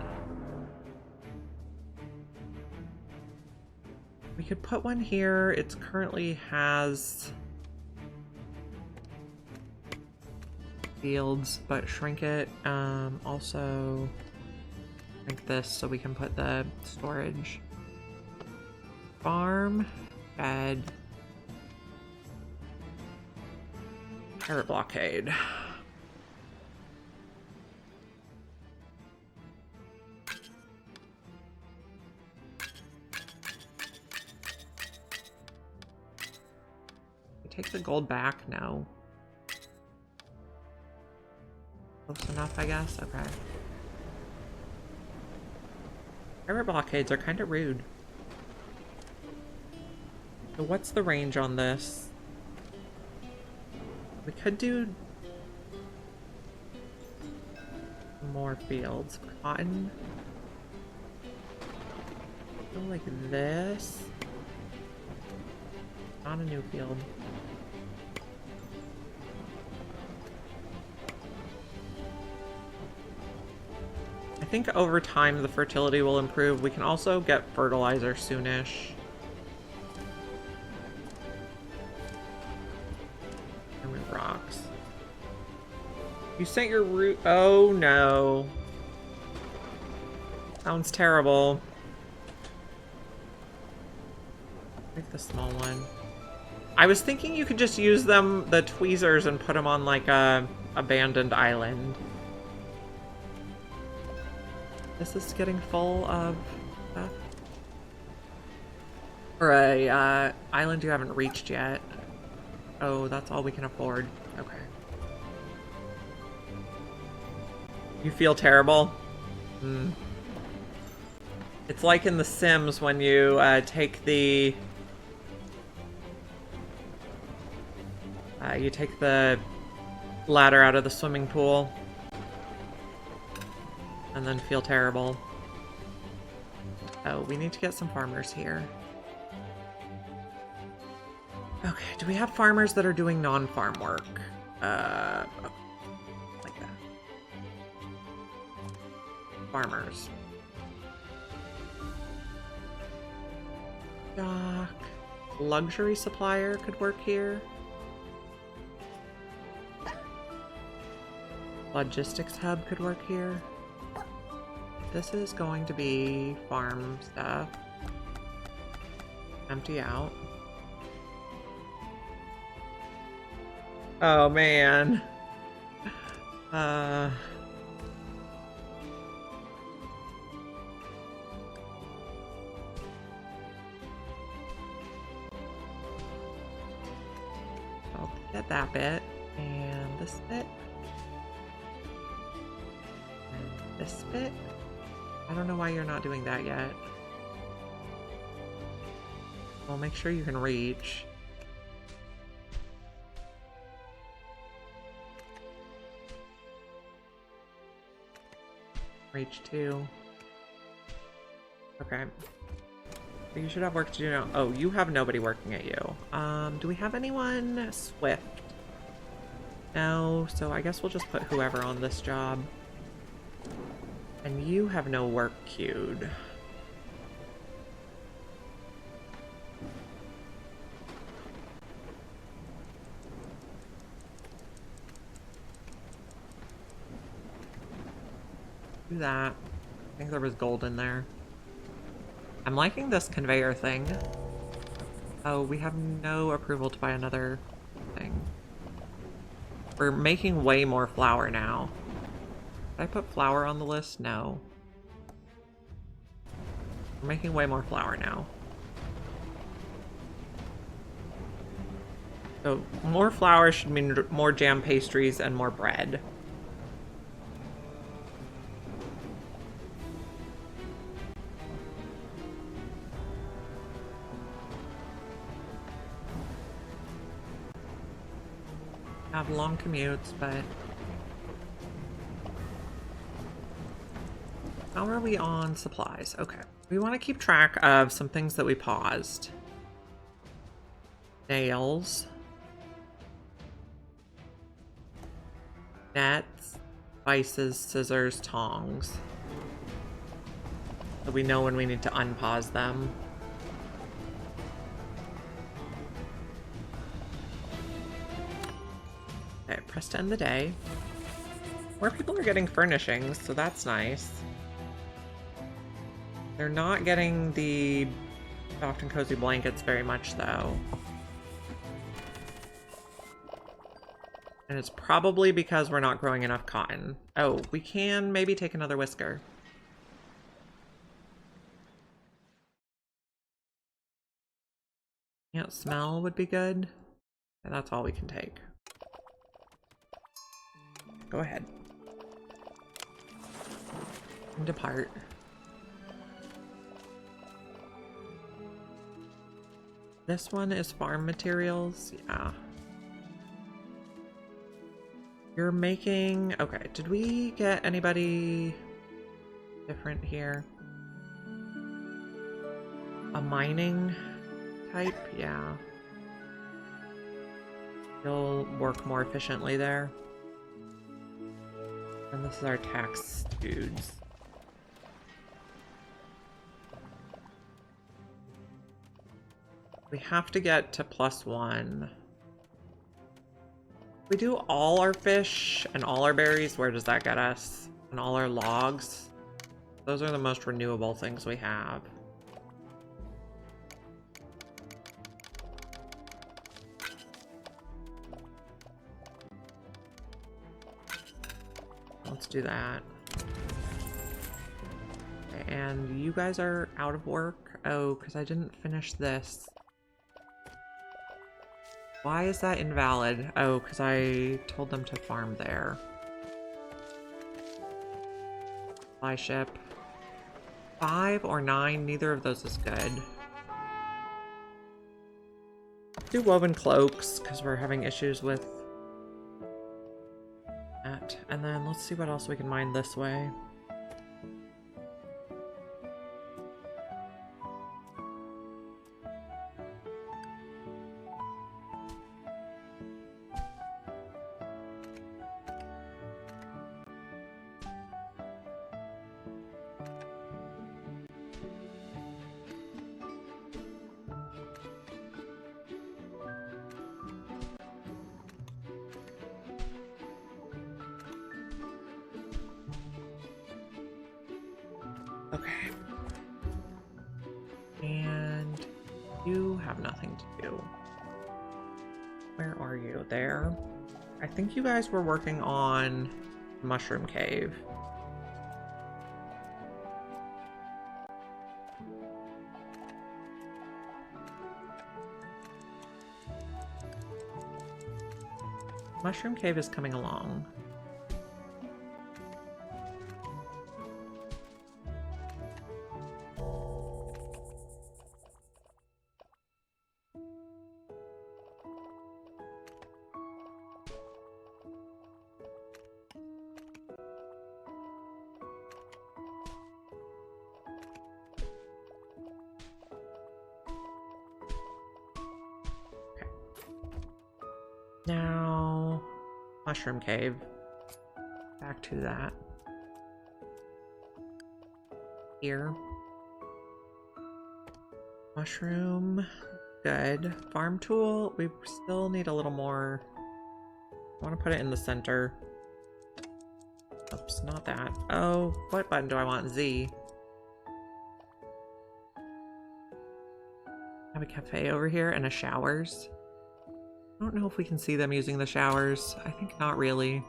We could put one here. It currently has... fields, but shrink it. Also shrink this so we can put the storage. Farm, bed, pirate blockade. We take the gold back? No. Close enough, I guess? Okay. Pirate blockades are kind of rude. So what's the range on this? We could do more fields. Cotton. Go like this. Not a new field. I think over time the fertility will improve. We can also get fertilizer soonish. Remove rocks. You sent your root. Oh no. Sounds terrible. Make the small one. I was thinking you could just use them, the tweezers, and put them on like a abandoned island. This is getting full of stuff. Or a island you haven't reached yet. Oh, that's all we can afford. Okay. You feel terrible? Hmm. It's like in The Sims when you take the... ladder out of the swimming pool. And then feel terrible. Oh, we need to get some farmers here. Okay, do we have farmers that are doing non-farm work? Like that. Farmers. Dock. Luxury supplier could work here. Logistics hub could work here. This is going to be farm stuff. Empty out. Oh man. I'll get that bit and this bit. And this bit. I don't know why you're not doing that yet. Well, make sure you can reach. Reach 2. Okay. You should have work to do now. Oh, you have nobody working at you. Do we have anyone swift? No, so I guess we'll just put whoever on this job. And you have no work queued. Do that. I think there was gold in there. I'm liking this conveyor thing. Oh, we have no approval to buy another thing. We're making way more flour now. Did I put flour on the list? No. We're making way more flour now. So more flour should mean more jam pastries and more bread. Have long commutes, but how are we on supplies? Okay. We want to keep track of some things that we paused. Nails. Nets. Vices, scissors, tongs. So we know when we need to unpause them. Okay, press to end the day. More people are getting furnishings, so that's nice. They're not getting the soft and cozy blankets very much, though. And it's probably because we're not growing enough cotton. Oh, we can maybe take another whisker. Can't smell would be good. And that's all we can take. Go ahead. And depart. This one is farm materials. Yeah. You're making... Okay, did we get anybody different here? A mining type? Yeah. You'll work more efficiently there. And this is our tax dudes. We have to get to +1. We do all our fish and all our berries. Where does that get us? And all our logs. Those are the most renewable things we have. Let's do that. Okay, and you guys are out of work? Oh, because I didn't finish this. Why is that invalid? Oh, because I told them to farm there. Supply ship. 5 or 9, neither of those is good. Do woven cloaks, because we're having issues with and then let's see what else we can mine this way. Okay. And you have nothing to do. Where are you? There. I think you guys were working on Mushroom Cave. Mushroom Cave is coming along. Now, Mushroom Cave. Back to that. Here. Mushroom. Good. Farm tool. We still need a little more. I want to put it in the center. Oops, not that. Oh, what button do I want? Z. Have a cafe over here and a showers. I don't know if we can see them using the showers. I think not really.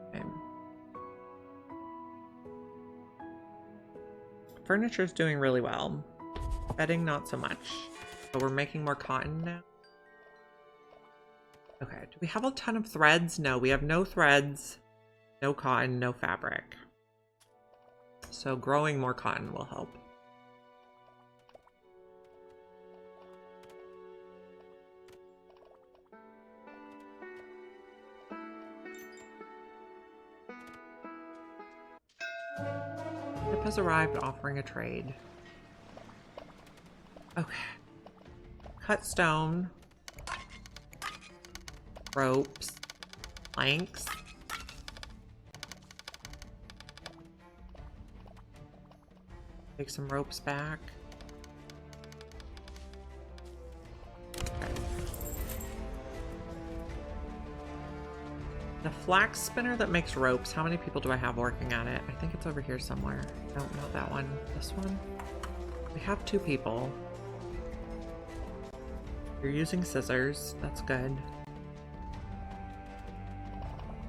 Okay. Furniture's doing really well. Bedding, not so much. But we're making more cotton now. Okay, do we have a ton of threads? No, we have no threads, no cotton, no fabric. So growing more cotton will help. Ship has arrived offering a trade. Okay. Cut stone. Ropes. Planks. Take some ropes back. Okay. The flax spinner that makes ropes, how many people do I have working on it? I think it's over here somewhere. No, not that one. This one? We have 2 people. You're using scissors. That's good.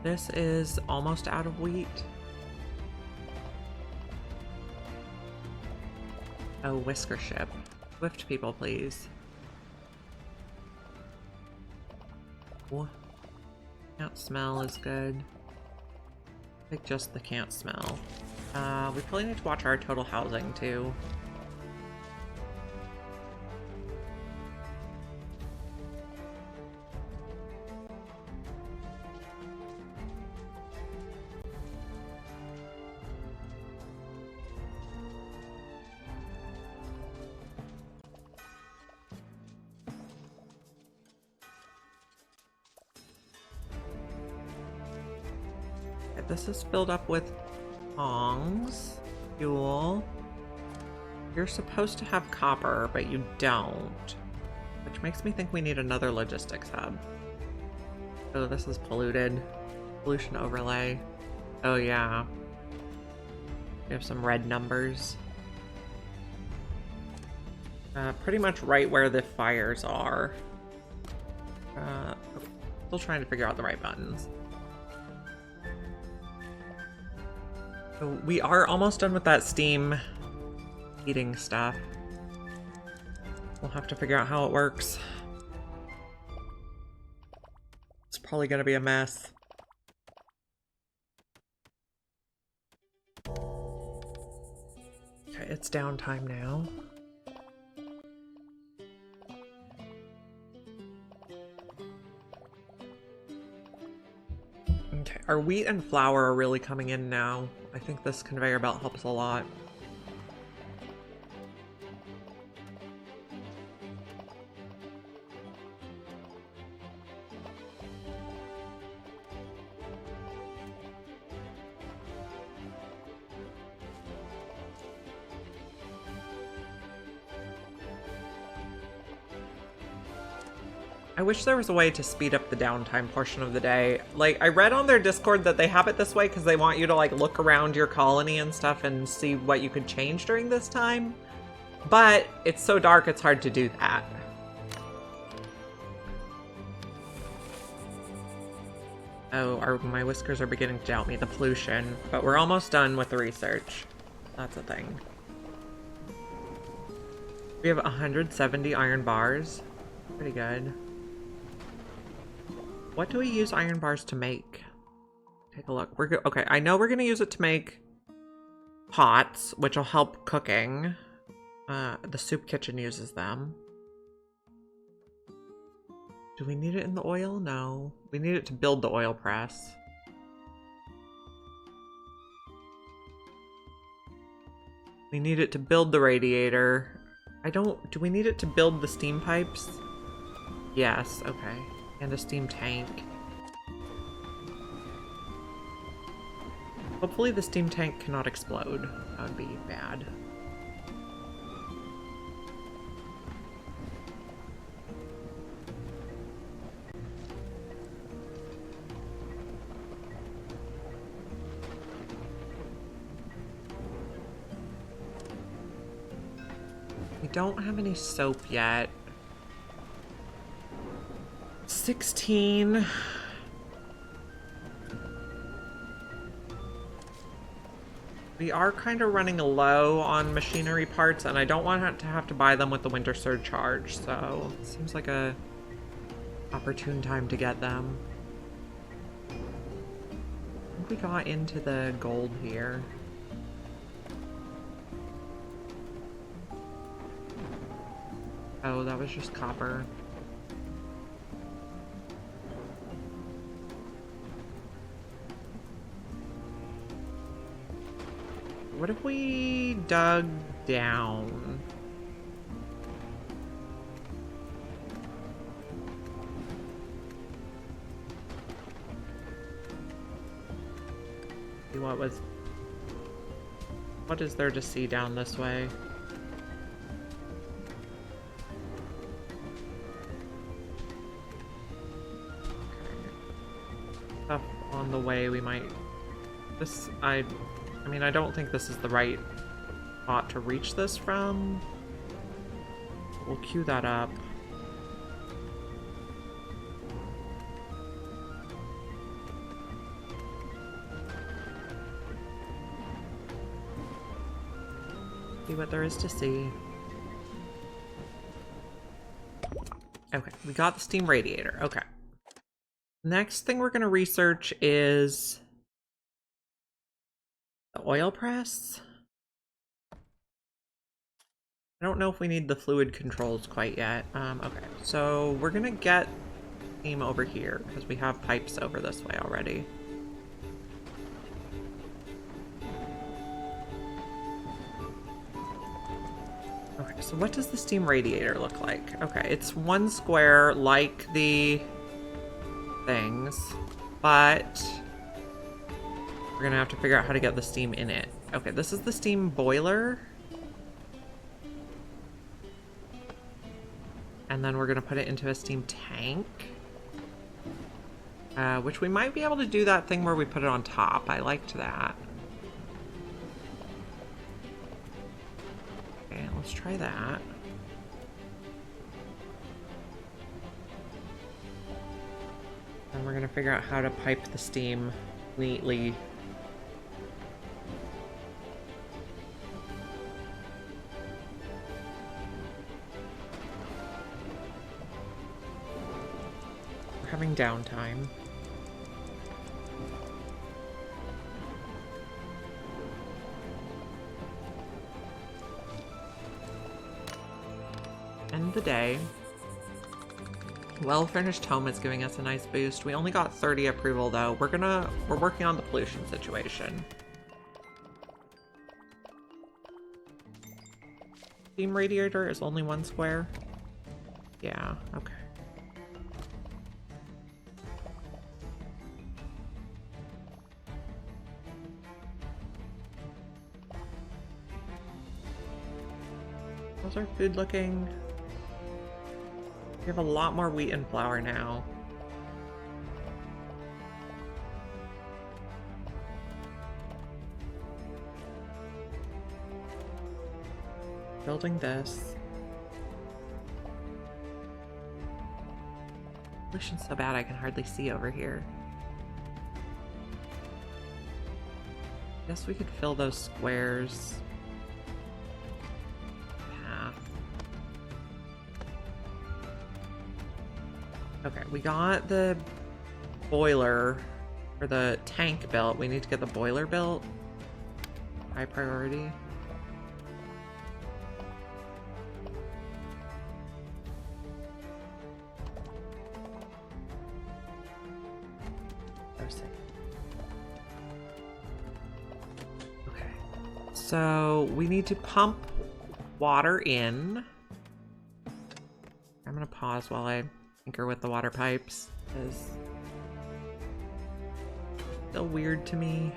This is almost out of wheat. Oh, whisker ship. Swift people, please. Oh. Can't smell is good. I think just the can't smell. We probably need to watch our total housing too. This is filled up with tongs, fuel. You're supposed to have copper, but you don't. Which makes me think we need another logistics hub. Oh, this is polluted. Pollution overlay. Oh yeah. We have some red numbers. Pretty much right where the fires are. Still trying to figure out the right buttons. So we are almost done with that steam heating stuff. We'll have to figure out how it works. It's probably going to be a mess. Okay, it's downtime now. Okay, our wheat and flour are really coming in now. I think this conveyor belt helps a lot. I wish there was a way to speed up the downtime portion of the day. Like, I read on their Discord that they have it this way because they want you to, like, look around your colony and stuff and see what you could change during this time. But it's so dark, it's hard to do that. Oh, my whiskers are beginning to doubt me. The pollution. But we're almost done with the research. That's a thing. We have 170 iron bars. Pretty good. What do we use iron bars to make? Take a look. Okay, I know we're gonna use it to make pots, which will help cooking. The soup kitchen uses them. Do we need it in the oil? No. We need it to build the oil press. We need it to build the radiator. Do we need it to build the steam pipes? Yes, okay. And a steam tank. Hopefully the steam tank cannot explode. That would be bad. We don't have any soap yet. 16. We are kind of running low on machinery parts, and I don't want to have to buy them with the winter surcharge, so it seems like a opportune time to get them. I think we got into the gold here. Oh, that was just copper. What if we dug down? See what is there to see down this way? Stuff on the way we might... I mean, I don't think this is the right spot to reach this from. We'll queue that up. See what there is to see. Okay, we got the steam radiator. Okay. Next thing we're going to research is the oil press. I don't know if we need the fluid controls quite yet. Okay, so we're gonna get steam over here because we have pipes over this way already. Okay, so what does the steam radiator look like? Okay, it's one square like the things, but we're gonna have to figure out how to get the steam in it. Okay, this is the steam boiler. And then we're gonna put it into a steam tank. Which we might be able to do that thing where we put it on top. I liked that. Okay, let's try that. And we're gonna figure out how to pipe the steam neatly. We're having downtime. End the day. Well-finished home is giving us a nice boost. We only got 30 approval though. We're working on the pollution situation. Steam radiator is only 1 square. Yeah, okay. How's our food looking? We have a lot more wheat and flour now. Building this. Pollution's so bad I can hardly see over here. Guess we could fill those squares. Okay, we got the boiler, or the tank built. We need to get the boiler built. High priority. Okay, so we need to pump water in. I'm gonna pause while I tinker with the water pipes, because it's still weird to me.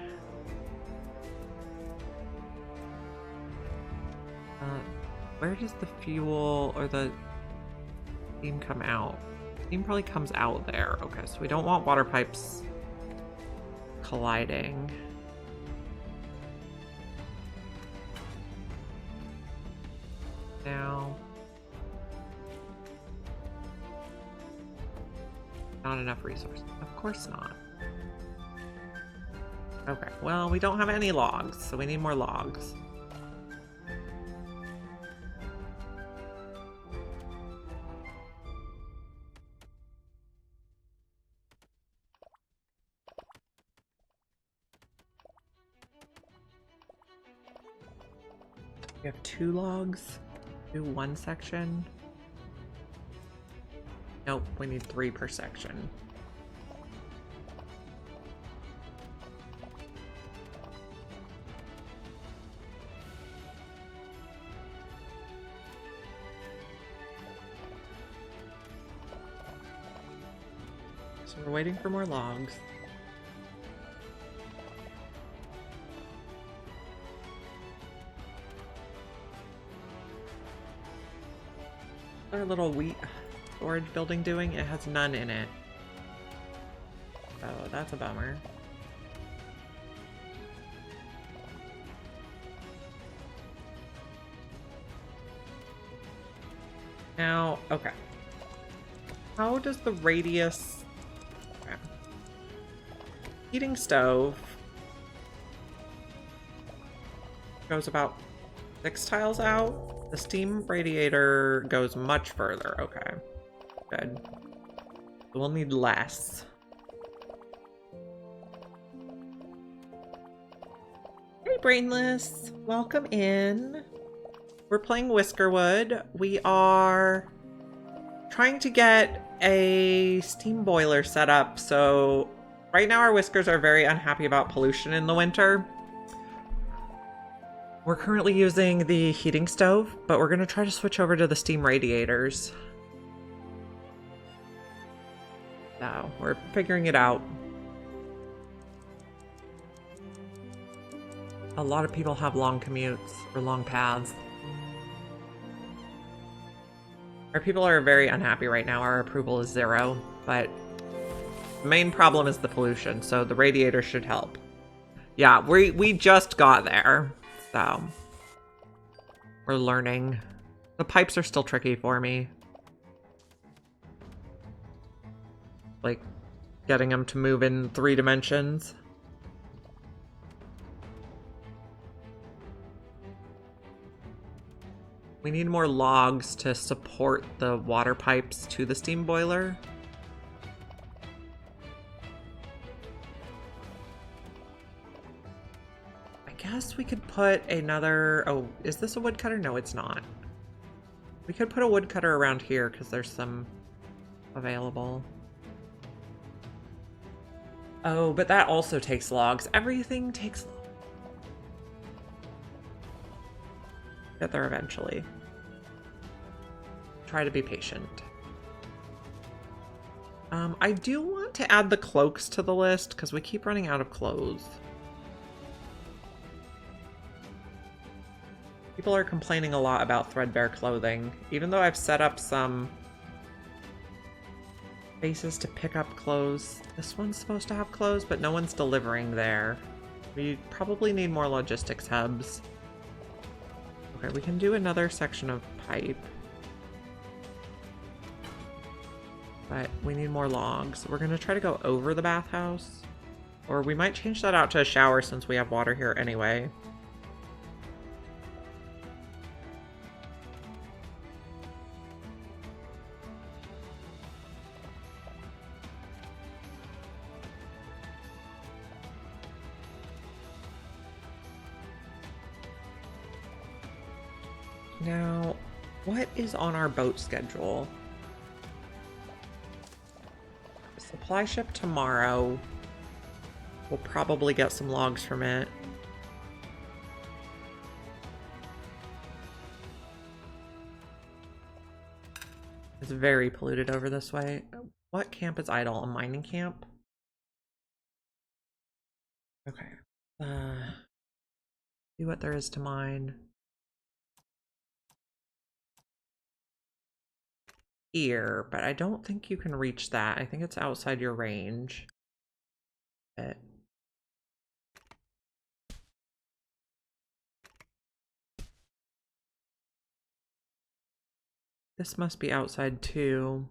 Where does the fuel or the steam come out? Steam probably comes out there. Okay, so we don't want water pipes colliding. Now, not enough resources. Of course not. Okay, well, we don't have any logs, so we need more logs. We have 2 logs. Do 1 section. Nope, we need 3 per section. So we're waiting for more logs. Our little wheat storage building doing? It has none in it. Oh, that's a bummer. Now, okay. How does the radius... Okay. Heating stove goes about 6 tiles out. The steam radiator goes much further. Okay. Good. We'll need less. Hey, Brainless. Welcome in. We're playing Whiskerwood. We are trying to get a steam boiler set up. So right now our whiskers are very unhappy about pollution in the winter. We're currently using the heating stove, but we're going to try to switch over to the steam radiators. So, we're figuring it out. A lot of people have long commutes or long paths. Our people are very unhappy right now. Our approval is 0, but the main problem is the pollution, so the radiator should help. Yeah, we just got there. So, we're learning. The pipes are still tricky for me. Like, getting them to move in 3 dimensions. We need more logs to support the water pipes to the steam boiler. I guess we could put another... Oh, is this a woodcutter? No, it's not. We could put a woodcutter around here because there's some available. Oh, but that also takes logs. Everything takes logs. Get there eventually. Try to be patient. I do want to add the cloaks to the list because we keep running out of clothes. People are complaining a lot about threadbare clothing, even though I've set up some spaces to pick up clothes. This one's supposed to have clothes, but no one's delivering there. We probably need more logistics hubs. Okay, we can do another section of pipe. But we need more logs. We're gonna try to go over the bathhouse. Or we might change that out to a shower since we have water here anyway. Now, what is on our boat schedule? Supply ship tomorrow. We'll probably get some logs from it. It's very polluted over this way. What camp is idle? A mining camp? Okay. See what there is to mine. Here, but I don't think you can reach that. I think it's outside your range. But this must be outside too.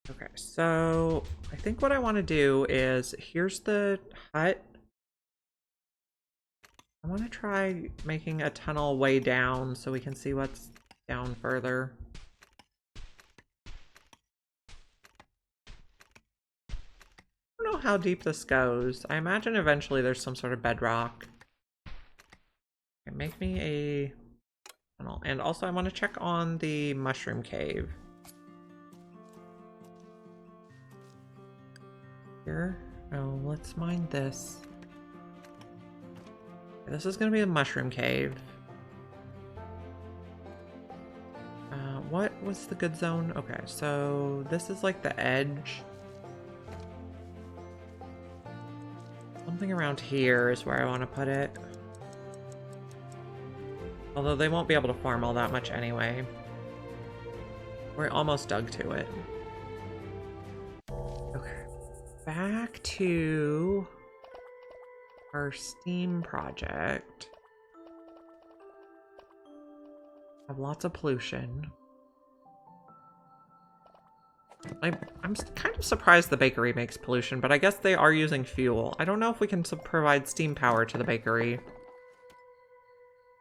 Okay, so I think what I want to do is, here's the hut. I want to try making a tunnel way down so we can see what's down further. I don't know how deep this goes. I imagine eventually there's some sort of bedrock. Okay, make me a tunnel. And also I want to check on the mushroom cave. Here. Oh, let's mine this. This is going to be a mushroom cave. What was the good zone? Okay, so this is like the edge. Something around here is where I want to put it. Although they won't be able to farm all that much anyway. We're almost dug to it. Okay, back to our steam project. Have lots of pollution. I'm kind of surprised the bakery makes pollution, but I guess they are using fuel. I don't know if we can provide steam power to the bakery.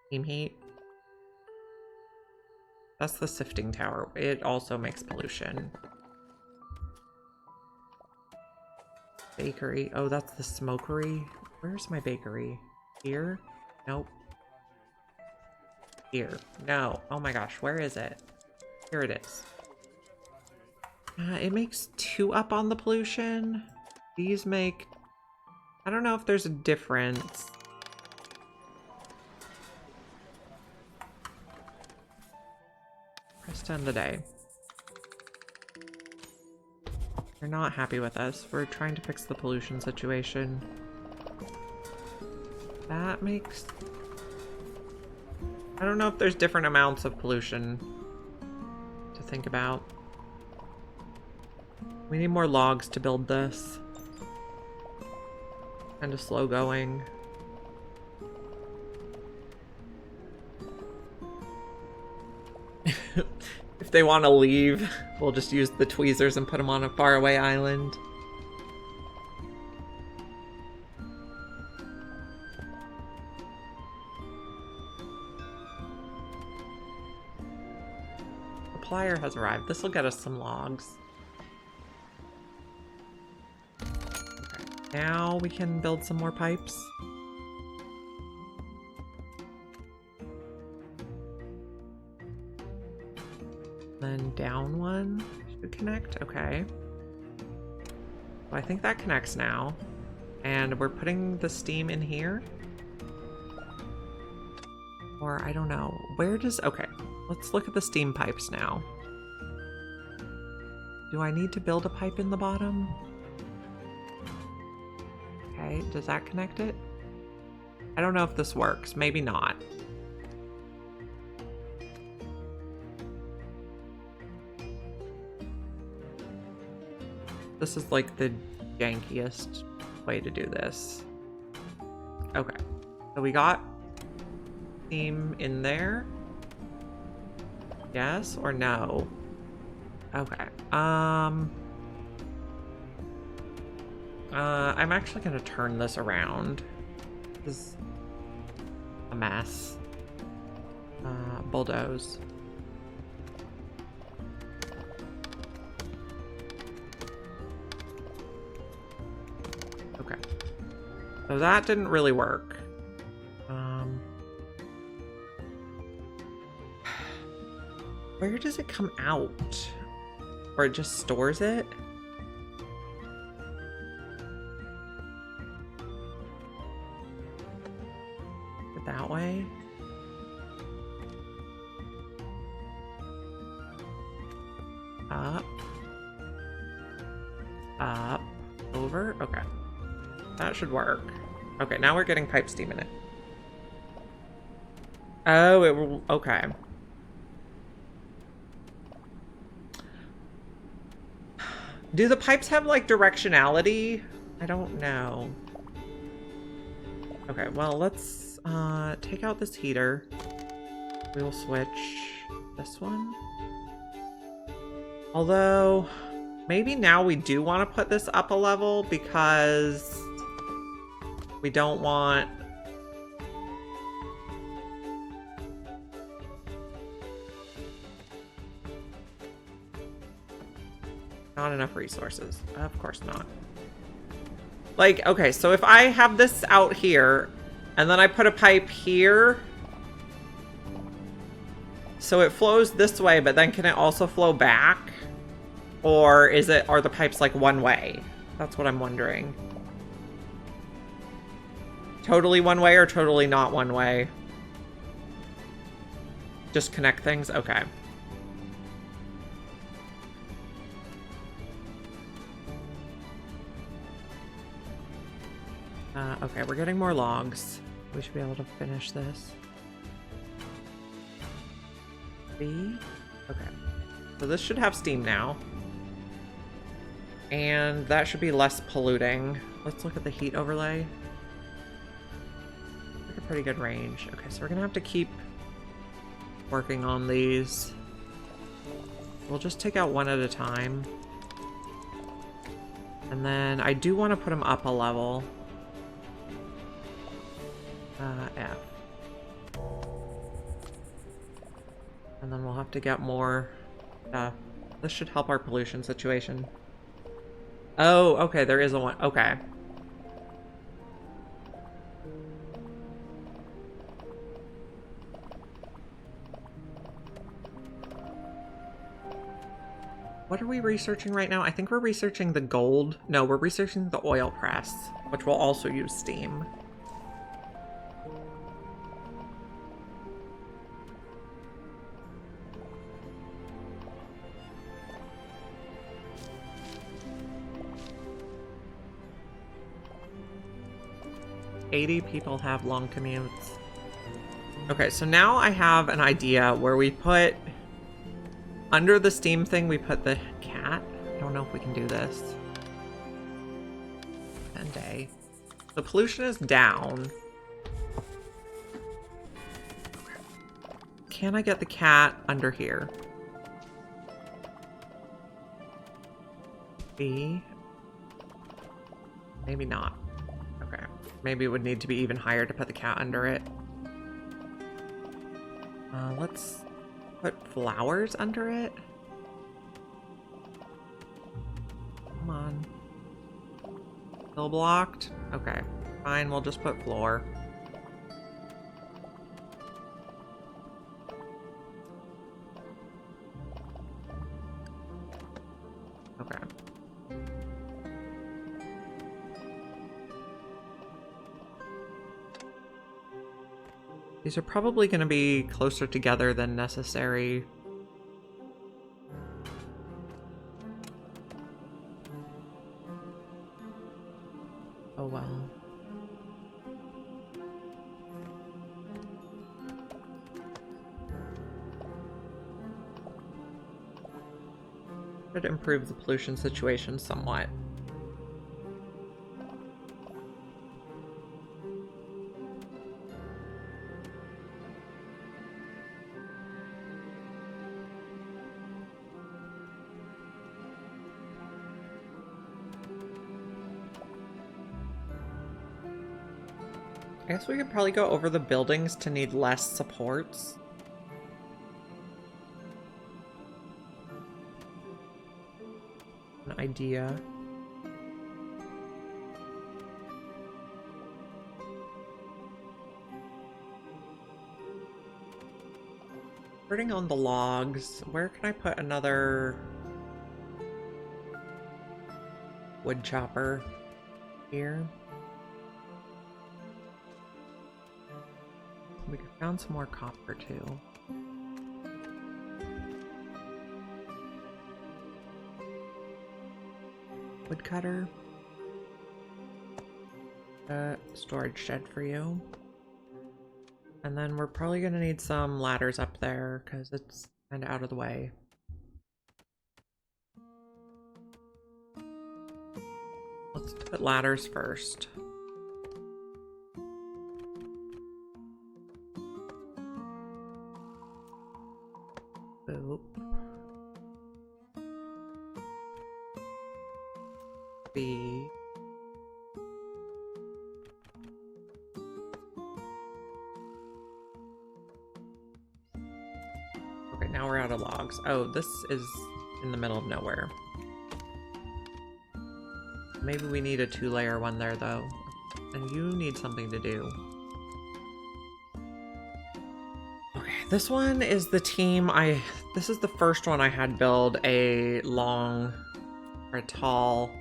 Steam heat. That's the sifting tower. It also makes pollution. Bakery. Oh, that's the smokery. Where's my bakery? Here? Nope. Here. No. Oh my gosh, where is it? Here it is. It makes 2 up on the pollution. These make... I don't know if there's a difference. Press 10 today. They're not happy with us. We're trying to fix the pollution situation. That makes... I don't know if there's different amounts of pollution to think about. We need more logs to build this. Kind of slow going. If they want to leave, we'll just use the tweezers and put them on a faraway island. Supplier has arrived. This will get us some logs. Okay. Now we can build some more pipes. Then down one should connect. Okay. Well, I think that connects now. And we're putting the steam in here. Or I don't know. Where does... Okay. Let's look at the steam pipes now. Do I need to build a pipe in the bottom? Okay. Does that connect it? I don't know if this works. Maybe not. This is like the jankiest way to do this. Okay. So we got steam in there. Yes or no? Okay. I'm actually gonna turn this around. This is a mess. Bulldoze. Okay. So that didn't really work. Where does it come out? Or it just stores it? That way? Up. Up. Over? Okay. That should work. Okay, now we're getting pipe steam in it. Oh, it will... Okay. Do the pipes have, like, directionality? I don't know. Okay, well, let's take out this heater. We will switch this one. Although, maybe now we do want to put this up a level because we don't want... Not enough resources. Of course not. Like, okay, so if I have this out here, and then I put a pipe here, so it flows this way, but then can it also flow back? Or are the pipes like one way? That's what I'm wondering. Totally one way or totally not one way? Just connect things? Okay. Okay, we're getting more logs. We should be able to finish this. B? Okay. So this should have steam now. And that should be less polluting. Let's look at the heat overlay. Like a pretty good range. Okay, so we're gonna have to keep working on these. We'll just take out one at a time. And then I do want to put them up a level. F. And then we'll have to get more stuff. This should help our pollution situation. Oh, okay, there is a one. Okay. What are we researching right now? I think we're researching the gold. No, we're researching the oil press, which will also use steam. $80 people have long commutes. Okay, so now I have an idea where we put... Under the steam thing, we put the cat. I don't know if we can do this. 10 day. The pollution is down. Can I get the cat under here? B? Maybe not. Okay. Maybe it would need to be even higher to put the cat under it. Let's put flowers under it. Come on. Still blocked? Okay. Fine, we'll just put floor. Okay. These are probably going to be closer together than necessary. Oh well. Should improve the pollution situation somewhat. I guess we could probably go over the buildings to need less supports. An idea. Starting on the logs, where can I put another wood chopper? Here. We found some more copper too. Woodcutter. Storage shed for you. And then we're probably gonna need some ladders up there because it's kind of out of the way. Let's put ladders first. Boop. B. Okay, now we're out of logs. Oh, this is in the middle of nowhere. Maybe we need a 2-layer one there though. And you need something to do. Okay, this one is the team this is the first one I had build a long or a tall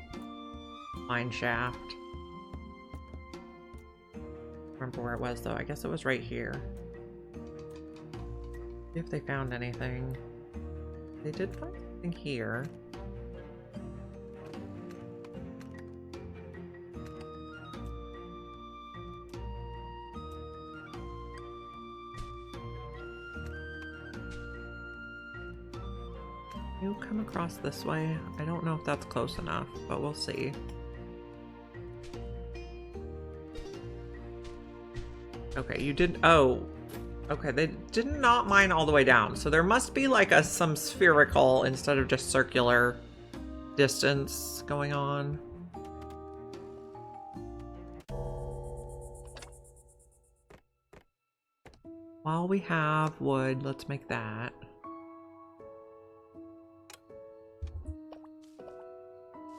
mine shaft. Remember where it was though. I guess it was right here. See if they found anything. They did find something here. You come across this way. I don't know if that's close enough, but we'll see. Okay, you did. Oh, okay. They did not mine all the way down, so there must be like some spherical instead of just circular distance going on. While we have wood, let's make that.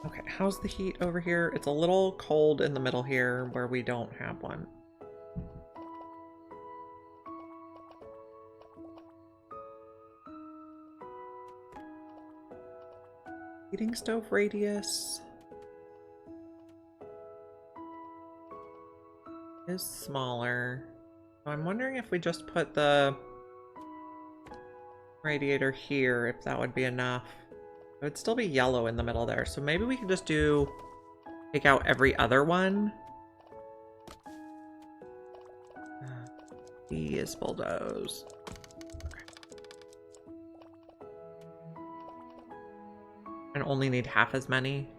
Okay, how's the heat over here? It's a little cold in the middle here where we don't have one. Heating stove radius is smaller. So I'm wondering if we just put the radiator here, if that would be enough. It would still be yellow in the middle there, so maybe we can just take out every other one. He is bulldoze. Okay. And only need half as many.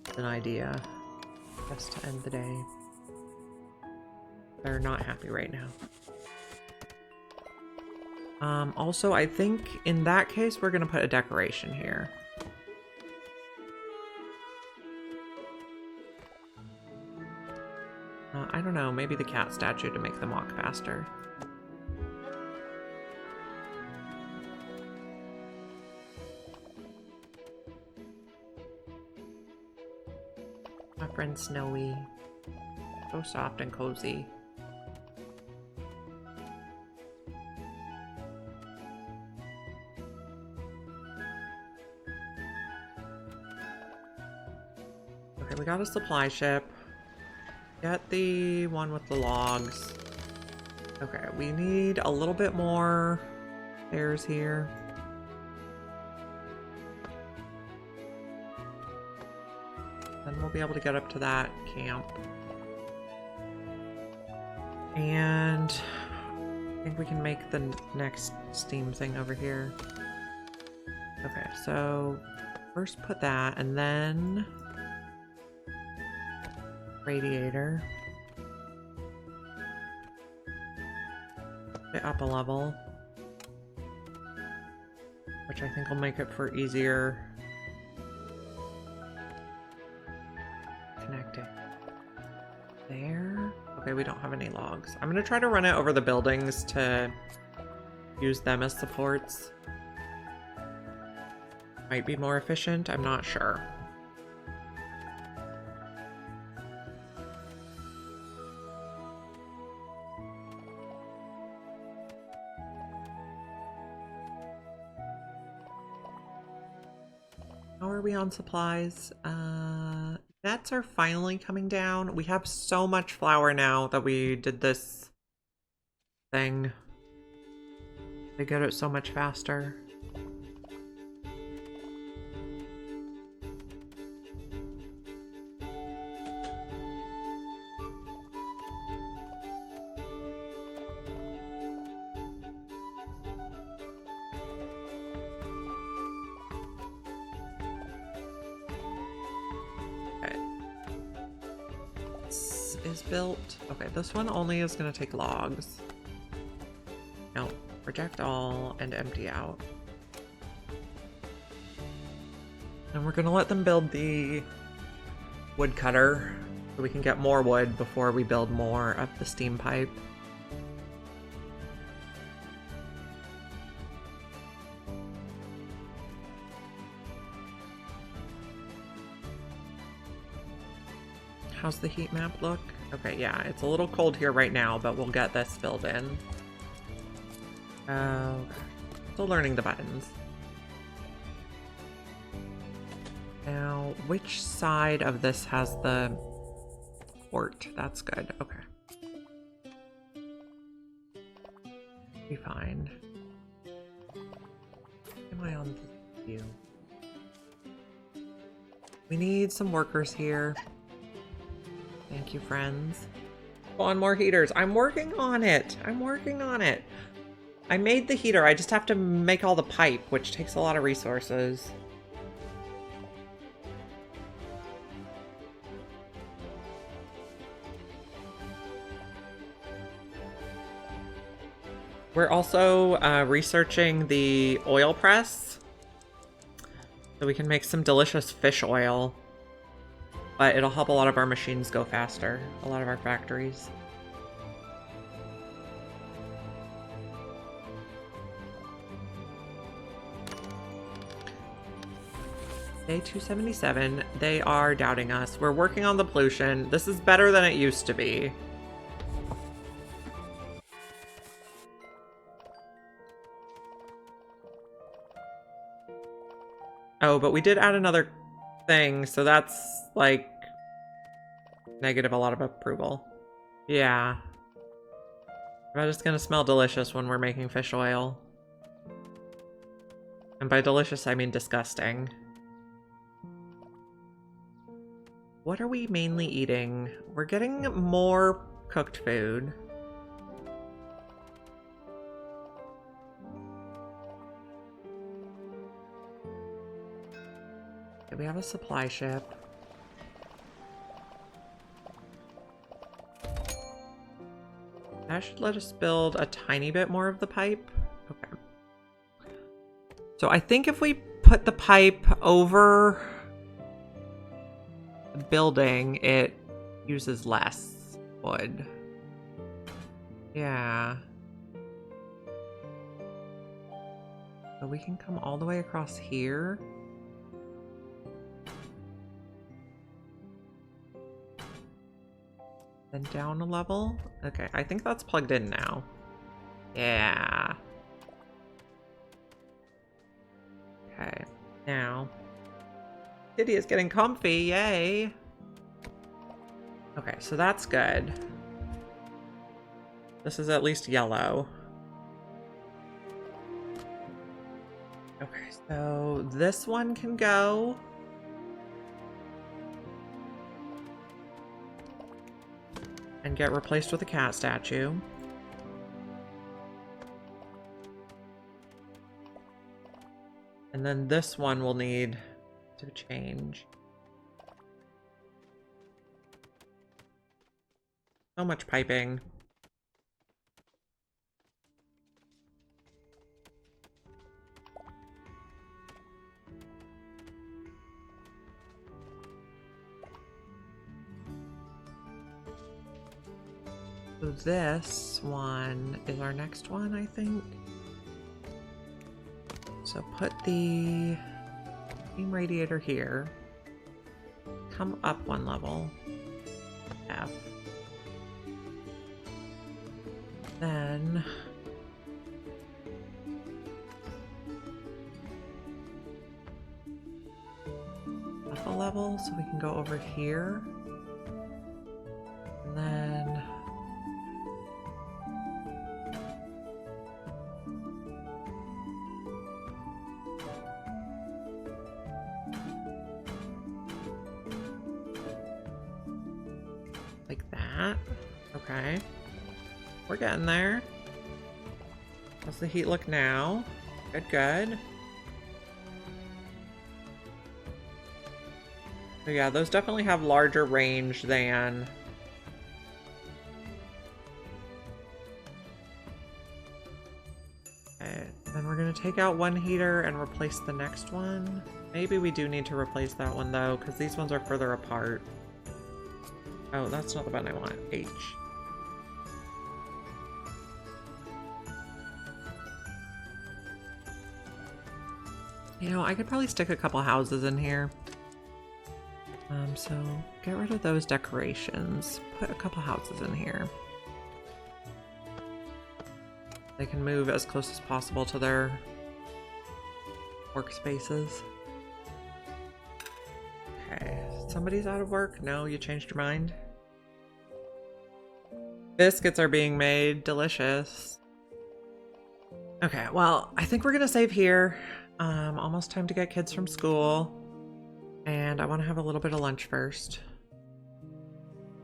That's an idea. Just to end the day. They're not happy right now. Also, I think in that case, we're going to put a decoration here. I don't know, maybe the cat statue to make them walk faster. My friend Snowy. So soft and cozy. Okay, we got a supply ship. Get the one with the logs. Okay, we need a little bit more stairs here. Then we'll be able to get up to that camp. And I think we can make the next steam thing over here. Okay, so first put that, and then radiator. Put it up a level, which I think will make it for easier connecting. There. Okay, we don't have any logs. I'm gonna try to run it over the buildings to use them as supports. Might be more efficient, I'm not sure. How are we on supplies? Nets are finally coming down. We have so much flour now that we did this thing. They get it so much faster. Is built. Okay, this one only is going to take logs. No, reject all and empty out. And we're going to let them build the woodcutter so we can get more wood before we build more of the steam pipe. How's the heat map look? Okay, yeah, it's a little cold here right now, but we'll get this filled in. Oh, still learning the buttons. Now, which side of this has the port? That's good. Okay. Be fine. Am I on the view? We need some workers here. Thank you, friends. On more heaters. I'm working on it. I'm working on it. I made the heater. I just have to make all the pipe, which takes a lot of resources. We're also researching the oil press so we can make some delicious fish oil. But it'll help a lot of our machines go faster, a lot of our factories. Day 277, they are doubting us. We're working on the pollution. This is better than it used to be. Oh, but we did add another thing, so that's like negative a lot of approval. Yeah. But it's gonna smell delicious when we're making fish oil. And by delicious, I mean disgusting. What are we mainly eating? We're getting more cooked food. Okay, we have a supply ship. That should let us build a tiny bit more of the pipe. Okay. So I think if we put the pipe over the building, it uses less wood. Yeah. So we can come all the way across here. Then down a level. Okay, I think that's plugged in now. Yeah. Okay, now. Kitty is getting comfy, yay. Okay, so that's good. This is at least yellow. Okay, so this one can go. And get replaced with a cat statue. And then this one will need to change. So much piping. So this one is our next one, I think. So put the steam radiator here. Come up one level. F. Then up a level so we can go over here. And then like that. Okay. We're getting there. How's the heat look now? Good, good. So yeah, those definitely have larger range than... Okay, then we're gonna take out one heater and replace the next one. Maybe we do need to replace that one though, because these ones are further apart. Oh, that's not the button I want. H. You know, I could probably stick a couple houses in here. So get rid of those decorations. Put a couple houses in here. They can move as close as possible to their workspaces. Okay, somebody's out of work? No, you changed your mind? Biscuits are being made. Delicious. Okay, well, I think we're gonna save here. Almost time to get kids from school. And I want to have a little bit of lunch first.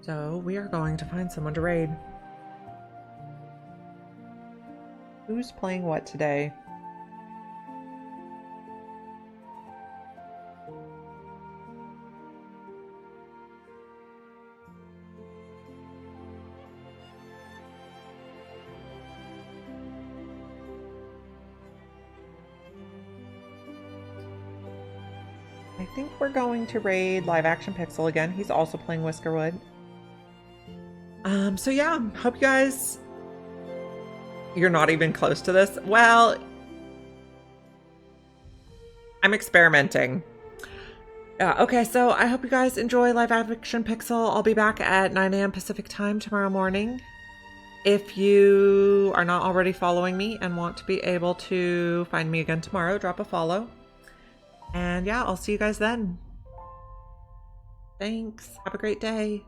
So we are going to find someone to raid. Who's playing what today? I think we're going to raid Live Action Pixel again. He's also playing Whiskerwood. So yeah, hope you guys... You're not even close to this? Well, I'm experimenting. Okay, so I hope you guys enjoy Live Action Pixel. I'll be back at 9 a.m. Pacific time tomorrow morning. If you are not already following me and want to be able to find me again tomorrow, drop a follow. And yeah, I'll see you guys then. Thanks. Have a great day.